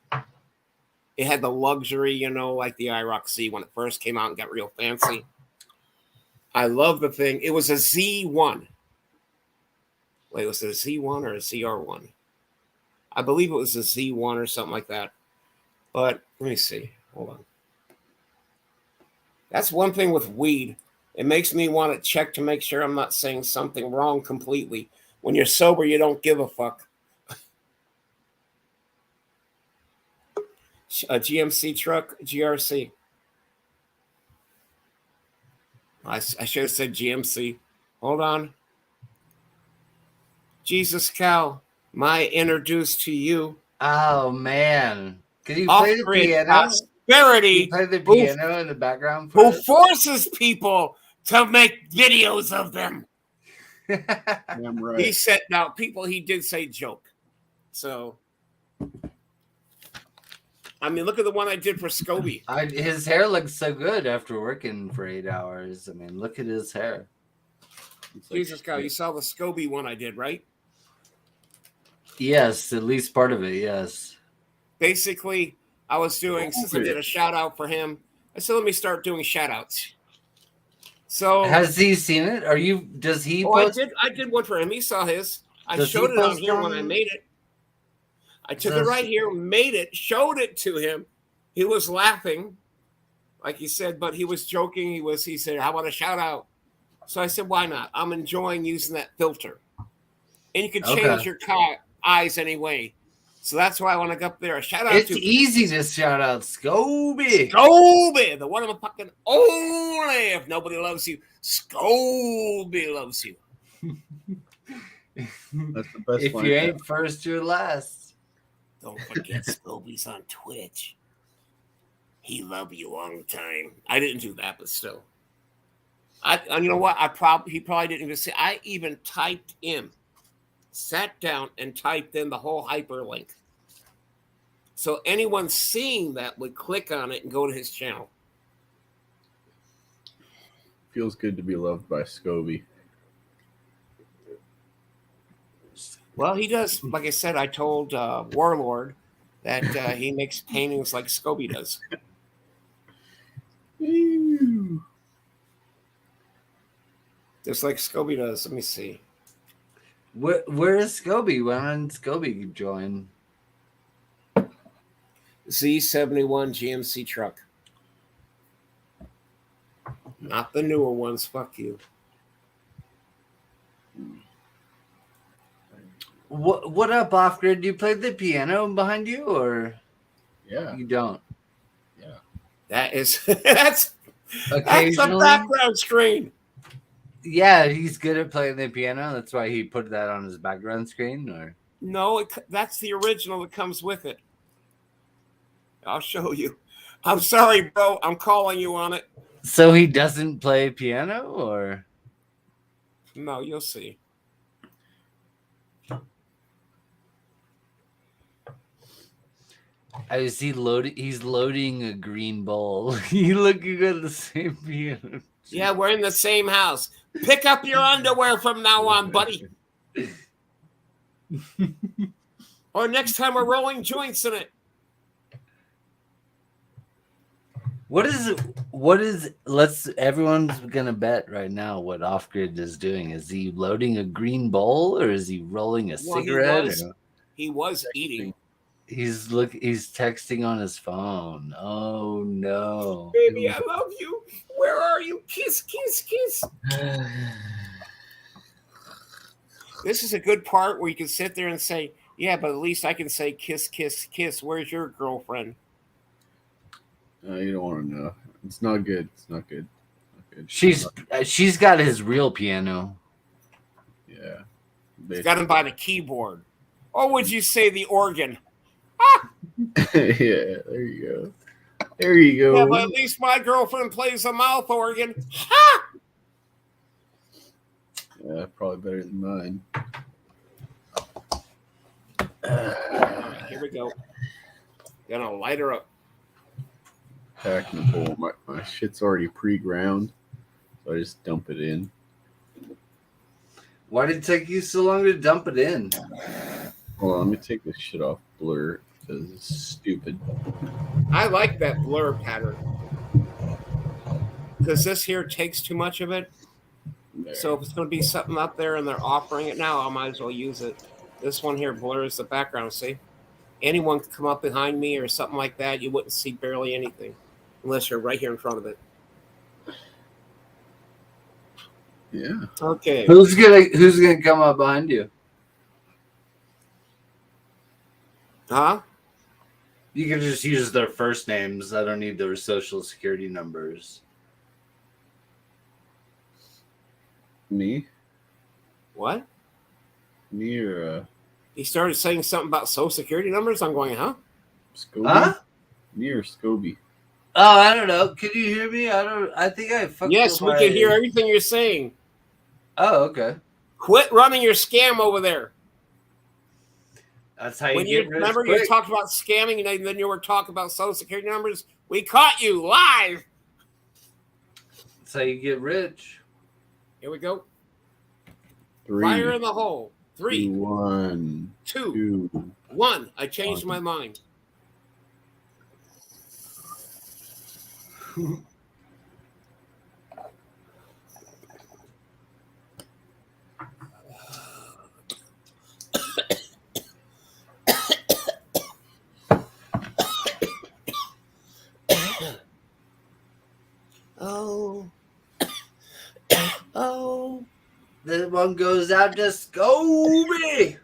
Speaker 1: It had the luxury, like the IROC C when it first came out and got real fancy. I love the thing. It was a Z1. Wait, was it a Z1 or a ZR1? I believe it was a Z1 or something like that. But let me see. Hold on. That's one thing with weed. It makes me want to check to make sure I'm not saying something wrong completely. When you're sober, you don't give a fuck. A GMC truck, GRC. I should have said GMC. Hold on. Jesus cow, my introduced to you.
Speaker 3: Oh man. Can you play the
Speaker 1: Off-grid
Speaker 3: piano? You
Speaker 1: prosperity
Speaker 3: play the
Speaker 1: who,
Speaker 3: piano in the background for
Speaker 1: who
Speaker 3: us?
Speaker 1: forces people to make videos of them.
Speaker 5: Damn right.
Speaker 1: He said, now people, he did say joke. So, I mean, look at the one I did for Scobie.
Speaker 3: His hair looks so good after working for 8 hours. I mean, look at his hair.
Speaker 1: Jesus cow, you saw the Scobie one I did, right?
Speaker 3: Yes, at least part of it, yes.
Speaker 1: Basically, I was doing, since I did a shout out for him, I said, let me start doing shout outs. So
Speaker 3: has he seen it? Does he
Speaker 1: post? I did one for him. He saw his. I showed it on here when I made it. I took it right here, made it, showed it to him. He was laughing, like he said, but he was joking. He said, I want a shout out. So I said, why not? I'm enjoying using that filter. And you can change your eyes anyway. So that's why I want to go up there. A shout out
Speaker 3: it's easy to shout out Scobie.
Speaker 1: Scobie, the one of the fucking only. If nobody loves you, Scobie loves you.
Speaker 5: That's the best.
Speaker 3: If you ain't first, you're last.
Speaker 1: Don't forget Scobie's on Twitch. He love you long time. I didn't do that, but still. You know what? He probably didn't even see. I even typed in, sat down and typed in the whole hyperlink. So anyone seeing that would click on it and go to his channel.
Speaker 5: Feels good to be loved by Scobie.
Speaker 1: Well, he does. Like I said, I told Warlord that he makes paintings like Scobie does. Just like Scobie does. Let me see.
Speaker 3: Where is Scobie? When did Scobie join?
Speaker 1: Z71 GMC truck. Not the newer ones. Fuck you.
Speaker 3: What up, Off Grid? Do you play the piano behind you, or you don't?
Speaker 5: Yeah.
Speaker 1: That is that's a
Speaker 3: Occasionally.
Speaker 1: background screen.
Speaker 3: Yeah, he's good at playing the piano. That's why he put that on his background screen, or
Speaker 1: no, that's the original that comes with it. I'll show you. I'm sorry, bro. I'm calling you on it.
Speaker 3: So he doesn't play piano, or
Speaker 1: no? You'll see.
Speaker 3: I see he's loading a green bowl. You looking at the same piano.
Speaker 1: Yeah, we're in the same house. Pick up your underwear from now on, buddy. Or next time we're rolling joints in it.
Speaker 3: What is let's everyone's gonna bet right now what Off Grid is doing. Is he loading a green bowl or is he rolling a
Speaker 1: Well,
Speaker 3: cigarette?
Speaker 1: he was eating.
Speaker 3: He's texting on his phone. Oh no.
Speaker 1: Baby, I love you. Where are you? Kiss, kiss, kiss. This is a good part where you can sit there and say, yeah, but at least I can say kiss, kiss, kiss. Where's your girlfriend?
Speaker 5: You don't want to know. It's not good. It's not good. Not good.
Speaker 3: She's got his real piano.
Speaker 5: Yeah.
Speaker 1: He's got him by the keyboard. Or would you say the organ?
Speaker 5: Yeah, there you go. There you go.
Speaker 1: Yeah, but at least my girlfriend plays a mouth organ. Ha!
Speaker 5: Yeah, probably better than mine.
Speaker 1: Here we go. Gonna light her up.
Speaker 5: Packing the bowl. My shit's already pre-ground, so I just dump it in.
Speaker 3: Why did it take you so long to dump it in?
Speaker 5: Hold on, let me take this shit off blur because it's stupid.
Speaker 1: I like that blur pattern because this here takes too much of it.
Speaker 5: There.
Speaker 1: So if it's going to be something up there and they're offering it now, I might as well use it. This one here blurs the background. See, anyone could come up behind me or something like that. You wouldn't see barely anything unless you're right here in front of it.
Speaker 5: Yeah.
Speaker 1: Okay.
Speaker 3: Who's gonna come up behind you?
Speaker 1: Huh?
Speaker 3: You can just use their first names. I don't need their social security numbers.
Speaker 5: Me?
Speaker 1: What?
Speaker 5: Me or
Speaker 1: He started saying something about social security numbers. I'm going, huh?
Speaker 5: Scoby?
Speaker 3: Huh?
Speaker 5: Me or Scoby?
Speaker 3: Oh, I don't know. Can you hear me? I think I fucked
Speaker 1: Yes,
Speaker 3: up
Speaker 1: we can hear everything you're saying.
Speaker 3: Oh, okay.
Speaker 1: Quit running your scam over there.
Speaker 3: That's how you
Speaker 1: When
Speaker 3: get
Speaker 1: you
Speaker 3: rich
Speaker 1: remember
Speaker 3: quick.
Speaker 1: you talked about scamming and then you were talking about social security numbers. We caught you live.
Speaker 3: That's how you get rich.
Speaker 1: Here we go.
Speaker 5: 3,
Speaker 1: Fire in the hole. 3,
Speaker 5: 1,
Speaker 1: 2,
Speaker 5: 2.
Speaker 1: 1. I changed my mind. Oh. Oh.
Speaker 3: This one goes out to Scooby.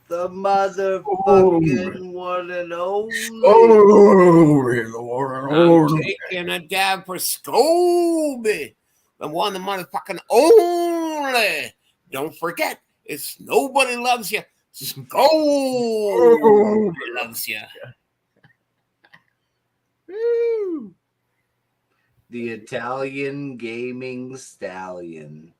Speaker 3: The motherfucking one and only.
Speaker 1: I'm taking a dab for Scooby. The one, the motherfucking only. Don't forget, it's nobody loves you. Scooby loves you.
Speaker 3: Woo. The Italian gaming stallion.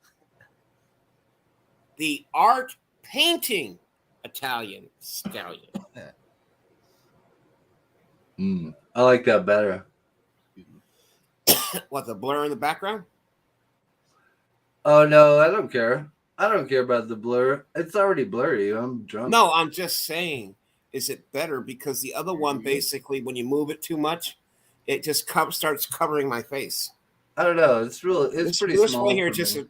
Speaker 1: The art painting Italian stallion.
Speaker 3: I like that better.
Speaker 1: What, the blur in the background?
Speaker 3: Oh no, I don't care. I don't care about the blur. It's already blurry. I'm drunk.
Speaker 1: No, I'm just saying, is it better? Because the other one, basically, when you move it too much, it just starts covering my face.
Speaker 3: I don't know. It's real. It's pretty
Speaker 1: this
Speaker 3: small.
Speaker 1: Way here,
Speaker 3: for me.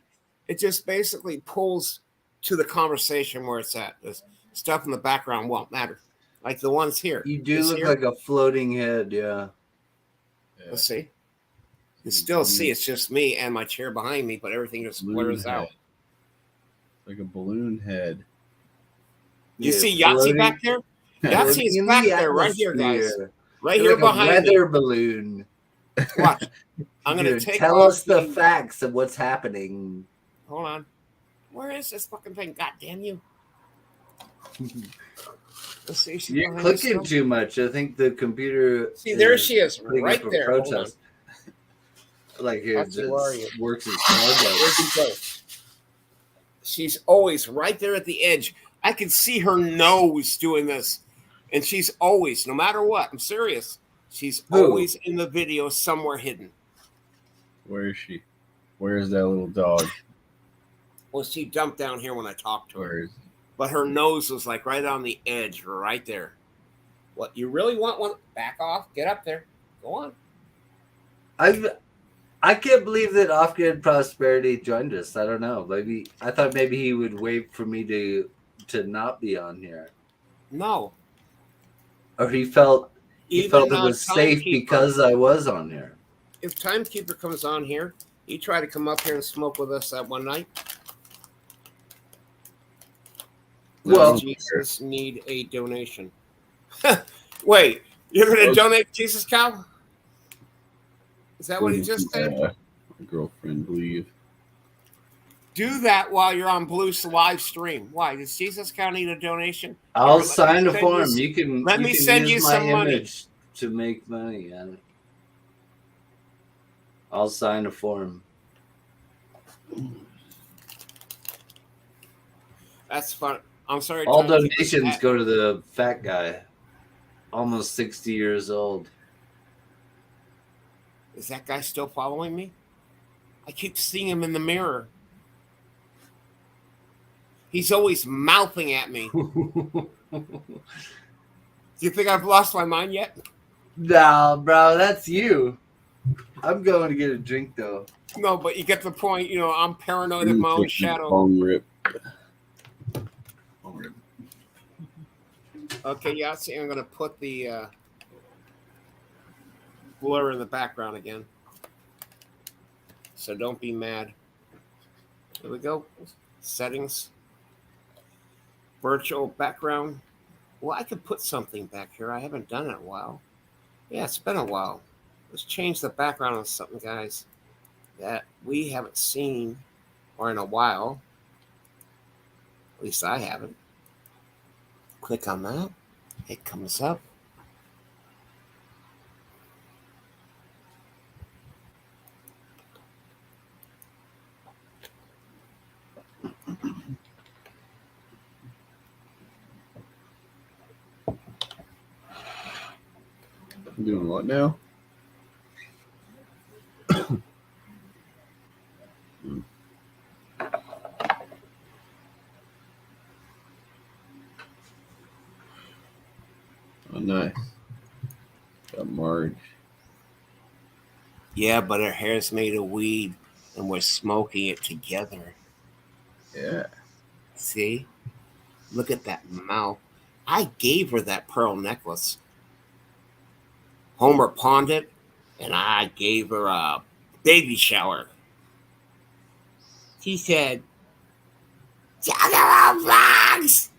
Speaker 1: it just basically pulls to the conversation where it's at. The stuff in the background won't matter. Like the ones here.
Speaker 3: You do look like a floating head, yeah.
Speaker 1: Let's see. You still see it's just me and my chair behind me, but everything just blurs out.
Speaker 5: Like a balloon head.
Speaker 1: You see Yahtzee back there? Yahtzee is back there, right here, guys. Right here behind me.
Speaker 3: Weather balloon.
Speaker 1: Watch. I'm going to take
Speaker 3: tell us the facts of what's happening.
Speaker 1: Hold on. Where is this fucking thing? God damn you. Let's see.
Speaker 3: You're clicking too much. I think the computer.
Speaker 1: See, there she is, right there.
Speaker 3: Protest. Like it works as hard.
Speaker 1: She's always right there at the edge. I can see her nose doing this. And she's always, no matter what, I'm serious, she's always in the video somewhere hidden.
Speaker 5: Where is she? Where is that little dog?
Speaker 1: Well, she jumped down here when I talked to her. But her nose was like right on the edge, right there. What, you really want one? Back off. Get up there. Go on.
Speaker 3: I can't believe that Off-Grid Prosperity joined us. I don't know. Maybe I thought maybe he would wait for me to not be on here,
Speaker 1: No.
Speaker 3: or he felt
Speaker 1: Even
Speaker 3: it was safe
Speaker 1: Timekeeper.
Speaker 3: because I was on here.
Speaker 1: If Timekeeper comes on here, he tried to come up here and smoke with us that one night.
Speaker 3: Well,
Speaker 1: Does Jesus need a donation? Wait, you're going to donate Jesus Cow? Is that what he just said?
Speaker 5: My girlfriend leave.
Speaker 1: Do that while you're on Blue's live stream. Why? Does Jesus Cow need a donation?
Speaker 3: I'll
Speaker 1: Here,
Speaker 3: sign a form. You can
Speaker 1: let me send
Speaker 3: use
Speaker 1: you
Speaker 3: my
Speaker 1: some money
Speaker 3: image to make money. I'll sign a form.
Speaker 1: That's fun. I'm sorry.
Speaker 3: All donations go to the fat guy, almost 60 years old.
Speaker 1: Is that guy still following me? I keep seeing him in the mirror. He's always mouthing at me. Do you think I've lost my mind yet?
Speaker 3: No, bro, that's you. I'm going to get a drink, though.
Speaker 1: No, but you get the point. You know, I'm paranoid of my own shadow.
Speaker 5: Bong rip.
Speaker 1: Okay, Yahtzee, I'm going to put the blur in the background again. So don't be mad. Here we go. Settings. Virtual background. Well, I could put something back here. I haven't done it in a while. Yeah, it's been a while. Let's change the background on something, guys, that we haven't seen or in a while. At least I haven't. Click on that. It comes up.
Speaker 5: I'm doing what now? Oh, nice. Got Marge.
Speaker 1: Yeah, but her hair's made of weed, and we're smoking it together.
Speaker 5: Yeah.
Speaker 1: See? Look at that mouth. I gave her that pearl necklace. Homer pawned it, and I gave her a baby shower. She said, "Juggernaut Vlogs!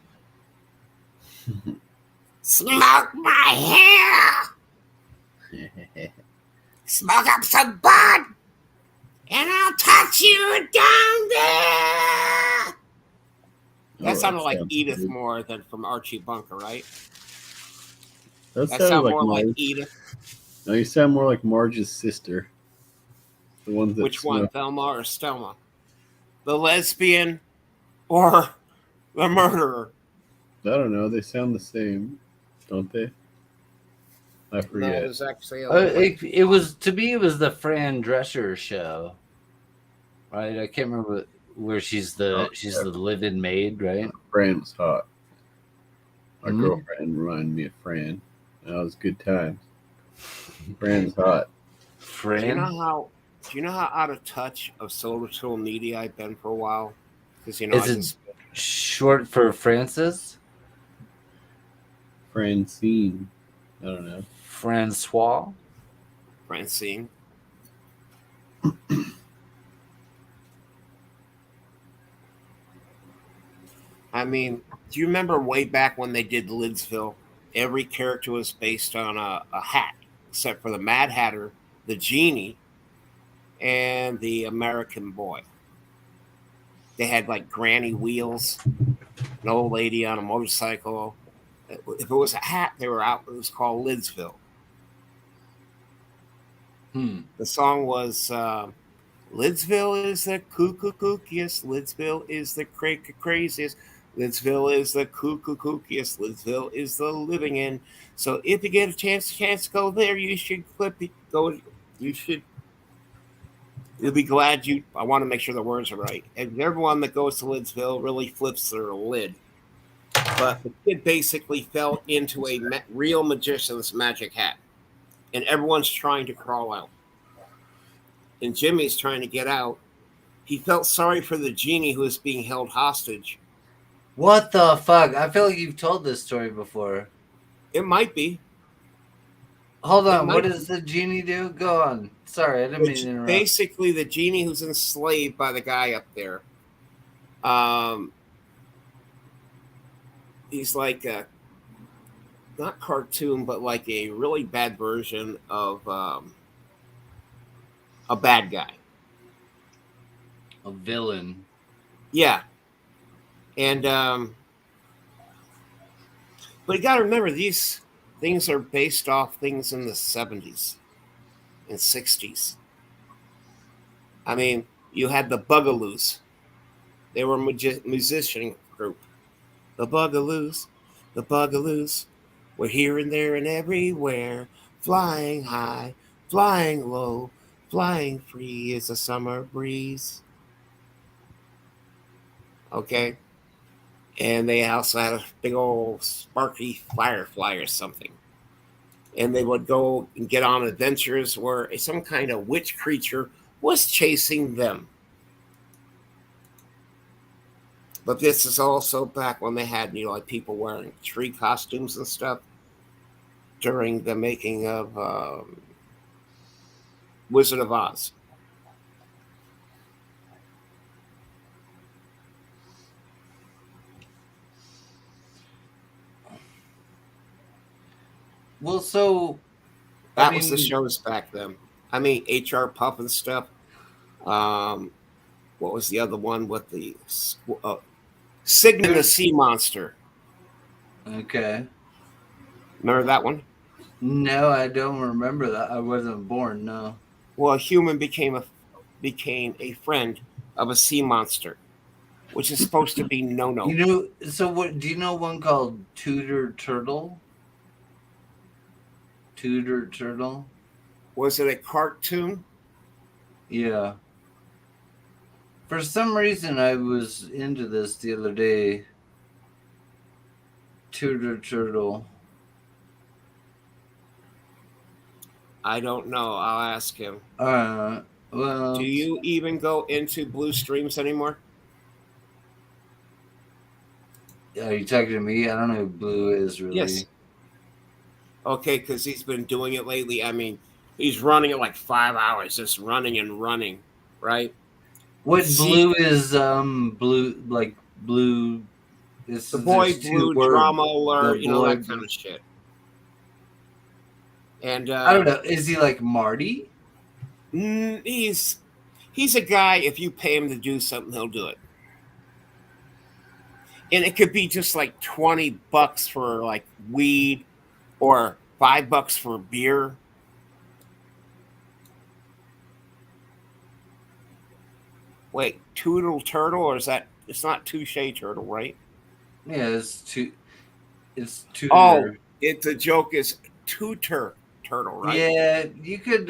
Speaker 1: Smoke my hair! Smoke up some bud! And I'll touch you down there!" That sounded like Edith
Speaker 5: good.
Speaker 1: more than from Archie Bunker, right?
Speaker 5: That
Speaker 1: That
Speaker 5: sounded
Speaker 1: sounds
Speaker 5: like
Speaker 1: more
Speaker 5: Marge.
Speaker 1: like Edith.
Speaker 5: No, you sound more like Marge's sister. The one that
Speaker 1: Which one, Thelma or Stelma? The lesbian or the murderer?
Speaker 5: I don't know. They sound the same, don't they? I
Speaker 1: No,
Speaker 5: forget.
Speaker 1: it was actually
Speaker 3: It was, to me, it was the Fran Drescher show, right? I can't remember where she's the live-in maid, right?
Speaker 5: Fran was hot. My girlfriend reminded me of Fran. That was good times. Fran's hot.
Speaker 3: Fran?
Speaker 1: Do you know how out of touch of social media I've been for a while? Because
Speaker 3: Is it short for Francis?
Speaker 5: Francine. I don't know.
Speaker 3: Francois?
Speaker 1: Francine. I mean, do you remember way back when they did Lidsville? Every character was based on a hat, except for the Mad Hatter, the Genie, and the American Boy. They had like granny wheels, an old lady on a motorcycle. If it was a hat, they were out. It was called Lidsville. The song was Lidsville is the kookiest. Lidsville is the craziest. Lidsville is the kookiest. Lidsville is the living in. So if you get a chance to go there, you should go. You should. You'll be glad you. I want to make sure the words are right. And everyone that goes to Lidsville really flips their lid. But the kid basically fell into a real magician's magic hat. and everyone's trying to crawl out. And Jimmy's trying to get out. He felt sorry for the genie who was being held hostage.
Speaker 3: What the fuck? I feel like you've told this story before.
Speaker 1: It might be.
Speaker 3: Hold
Speaker 1: It
Speaker 3: on.
Speaker 1: might
Speaker 3: What does the genie do? Go on. Sorry, I didn't mean to interrupt.
Speaker 1: Basically, the genie who's enslaved by the guy up there. He's like a, not cartoon, but like a really bad version of a bad guy.
Speaker 3: A villain.
Speaker 1: Yeah. And but you got to remember, these things are based off things in the 70s and 60s. I mean, you had the Bugaloos. They were a musician group. The Bugaloos were here and there and everywhere, flying high, flying low, flying free as a summer breeze. Okay? And they also had a big old sparky firefly or something. And they would go and get on adventures where some kind of witch creature was chasing them. But this is also back when they had, like people wearing tree costumes and stuff during the making of Wizard of Oz.
Speaker 3: Well, so
Speaker 1: that was the shows back then. I mean, HR Puff and stuff. What was the other one with the Sigma the Sea Monster?
Speaker 3: Okay.
Speaker 1: Remember that one?
Speaker 3: No, I don't remember that. I wasn't born. No.
Speaker 1: Well, a human became a friend of a sea monster, which is supposed to be no.
Speaker 3: You know, so what? Do you know one called Tudor Turtle? Tudor Turtle.
Speaker 1: Was it a cartoon?
Speaker 3: Yeah. For some reason, I was into this the other day. Tudor Turtle.
Speaker 1: I don't know. I'll ask him.
Speaker 3: Well,
Speaker 1: do you even go into Blue Streams anymore?
Speaker 3: Are you talking to me? I don't know who Blue is really.
Speaker 1: Yes. Okay, because he's been doing it lately. I mean, he's running it like 5 hours, just running and running, right?
Speaker 3: What Blue is? Blue, like Blue.
Speaker 1: It's the Boy Blue Drama Alert, that kind of shit. And
Speaker 3: I don't know. Is he like Marty?
Speaker 1: He's a guy. If you pay him to do something, he'll do it. And it could be just like $20 for like weed, or $5 for beer. Wait, Toodle Turtle, or is that? It's not Touche Turtle, right?
Speaker 3: Yeah, it's Tutor.
Speaker 1: Oh, the joke is Tutor Turtle, right?
Speaker 3: Yeah, you could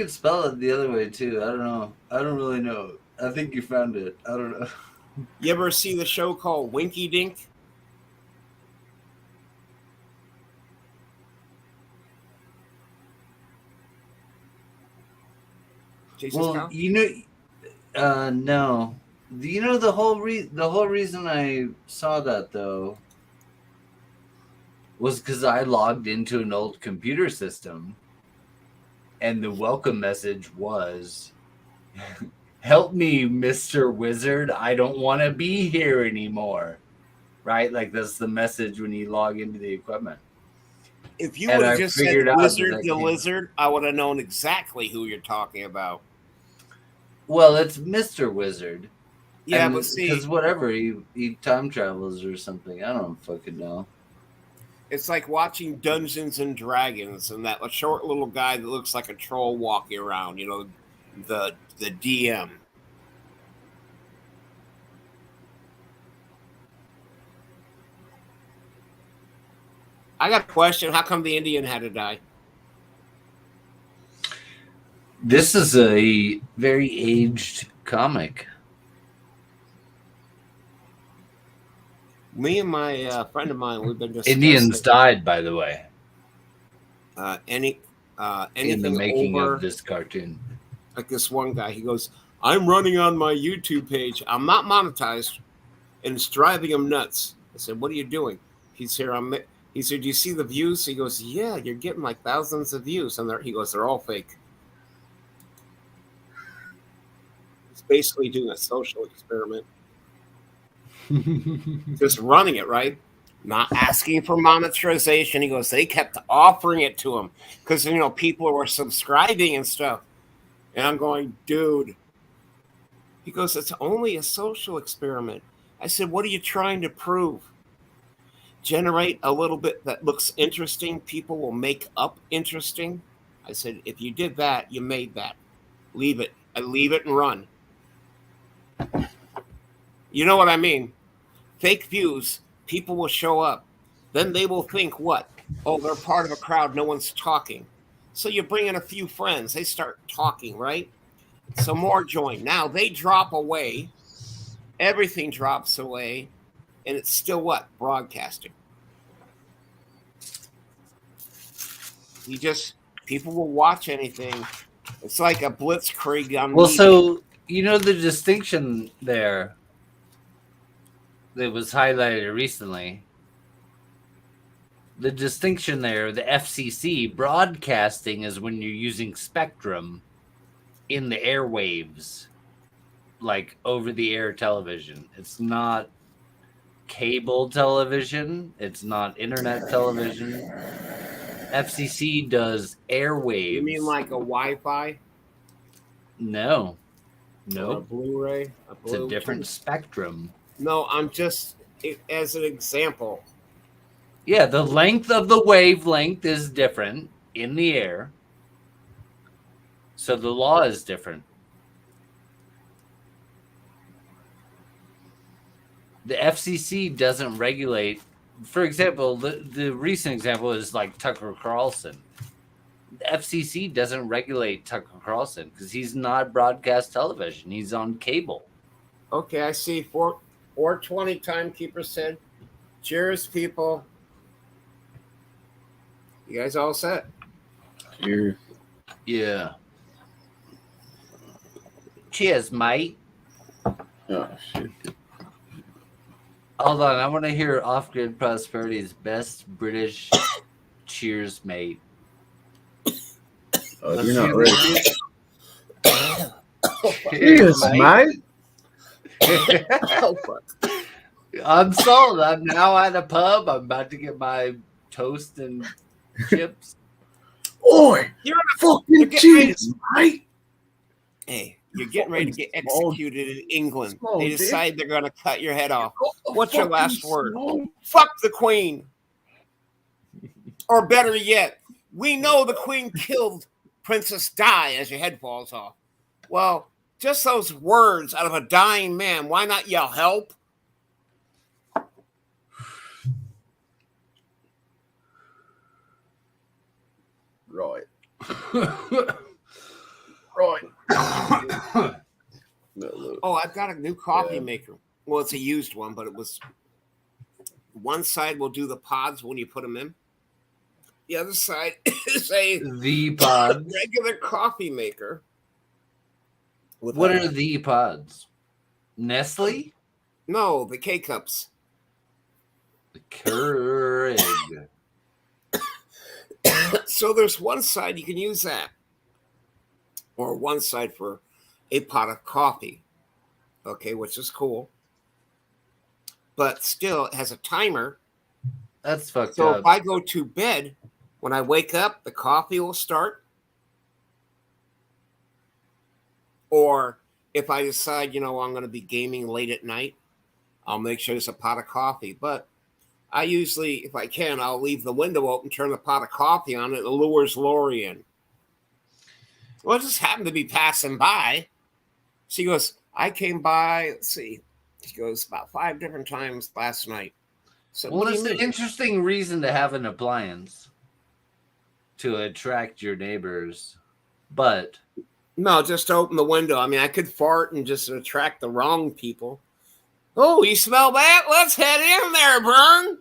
Speaker 3: spell it the other way too. I don't know. I don't really know. I think you found it. I don't know.
Speaker 1: You ever see the show called Winky Dink?
Speaker 3: Well, no. The whole reason I saw that though was because I logged into an old computer system, and the welcome message was, "Help me, Mr. Wizard. I don't want to be here anymore." Right? Like that's the message when you log into the equipment.
Speaker 1: If you would have just said Wizard the Lizard, I would have known exactly who you're talking about.
Speaker 3: Well, it's Mr. Wizard.
Speaker 1: Yeah, but see,
Speaker 3: because whatever he time travels or something. I don't fucking know.
Speaker 1: It's like watching Dungeons and Dragons and that short little guy that looks like a troll walking around. The DM. I got a question. How come the Indian had to die?
Speaker 3: This is a very aged comic.
Speaker 1: Me and my friend of mine, we've been discussing.
Speaker 3: Indians died, by the way. in the
Speaker 1: anything
Speaker 3: making
Speaker 1: over,
Speaker 3: of this cartoon.
Speaker 1: like this one guy, he goes, I'm running on my YouTube page. I'm not monetized, and it's driving him nuts. I said, what are you doing? He's here. He said, do you see the views? He goes, yeah, you're getting like thousands of views. And he goes, they're all fake. He's basically doing a social experiment. Just running it, right? Not asking for monetization. He goes, they kept offering it to him because, people were subscribing and stuff. And I'm going, dude. He goes, it's only a social experiment. I said, what are you trying to prove? Generate a little bit that looks interesting. People will make up interesting. I said, if you did that, you made that. Leave it. I leave it and run. You know what I mean? Fake views. People will show up. Then they will think what? Oh, they're part of a crowd. No one's talking. So you bring in a few friends. They start talking, right? So more join. Now they drop away. Everything drops away. And it's still what? Broadcasting. People will watch anything. It's like a blitzkrieg on
Speaker 3: Well,
Speaker 1: media.
Speaker 3: so the distinction there that was highlighted recently. The distinction there, the FCC broadcasting is when you're using spectrum in the airwaves, like over-the-air television. It's not cable television. It's not internet television. FCC does airwaves.
Speaker 1: You mean like a Wi-Fi?
Speaker 3: No.
Speaker 1: Or a Blu-ray?
Speaker 3: It's a different spectrum.
Speaker 1: No, I'm just, as an example.
Speaker 3: Yeah, the length of the wavelength is different in the air. So the law is different. The FCC doesn't regulate. For example, the recent example is like Tucker Carlson. The FCC doesn't regulate Tucker Carlson because he's not broadcast television. He's on cable.
Speaker 1: Okay, I see. 420 timekeeper said, cheers, people. You guys all set?
Speaker 5: Cheers.
Speaker 3: Yeah. Cheers, mate.
Speaker 5: Oh, shit.
Speaker 3: Hold on, I want to hear Off Grid Prosperity's best British cheers, mate.
Speaker 5: Oh, you're not ready.
Speaker 3: Cheers,
Speaker 5: mate.
Speaker 1: Oh, fuck.
Speaker 3: I'm sold. I'm now at a pub. I'm about to get my toast and chips.
Speaker 5: Oi!
Speaker 1: You're
Speaker 5: Fucking cheers, mate.
Speaker 1: Hey, you're getting ready to get executed in England. They decide they're going to cut your head off. What's your last word? Fuck the Queen. Or better yet, we know the Queen killed Princess Di as your head falls off. Well, just those words out of a dying man. Why not yell help?
Speaker 5: Right. Right.
Speaker 1: Oh, I've got a new coffee maker. Well, it's a used one, but it was one side will do the pods when you put them in. The other side is
Speaker 3: the pods.
Speaker 1: Regular coffee maker.
Speaker 3: What are the pods? Nestle?
Speaker 1: No, the K-Cups.
Speaker 3: The Keurig.
Speaker 1: So there's one side you can use that. Or one side for a pot of coffee. Okay, which is cool. But still, it has a timer.
Speaker 3: That's fucked up.
Speaker 1: So if I go to bed, when I wake up, the coffee will start. Or if I decide, I'm going to be gaming late at night, I'll make sure there's a pot of coffee. But I usually, if I can, I'll leave the window open, turn the pot of coffee on, and it lures Lori in. Well, it just happened to be passing by. She goes, I came by, let's see. She goes, about 5 different times last night. So
Speaker 3: well, it's an interesting reason to have an appliance to attract your neighbors. But
Speaker 1: no, just to open the window. I mean, I could fart and just attract the wrong people. Oh, you smell that? Let's head in there, Vern.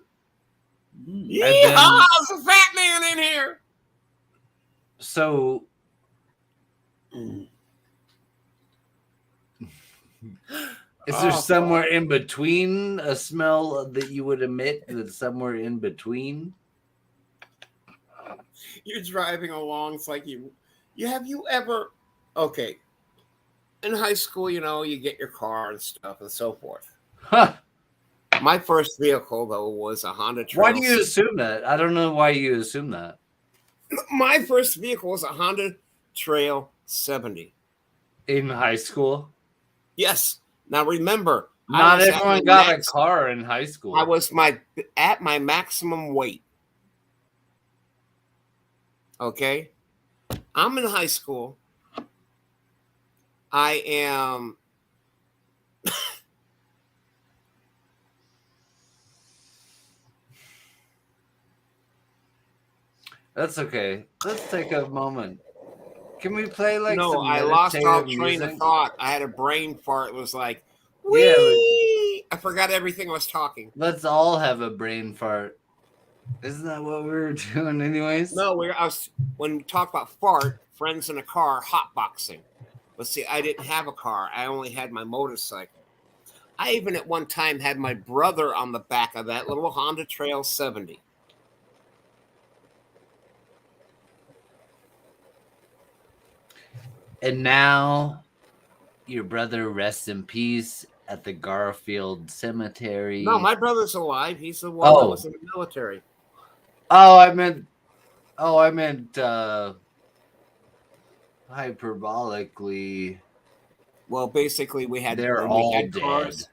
Speaker 1: Yeehaw, there's a fat man in here.
Speaker 3: So is there
Speaker 1: Oh,
Speaker 3: somewhere in between a smell that you would emit that's somewhere in between?
Speaker 1: you're driving along. It's like you have you ever okay in high school, you get your car and stuff and so forth.
Speaker 3: Huh.
Speaker 1: My first vehicle though was a Honda
Speaker 3: Why
Speaker 1: Trail.
Speaker 3: do you assume that? I don't know why you assume that.
Speaker 1: My first vehicle was a Honda Trail 70.
Speaker 3: In high school?
Speaker 1: Yes. Now remember,
Speaker 3: Not everyone got a car in high school.
Speaker 1: I was at my maximum weight. Okay? I'm in high school. I am
Speaker 3: That's okay. Let's take a moment. Can we play like
Speaker 1: no,
Speaker 3: some
Speaker 1: I lost all
Speaker 3: meditative
Speaker 1: train
Speaker 3: music?
Speaker 1: of thought. I had a brain fart. It was like,
Speaker 3: Yeah,
Speaker 1: wee! I forgot everything I was talking.
Speaker 3: let's all have a brain fart. Isn't that what we were doing anyways?
Speaker 1: No, when we talk about fart, friends in a car, hotboxing. But see, I didn't have a car. I only had my motorcycle. I even at one time had my brother on the back of that little Honda Trail 70.
Speaker 3: And now your brother rests in peace at the Garfield Cemetery.
Speaker 1: No, my brother's alive. He's the one that was in the military.
Speaker 3: Oh, I meant hyperbolically.
Speaker 1: Well, basically,
Speaker 3: They're all dead.
Speaker 1: cars.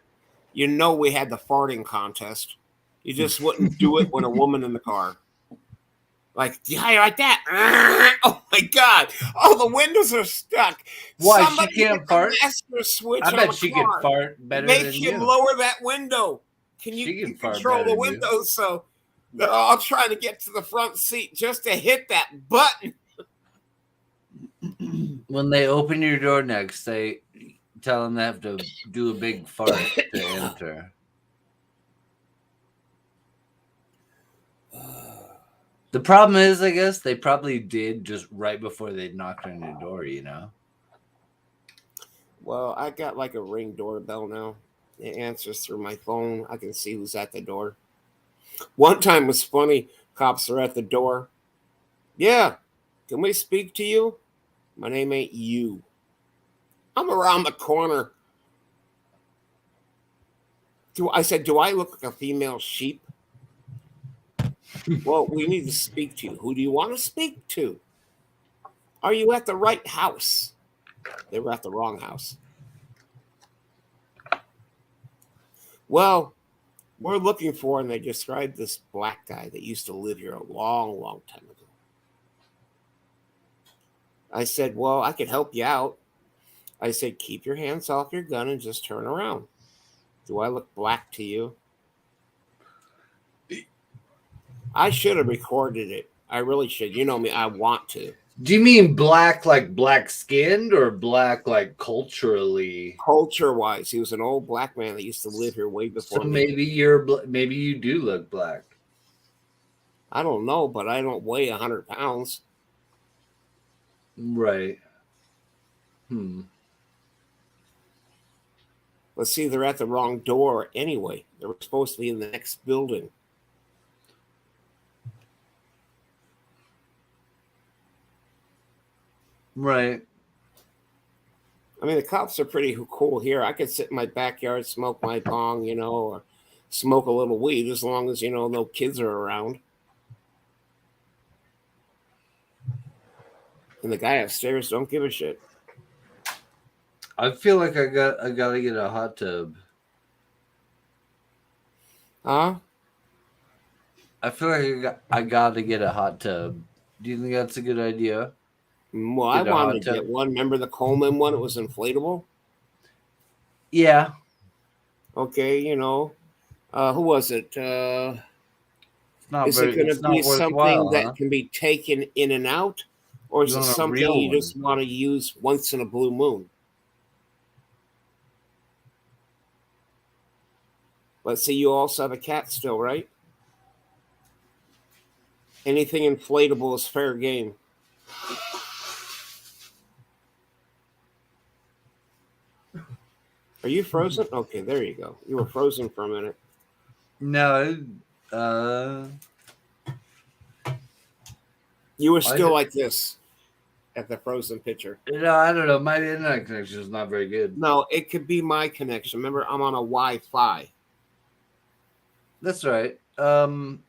Speaker 1: We had the farting contest. You just wouldn't do it when a woman in the car. Like, yeah, like that. Oh my God! Oh, the windows are stuck.
Speaker 3: Why,
Speaker 1: Somebody
Speaker 3: she can't
Speaker 1: hit the
Speaker 3: fart?
Speaker 1: master switch
Speaker 3: I
Speaker 1: on
Speaker 3: bet
Speaker 1: the
Speaker 3: she
Speaker 1: car.
Speaker 3: could fart better
Speaker 1: Make
Speaker 3: than
Speaker 1: him
Speaker 3: you.
Speaker 1: lower that window. Can
Speaker 3: She
Speaker 1: you
Speaker 3: can fart
Speaker 1: control
Speaker 3: better
Speaker 1: the
Speaker 3: than you.
Speaker 1: windows so they're all trying to get to the front seat just to hit that button?
Speaker 3: When they open your door next, they tell them they have to do a big fart to enter. The problem is, I guess, they probably did just right before they knocked on your door, you know?
Speaker 1: Well, I got like a Ring doorbell now. It answers through my phone. I can see who's at the door. One time was funny. Cops are at the door. Yeah, can we speak to you? My name ain't you. I'm around the corner. I said, do I look like a female sheep? Well, we need to speak to you. Who do you want to speak to? Are you at the right house? They were at the wrong house. Well, we're looking for, and they described this black guy that used to live here a long, long time ago. I said, well, I could help you out. I said, keep your hands off your gun and just turn around. Do I look black to you? I should have recorded it. I really should. You know me, I want to.
Speaker 3: Do you mean black like black skinned or black like culturally?
Speaker 1: Culture wise, he was an old black man that used to live here way before
Speaker 3: So
Speaker 1: me.
Speaker 3: maybe you do look black.
Speaker 1: I don't know, but I don't weigh 100 pounds.
Speaker 3: Right.
Speaker 1: Let's see, they're at the wrong door anyway. They were supposed to be in the next building.
Speaker 3: Right.
Speaker 1: I mean, the cops are pretty cool here. I could sit in my backyard, smoke my bong, or smoke a little weed as long as, no kids are around. And the guy upstairs don't give a shit.
Speaker 3: I feel like I gotta get a hot tub.
Speaker 1: Huh?
Speaker 3: I feel like I gotta get a hot tub. Do you think that's a good idea?
Speaker 1: Well, I wanted to get one. Remember the Coleman one? It was inflatable.
Speaker 3: Yeah.
Speaker 1: Okay, who was it? Is it going to be something that can be taken in and out, or is it something you just want to use once in a blue moon? Let's see, you also have a cat still, right? Anything inflatable is fair game. Are you frozen? Okay, there you go. You were frozen for a minute.
Speaker 3: No,
Speaker 1: You were still like this at the frozen picture.
Speaker 3: no, I don't know. My internet connection is not very good.
Speaker 1: No, it could be my connection. Remember, I'm on a Wi-Fi.
Speaker 3: That's right. I'm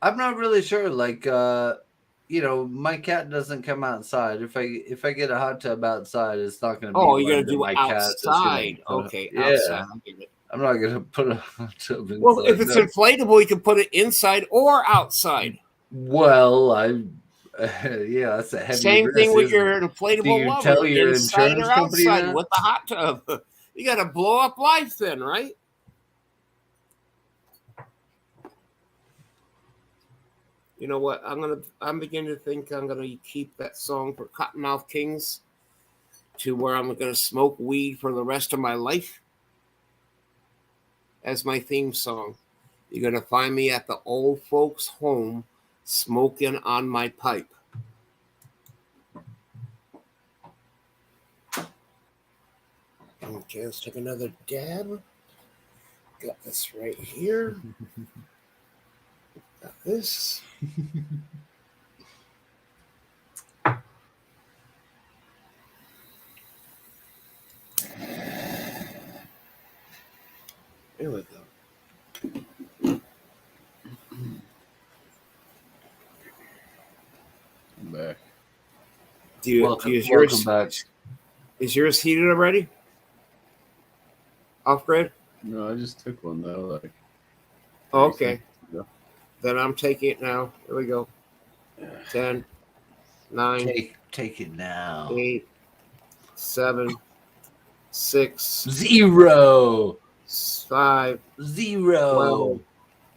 Speaker 3: not really sure. Like, my cat doesn't come outside. If I get a hot tub outside, it's not going to be.
Speaker 1: Oh, you're
Speaker 3: one
Speaker 1: gonna
Speaker 3: that
Speaker 1: do
Speaker 3: my
Speaker 1: it
Speaker 3: cat is gonna
Speaker 1: outside.
Speaker 3: put
Speaker 1: Okay,
Speaker 3: yeah,
Speaker 1: outside. I get it.
Speaker 3: I'm not going to put a hot tub inside.
Speaker 1: Well, if it's inflatable, you can put it inside or outside.
Speaker 3: Well, yeah, that's a heavy.
Speaker 1: Same thing with your
Speaker 3: Do
Speaker 1: inflatable
Speaker 3: you
Speaker 1: lover,
Speaker 3: tell your
Speaker 1: inside
Speaker 3: insurance
Speaker 1: or
Speaker 3: company
Speaker 1: outside
Speaker 3: that?
Speaker 1: with the hot tub. You got to blow up life then, right? You know what? I'm beginning to think I'm gonna keep that song for Cottonmouth Kings to where I'm gonna smoke weed for the rest of my life as my theme song. You're gonna find me at the old folks' home smoking on my pipe. Okay, let's take another dab. Got this right here. Got this. There we go.
Speaker 5: I'm back.
Speaker 3: Welcome back.
Speaker 1: Is yours heated already? Off grid?
Speaker 5: No, I just took one though. Like,
Speaker 1: Oh, okay.
Speaker 5: Yeah.
Speaker 1: Then I'm taking it now. Here we go. 10, 9,
Speaker 3: Take it now.
Speaker 1: 8, 7, 6,
Speaker 3: 0,
Speaker 1: 5,
Speaker 3: 0,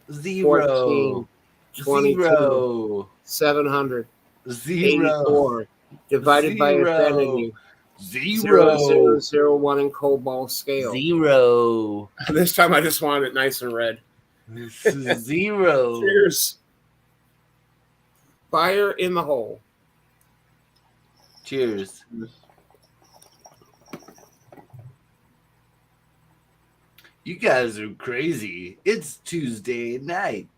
Speaker 1: 12, 14, 22,
Speaker 3: 0,
Speaker 1: 700,
Speaker 3: 0,
Speaker 1: 84, divided by infinity,
Speaker 3: 0,
Speaker 1: 0001 in cobalt scale.
Speaker 3: 0,
Speaker 1: This time I just wanted it nice and red.
Speaker 3: 0.
Speaker 1: Cheers. Fire in the hole.
Speaker 3: Cheers. You guys are crazy. It's Tuesday night.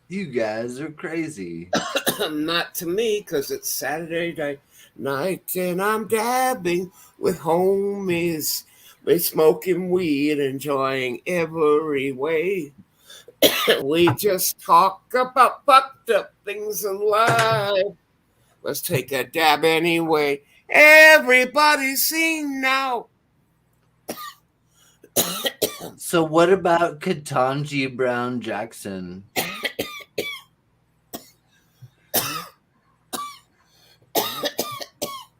Speaker 3: You guys are crazy.
Speaker 1: Not to me, because it's Saturday night and I'm dabbing with homies. We're smoking weed, enjoying every way. We just talk about fucked up things in life. Let's take a dab anyway. Everybody's seen now.
Speaker 3: So what about Ketanji Brown Jackson?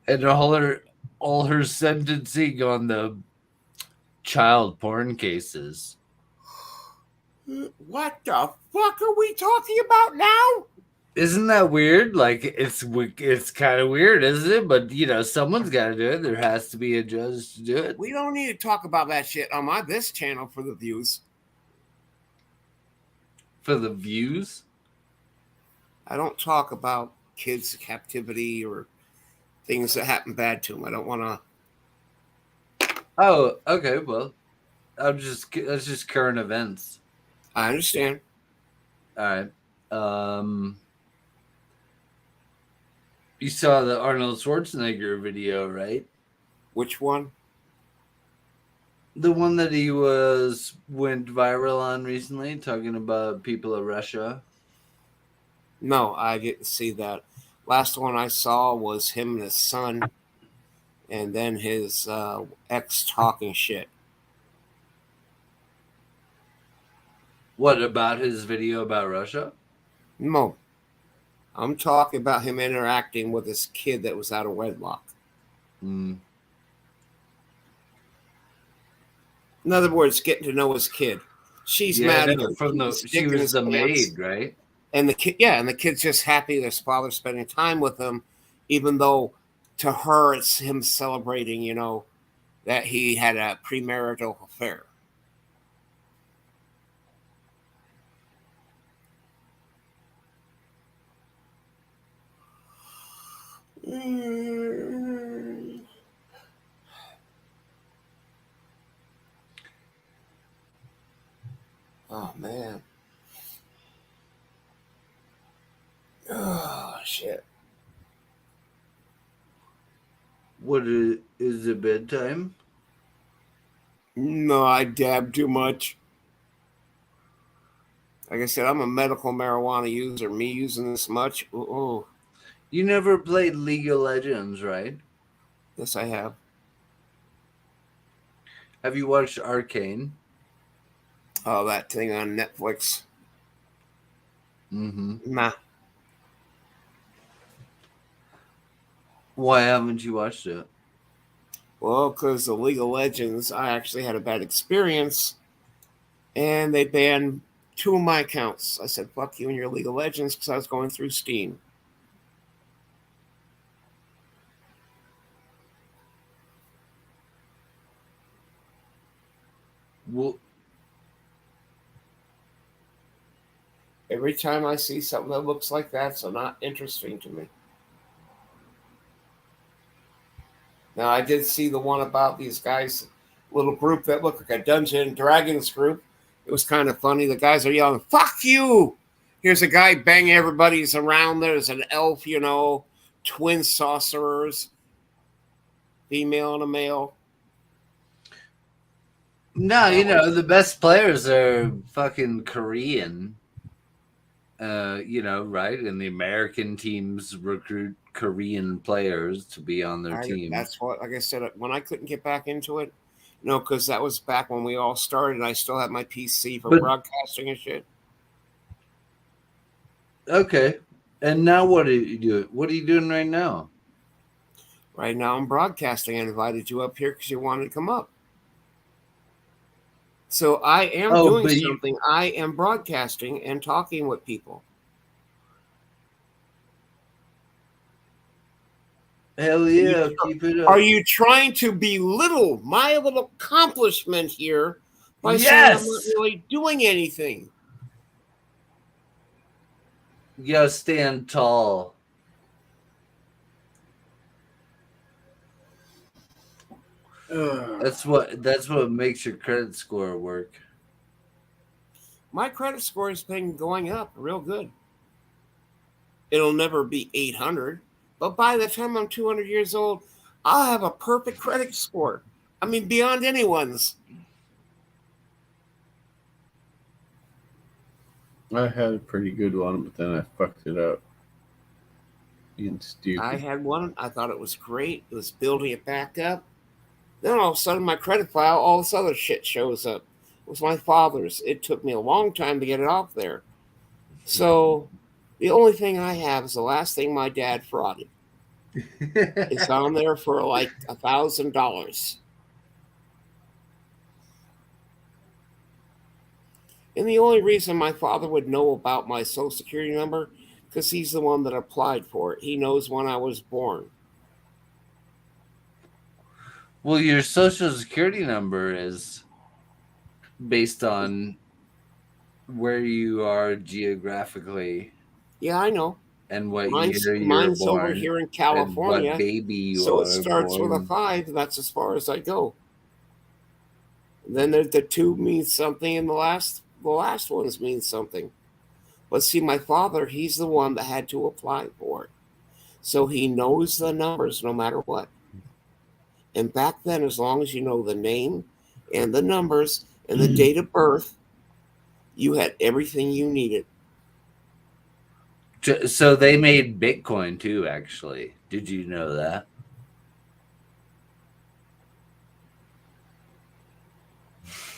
Speaker 3: And all her sentencing on the child porn cases.
Speaker 1: What the fuck are we talking about now?
Speaker 3: Isn't that weird? Like it's kind of weird, isn't it? But someone's got to do it. There has to be a judge to do it.
Speaker 1: We don't need to talk about that shit on this channel for the views.
Speaker 3: For the views?
Speaker 1: I don't talk about kids' captivity or things that happen bad to them. I don't want to.
Speaker 3: Oh, okay. Well, that's just current events.
Speaker 1: I understand.
Speaker 3: All right. You saw the Arnold Schwarzenegger video, right?
Speaker 1: Which one?
Speaker 3: The one that he went viral on recently, talking about people of Russia.
Speaker 1: No, I didn't see that. Last one I saw was him and his son, and then his ex talking shit.
Speaker 3: What about his video about Russia?
Speaker 1: No, I'm talking about him interacting with this kid that was out of wedlock.
Speaker 3: Mm.
Speaker 1: In other words, getting to know his kid. She's mad at him.
Speaker 3: She was the maid, right?
Speaker 1: And the kid, and the kid's just happy his father's spending time with him, even though to her it's him celebrating, that he had a premarital affair. Oh man. Oh shit.
Speaker 3: What is it bedtime?
Speaker 1: No, I dab too much. Like I said, I'm a medical marijuana user. Me using this much, oh,
Speaker 3: You never played League of Legends, right?
Speaker 1: yes, I have.
Speaker 3: Have you watched Arcane?
Speaker 1: Oh, that thing on Netflix.
Speaker 3: Mm-hmm.
Speaker 1: Nah.
Speaker 3: Why haven't you watched it?
Speaker 1: Well, because the League of Legends, I actually had a bad experience, and they banned 2 of my accounts. I said, "Fuck you and your League of Legends," because I was going through Steam.
Speaker 3: Well,
Speaker 1: Every time I see something that looks like that, so not interesting to me. Now, I did see the one about these guys, little group that looked like a Dungeon and Dragons group. It was kind of funny. The guys are yelling, "Fuck you!" Here's a guy banging everybody's around. There's an elf, twin sorcerers, female and a male.
Speaker 3: no,
Speaker 1: That was
Speaker 3: the best players are fucking Korean. Right? And the American teams recruit Korean players to be on their team.
Speaker 1: that's what, like I said, when I couldn't get back into it, because that was back when we all started, and I still had my PC for
Speaker 3: But
Speaker 1: broadcasting and shit.
Speaker 3: okay. And now what are you doing? What are you doing right now?
Speaker 1: Right now, I'm broadcasting. I invited you up here because you wanted to come up. So I am
Speaker 3: Oh,
Speaker 1: doing
Speaker 3: but you
Speaker 1: something. I am broadcasting and talking with people.
Speaker 3: hell
Speaker 1: Are you,
Speaker 3: yeah, keep it
Speaker 1: are
Speaker 3: up.
Speaker 1: you trying to belittle my little accomplishment here by saying I'm not
Speaker 3: Yes.
Speaker 1: really doing anything?
Speaker 3: You gotta stand tall. That's what makes your credit score work.
Speaker 1: My credit score has been going up real good. It'll never be 800, but by the time I'm 200 years old, I'll have a perfect credit score. I mean, beyond anyone's.
Speaker 5: I had a pretty good one, but then I fucked it up. Being
Speaker 1: I
Speaker 5: stupid.
Speaker 1: had one. I thought it was great. It was building it back up. Then all of a sudden, my credit file, all this other shit shows up. It was my father's. It took me a long time to get it off there. So the only thing I have is the last thing my dad frauded. It's on there for like $1,000. And the only reason my father would know about my social security number, because he's the one that applied for it. He knows when I was born.
Speaker 3: Well, your social security number is based on where you are geographically
Speaker 1: Yeah, I know.
Speaker 3: and what
Speaker 1: Mine's
Speaker 3: year you're
Speaker 1: mine's over
Speaker 3: born
Speaker 1: here in
Speaker 3: and what
Speaker 1: California,
Speaker 3: baby you
Speaker 1: so it
Speaker 3: are
Speaker 1: starts with a
Speaker 3: born.
Speaker 1: 5, and that's as far as I go. Then there's the 2 means something, and the last ones mean something. But see, my father, he's the one that had to apply for it, so he knows the numbers no matter what. And back then, as long as you know the name and the numbers and the date of birth, you had everything you needed.
Speaker 3: So they made Bitcoin too, actually. Did you know that?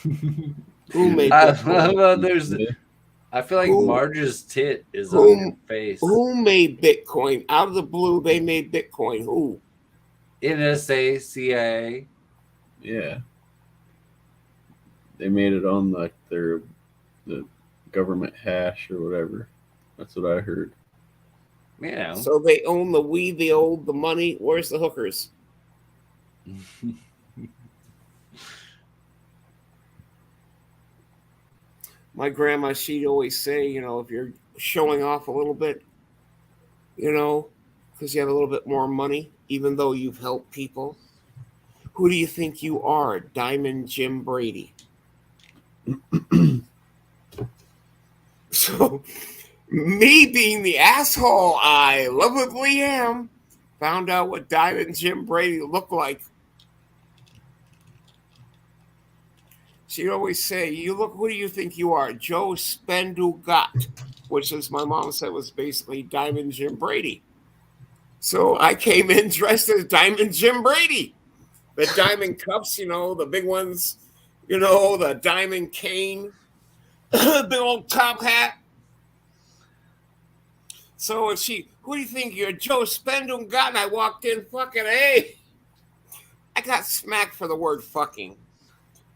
Speaker 1: Who made
Speaker 3: I,
Speaker 1: Bitcoin?
Speaker 3: I feel like
Speaker 1: Who
Speaker 3: Marge's tit is on your
Speaker 1: who
Speaker 3: face.
Speaker 1: who made Bitcoin? Out of the blue, they made Bitcoin. Who?
Speaker 3: NSA, CIA.
Speaker 5: Yeah, they made it on like the government hash or whatever. That's what I heard.
Speaker 3: You know.
Speaker 1: So they own the weed, they own the money. Where's the hookers? My grandma, she'd always say, if you're showing off a little bit, because because you have a little bit more money, even though you've helped people. Who do you think you are, Diamond Jim Brady? So, me being the asshole I lovably am, found out what Diamond Jim Brady looked like. She'd always say, "You look. Who do you think you are, Joe Spendugat?" Which, as my mom said, was basically Diamond Jim Brady. So I came in dressed as Diamond Jim Brady. The diamond cuffs, the big ones, the diamond cane, big old top hat. So who do you think you're, Joe Spendugat? And I walked in, fucking, hey. I got smacked for the word fucking.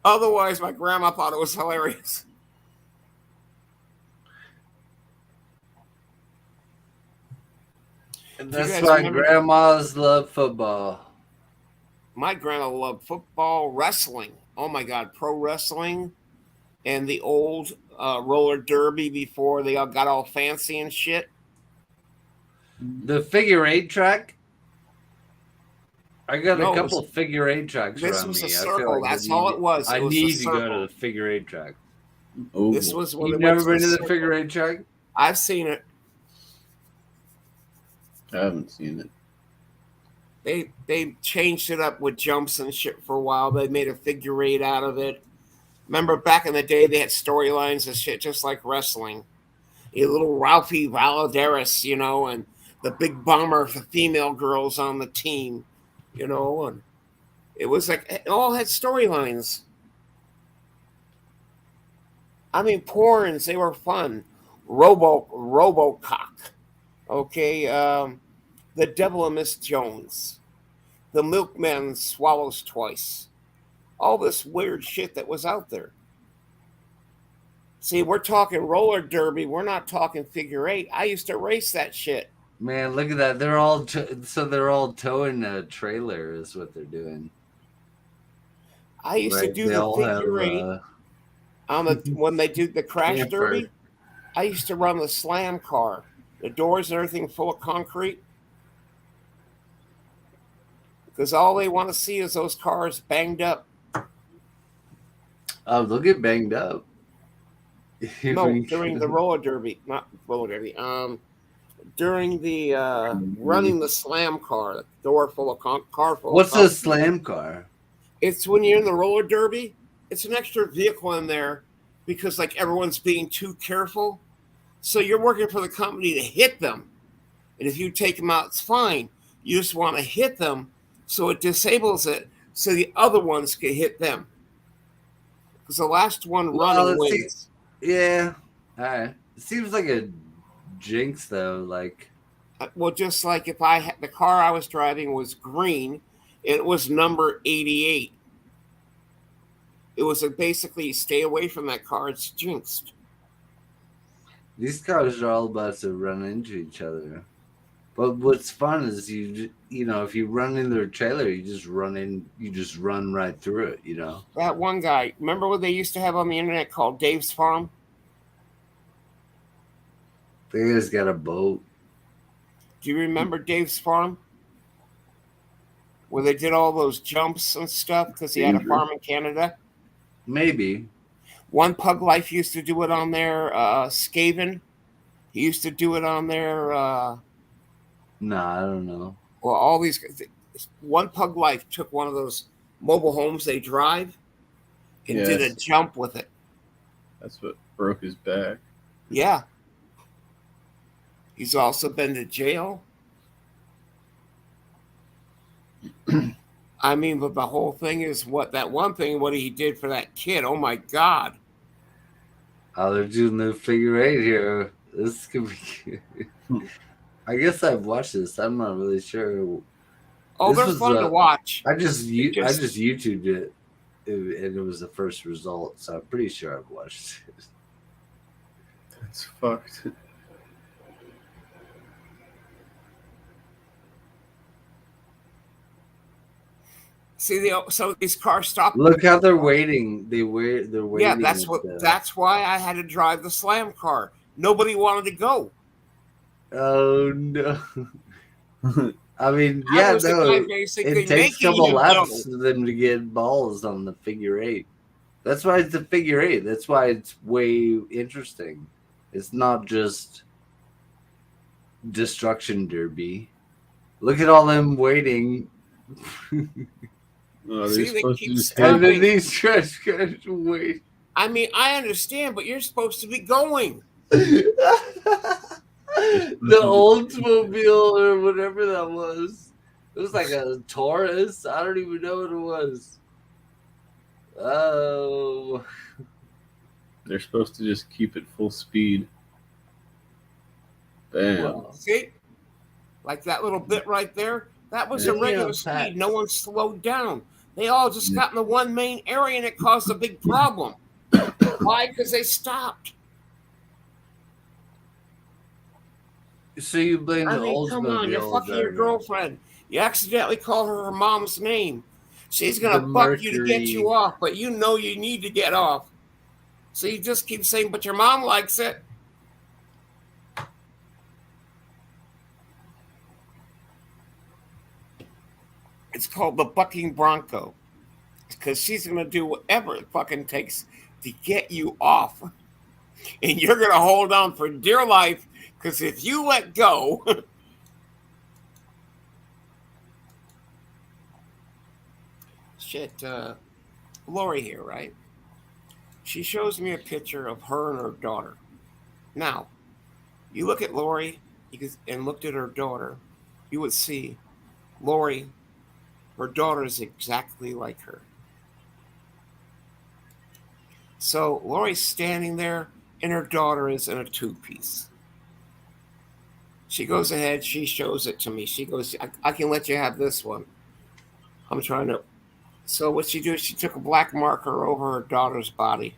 Speaker 1: Otherwise, my grandma thought it was hilarious.
Speaker 3: And
Speaker 1: Do you
Speaker 3: that's
Speaker 1: guys
Speaker 3: why
Speaker 1: remember-
Speaker 3: grandmas love football.
Speaker 1: My grandma loved football, wrestling. Oh my God, pro wrestling, and the old roller derby before they all got all fancy and shit.
Speaker 3: The figure eight track. I got
Speaker 1: No,
Speaker 3: a couple of figure eight tracks
Speaker 1: this
Speaker 3: around
Speaker 1: was
Speaker 3: me.
Speaker 1: a
Speaker 3: I feel
Speaker 1: circle.
Speaker 3: like
Speaker 1: That's all it was.
Speaker 3: I
Speaker 1: It was a
Speaker 3: need to go to
Speaker 1: circle.
Speaker 3: the figure eight track.
Speaker 1: This was when
Speaker 3: You've
Speaker 1: they went
Speaker 3: never been to the
Speaker 1: circle.
Speaker 3: figure eight track?
Speaker 1: I've seen it.
Speaker 5: I haven't seen it.
Speaker 1: They changed it up with jumps and shit for a while. They made a figure eight out of it. Remember back in the day, they had storylines and shit just like wrestling. A little Ralphie Valadares, and the big bomber, the female girls on the team, and it was like it all had storylines. I mean, porns, they were fun. Robocock. Okay, The Devil and Miss Jones. The Milkman Swallows Twice. All this weird shit that was out there. See, we're talking roller derby. We're not talking figure eight. I used to race that shit.
Speaker 3: Man, look at that. They're all they're all towing a trailer is what they're doing.
Speaker 1: I used to do
Speaker 3: They
Speaker 1: the
Speaker 3: all
Speaker 1: figure
Speaker 3: have,
Speaker 1: eight on when they do the crash
Speaker 3: camper.
Speaker 1: derby. I used to run the slam car. The doors and everything full of concrete. Because all they want to see is those cars banged up.
Speaker 3: Oh, they'll get banged up.
Speaker 1: No, during the roller derby, not roller derby. During the running the slam car, the door full of car full.
Speaker 3: What's
Speaker 1: of
Speaker 3: a slam car?
Speaker 1: It's when you're in the roller derby. It's an extra vehicle in there because like everyone's being too careful. So you're working for the company to hit them, and if you take them out, it's fine. You just want to hit them, so it disables it, so the other ones can hit them. Because the last one running wins.
Speaker 3: Yeah. All right. It seems like a jinx, though. Like,
Speaker 1: Well, just like if I had the car I was driving was green, it was number 88. It was basically stay away from that car. It's jinxed.
Speaker 3: these cars are all about to run into each other. But what's fun is if you run in their trailer, you just run right through it,
Speaker 1: That one guy, remember what they used to have on the internet called Dave's Farm?
Speaker 3: They just got a boat.
Speaker 1: Do you remember Dave's Farm? Where they did all those jumps and stuff because he had a farm in Canada?
Speaker 3: Maybe.
Speaker 1: One Pug Life used to do it on there. Skaven, he used to do it on there.
Speaker 3: No, I don't know.
Speaker 1: Well, all these. One Pug Life took one of those mobile homes they drive and did a jump with it.
Speaker 5: That's what broke his back.
Speaker 1: Yeah. He's also been to jail. I mean, but the whole thing is what he did for that kid. Oh my God.
Speaker 3: Oh, they're doing the figure eight here. This could be. I guess I've watched this. I'm not really sure.
Speaker 1: Oh,
Speaker 3: This
Speaker 1: they're fun to watch.
Speaker 3: I just YouTubed it, and it was the first result. So I'm pretty sure I've watched it.
Speaker 5: That's fucked.
Speaker 1: See, so these cars stop.
Speaker 3: Look how they're waiting. They're waiting.
Speaker 1: Yeah, that's why I had to drive the slam car. Nobody wanted to go.
Speaker 3: Oh no! I mean,
Speaker 1: I
Speaker 3: yeah,
Speaker 1: was the
Speaker 3: no,
Speaker 1: guy basically
Speaker 3: it takes a
Speaker 1: making
Speaker 3: couple
Speaker 1: you
Speaker 3: laps
Speaker 1: go.
Speaker 3: for them to get balls on the figure eight. That's why it's the figure eight. That's why it's way interesting. It's not just destruction derby. Look at all them waiting.
Speaker 5: Oh, they're
Speaker 1: See, they
Speaker 5: supposed to
Speaker 1: keep
Speaker 5: just hit
Speaker 3: And then
Speaker 1: stopping.
Speaker 3: these trash guys wait.
Speaker 1: I mean, I understand, but you're supposed to be going.
Speaker 3: The Oldsmobile or whatever that was. It was like a Taurus. I don't even know what it was. Oh,
Speaker 5: They're supposed to just keep it full speed. Bam.
Speaker 3: well,
Speaker 1: See? Like that little bit right there. That was a
Speaker 3: Yeah,
Speaker 1: regular
Speaker 3: Pat.
Speaker 1: speed. No one slowed down. They all just got in the one main area and it caused a big problem. Why? Because they stopped.
Speaker 3: so you blame
Speaker 1: I
Speaker 3: the
Speaker 1: mean, come on, you're
Speaker 3: Oldsmobile
Speaker 1: fucking your
Speaker 3: driver.
Speaker 1: girlfriend. You accidentally call her mom's name. She's
Speaker 3: The
Speaker 1: gonna fuck you to get you
Speaker 3: Mercury.
Speaker 1: off, but you know you need to get off. So you just keep saying, but your mom likes it. It's called the bucking bronco. Because she's gonna do whatever it fucking takes to get you off. And you're gonna hold on for dear life. Because if you let go, shit, Lori here, right? She shows me a picture of her and her daughter. Now, you look at Lori and looked at her daughter, you would see Lori, her daughter is exactly like her. So Lori's standing there, and her daughter is in a two-piece. She goes ahead, she shows it to me. She goes, I can let you have this one. I'm trying to. So what she did, she took a black marker over her daughter's body.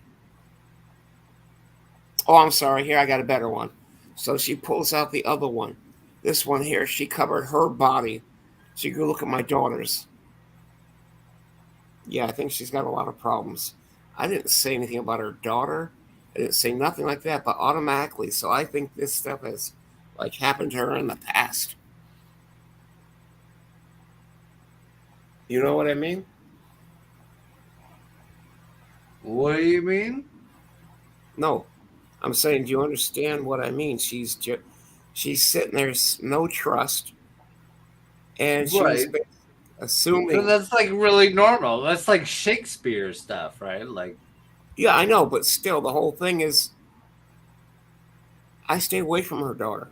Speaker 1: Oh, I'm sorry. Here, I got a better one. So she pulls out the other one. This one here, she covered her body. So you can look at my daughter's. Yeah, I think she's got a lot of problems. I didn't say anything about her daughter. I didn't say nothing like that, but automatically. So I think this stuff has like happened to her in the past. You know what I mean?
Speaker 3: What do you mean?
Speaker 1: No, I'm saying, do you understand what I mean? She's sitting there, no trust, and she's
Speaker 3: Right.
Speaker 1: assuming.
Speaker 3: So that's like really normal. That's like Shakespeare stuff, right? Like,
Speaker 1: Yeah, I know, but still, the whole thing is, I stay away from her daughter.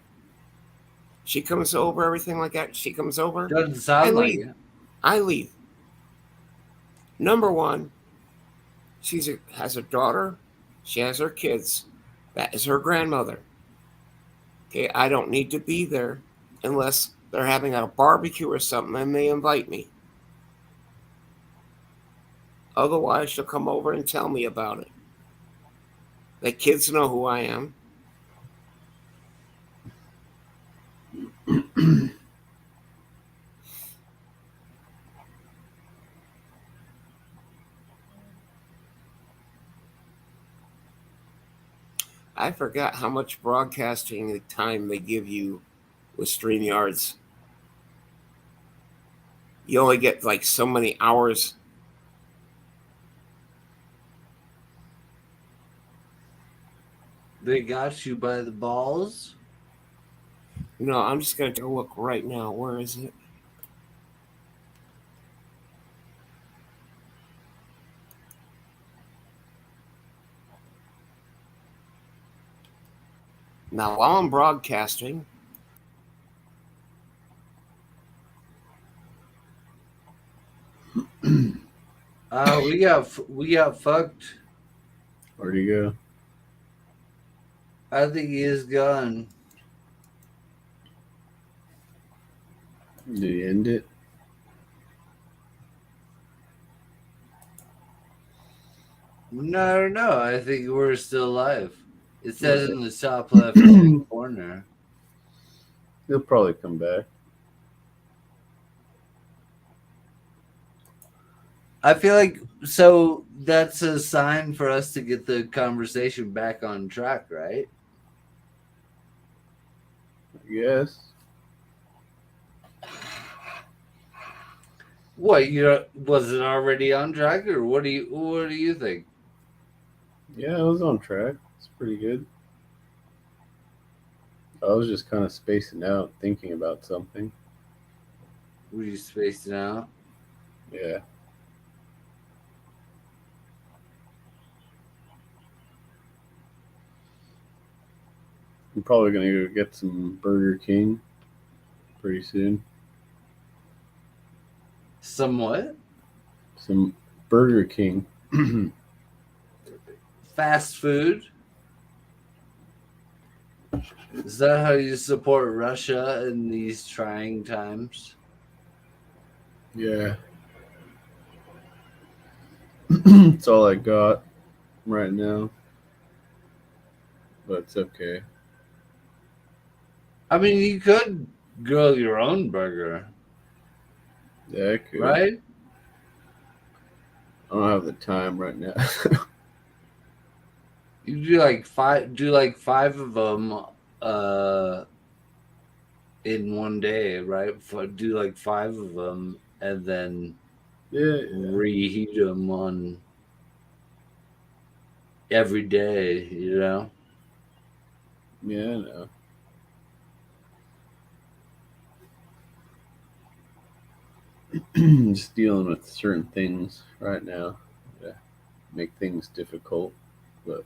Speaker 1: She comes over, everything like that. She comes over,
Speaker 3: doesn't
Speaker 1: I
Speaker 3: sound like
Speaker 1: leave.
Speaker 3: it.
Speaker 1: I leave. Number one, has a daughter. She has her kids. That is her grandmother. Okay, I don't need to be there unless they're having a barbecue or something and they invite me. Otherwise, she'll come over and tell me about it. The kids know who I am. I forgot how much broadcasting time they give you with StreamYards. You only get like so many hours.
Speaker 3: They got you by the balls.
Speaker 1: No, I'm just going to take a look right now. Where is it? Now, while I'm broadcasting,
Speaker 3: We got fucked.
Speaker 5: Where'd he go?
Speaker 3: I think he is gone.
Speaker 5: Did he end it?
Speaker 3: No. I think we're still alive. It says in the top left hand corner.
Speaker 5: He'll probably come back.
Speaker 3: I feel like so that's a sign for us to get the conversation back on track, right?
Speaker 5: Yes.
Speaker 3: What, was it already on track, or what do you think?
Speaker 5: Yeah, I was on track. It's pretty good. I was just kind of spacing out, thinking about something.
Speaker 3: Were you spacing out?
Speaker 5: Yeah. I'm probably gonna go get some Burger King pretty soon.
Speaker 3: Somewhat.
Speaker 5: Some Burger King.
Speaker 3: Fast food. Is that how you support Russia in these trying times?
Speaker 5: Yeah. That's all I got right now. But it's okay.
Speaker 3: I mean, you could grill your own burger,
Speaker 5: Yeah, I could.
Speaker 3: right?
Speaker 5: I don't have the time right now.
Speaker 3: You do like five of them in one day, right? Do like five of them and then
Speaker 5: yeah.
Speaker 3: reheat them on every day,
Speaker 5: Yeah, I know. Just dealing with certain things right now. Yeah. Make things difficult. But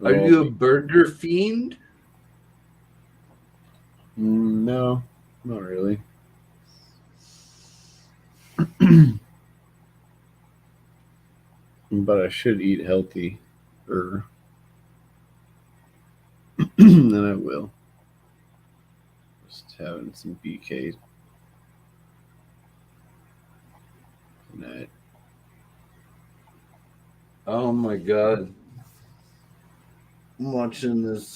Speaker 3: Are
Speaker 5: it'll all
Speaker 3: you a
Speaker 5: be
Speaker 3: burger fiend?
Speaker 5: no, not really. But I should eat healthy, or then I will. Just having some BK tonight.
Speaker 3: Oh my god. I'm watching this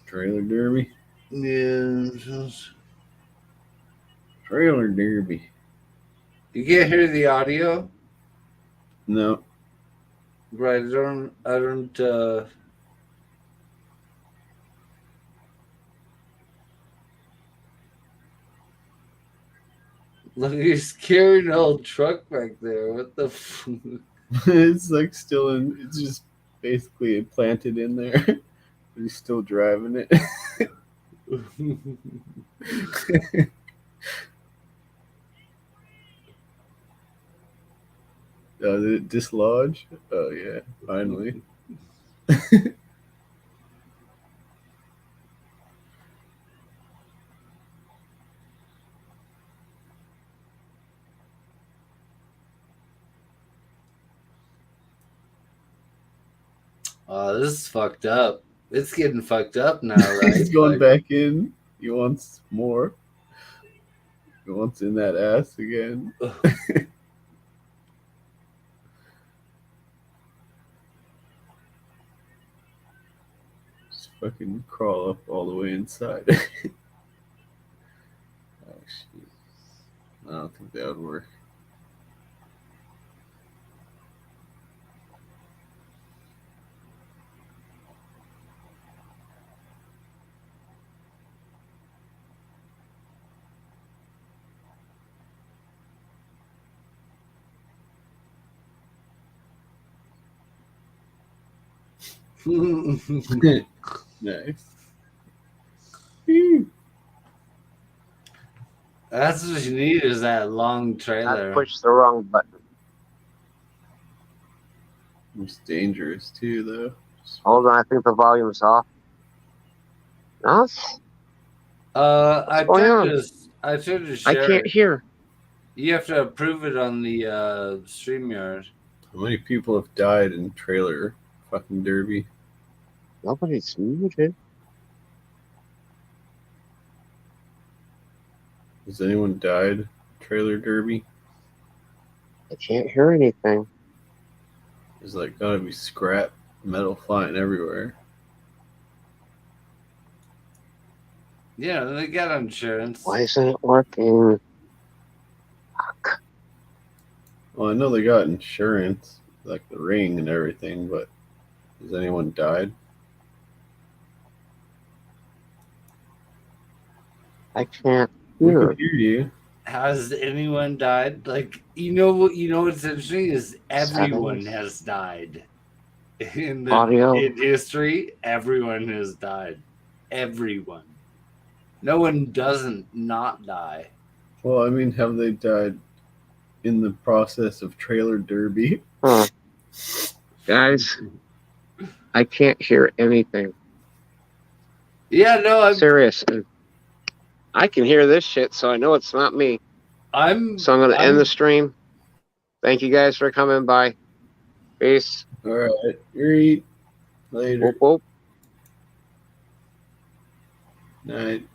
Speaker 5: Trailer Derby.
Speaker 3: yeah.
Speaker 5: Trailer Derby.
Speaker 3: You can't hear the audio?
Speaker 5: No.
Speaker 3: Right, I don't look, he's carrying an old truck back there. What the
Speaker 5: It's like still in. It's just basically planted in there. He's still driving it. Did it dislodge? Oh yeah, finally.
Speaker 3: This is fucked up. It's getting fucked up now, right?
Speaker 5: He's going
Speaker 3: Like,
Speaker 5: back in. He wants more. He wants in that ass again. Just fucking crawl up all the way inside. Oh shit. I don't think that would work. Nice.
Speaker 3: that's what you need is that long
Speaker 2: I
Speaker 3: trailer.
Speaker 2: pushed the wrong button.
Speaker 5: It's dangerous too, though.
Speaker 2: Hold on, I think the volume's off. No,
Speaker 3: I
Speaker 2: going
Speaker 3: tried
Speaker 2: on?
Speaker 3: to I tried to
Speaker 2: I
Speaker 3: share
Speaker 2: can't
Speaker 3: it.
Speaker 2: hear.
Speaker 3: You have to approve it on the StreamYard.
Speaker 5: How many people have died in trailer fucking derby?
Speaker 2: Nobody's muted.
Speaker 5: Has anyone died trailer derby?
Speaker 2: I can't hear anything.
Speaker 5: There's like gotta be scrap metal flying everywhere.
Speaker 3: Yeah, they got insurance.
Speaker 2: Why isn't it working?
Speaker 5: Well, I know they got insurance, like the ring and everything, but has anyone died?
Speaker 2: I can't.
Speaker 5: We
Speaker 2: Yeah.
Speaker 5: can hear you.
Speaker 3: Has anyone died? Like, you know what's interesting is everyone
Speaker 2: Seven.
Speaker 3: has died. In
Speaker 2: Audio.
Speaker 3: history, everyone has died. Everyone. No one doesn't not die.
Speaker 5: Well, I mean, have they died in the process of trailer derby?
Speaker 2: Huh. Guys, I can't hear anything.
Speaker 3: Yeah, no,
Speaker 2: Serious. I can hear this shit, so I know it's not me.
Speaker 3: I'm
Speaker 2: So I'm going to end the stream. Thank you guys for coming by. Peace.
Speaker 5: All right. Read later.
Speaker 2: Whoop, whoop.
Speaker 5: Night.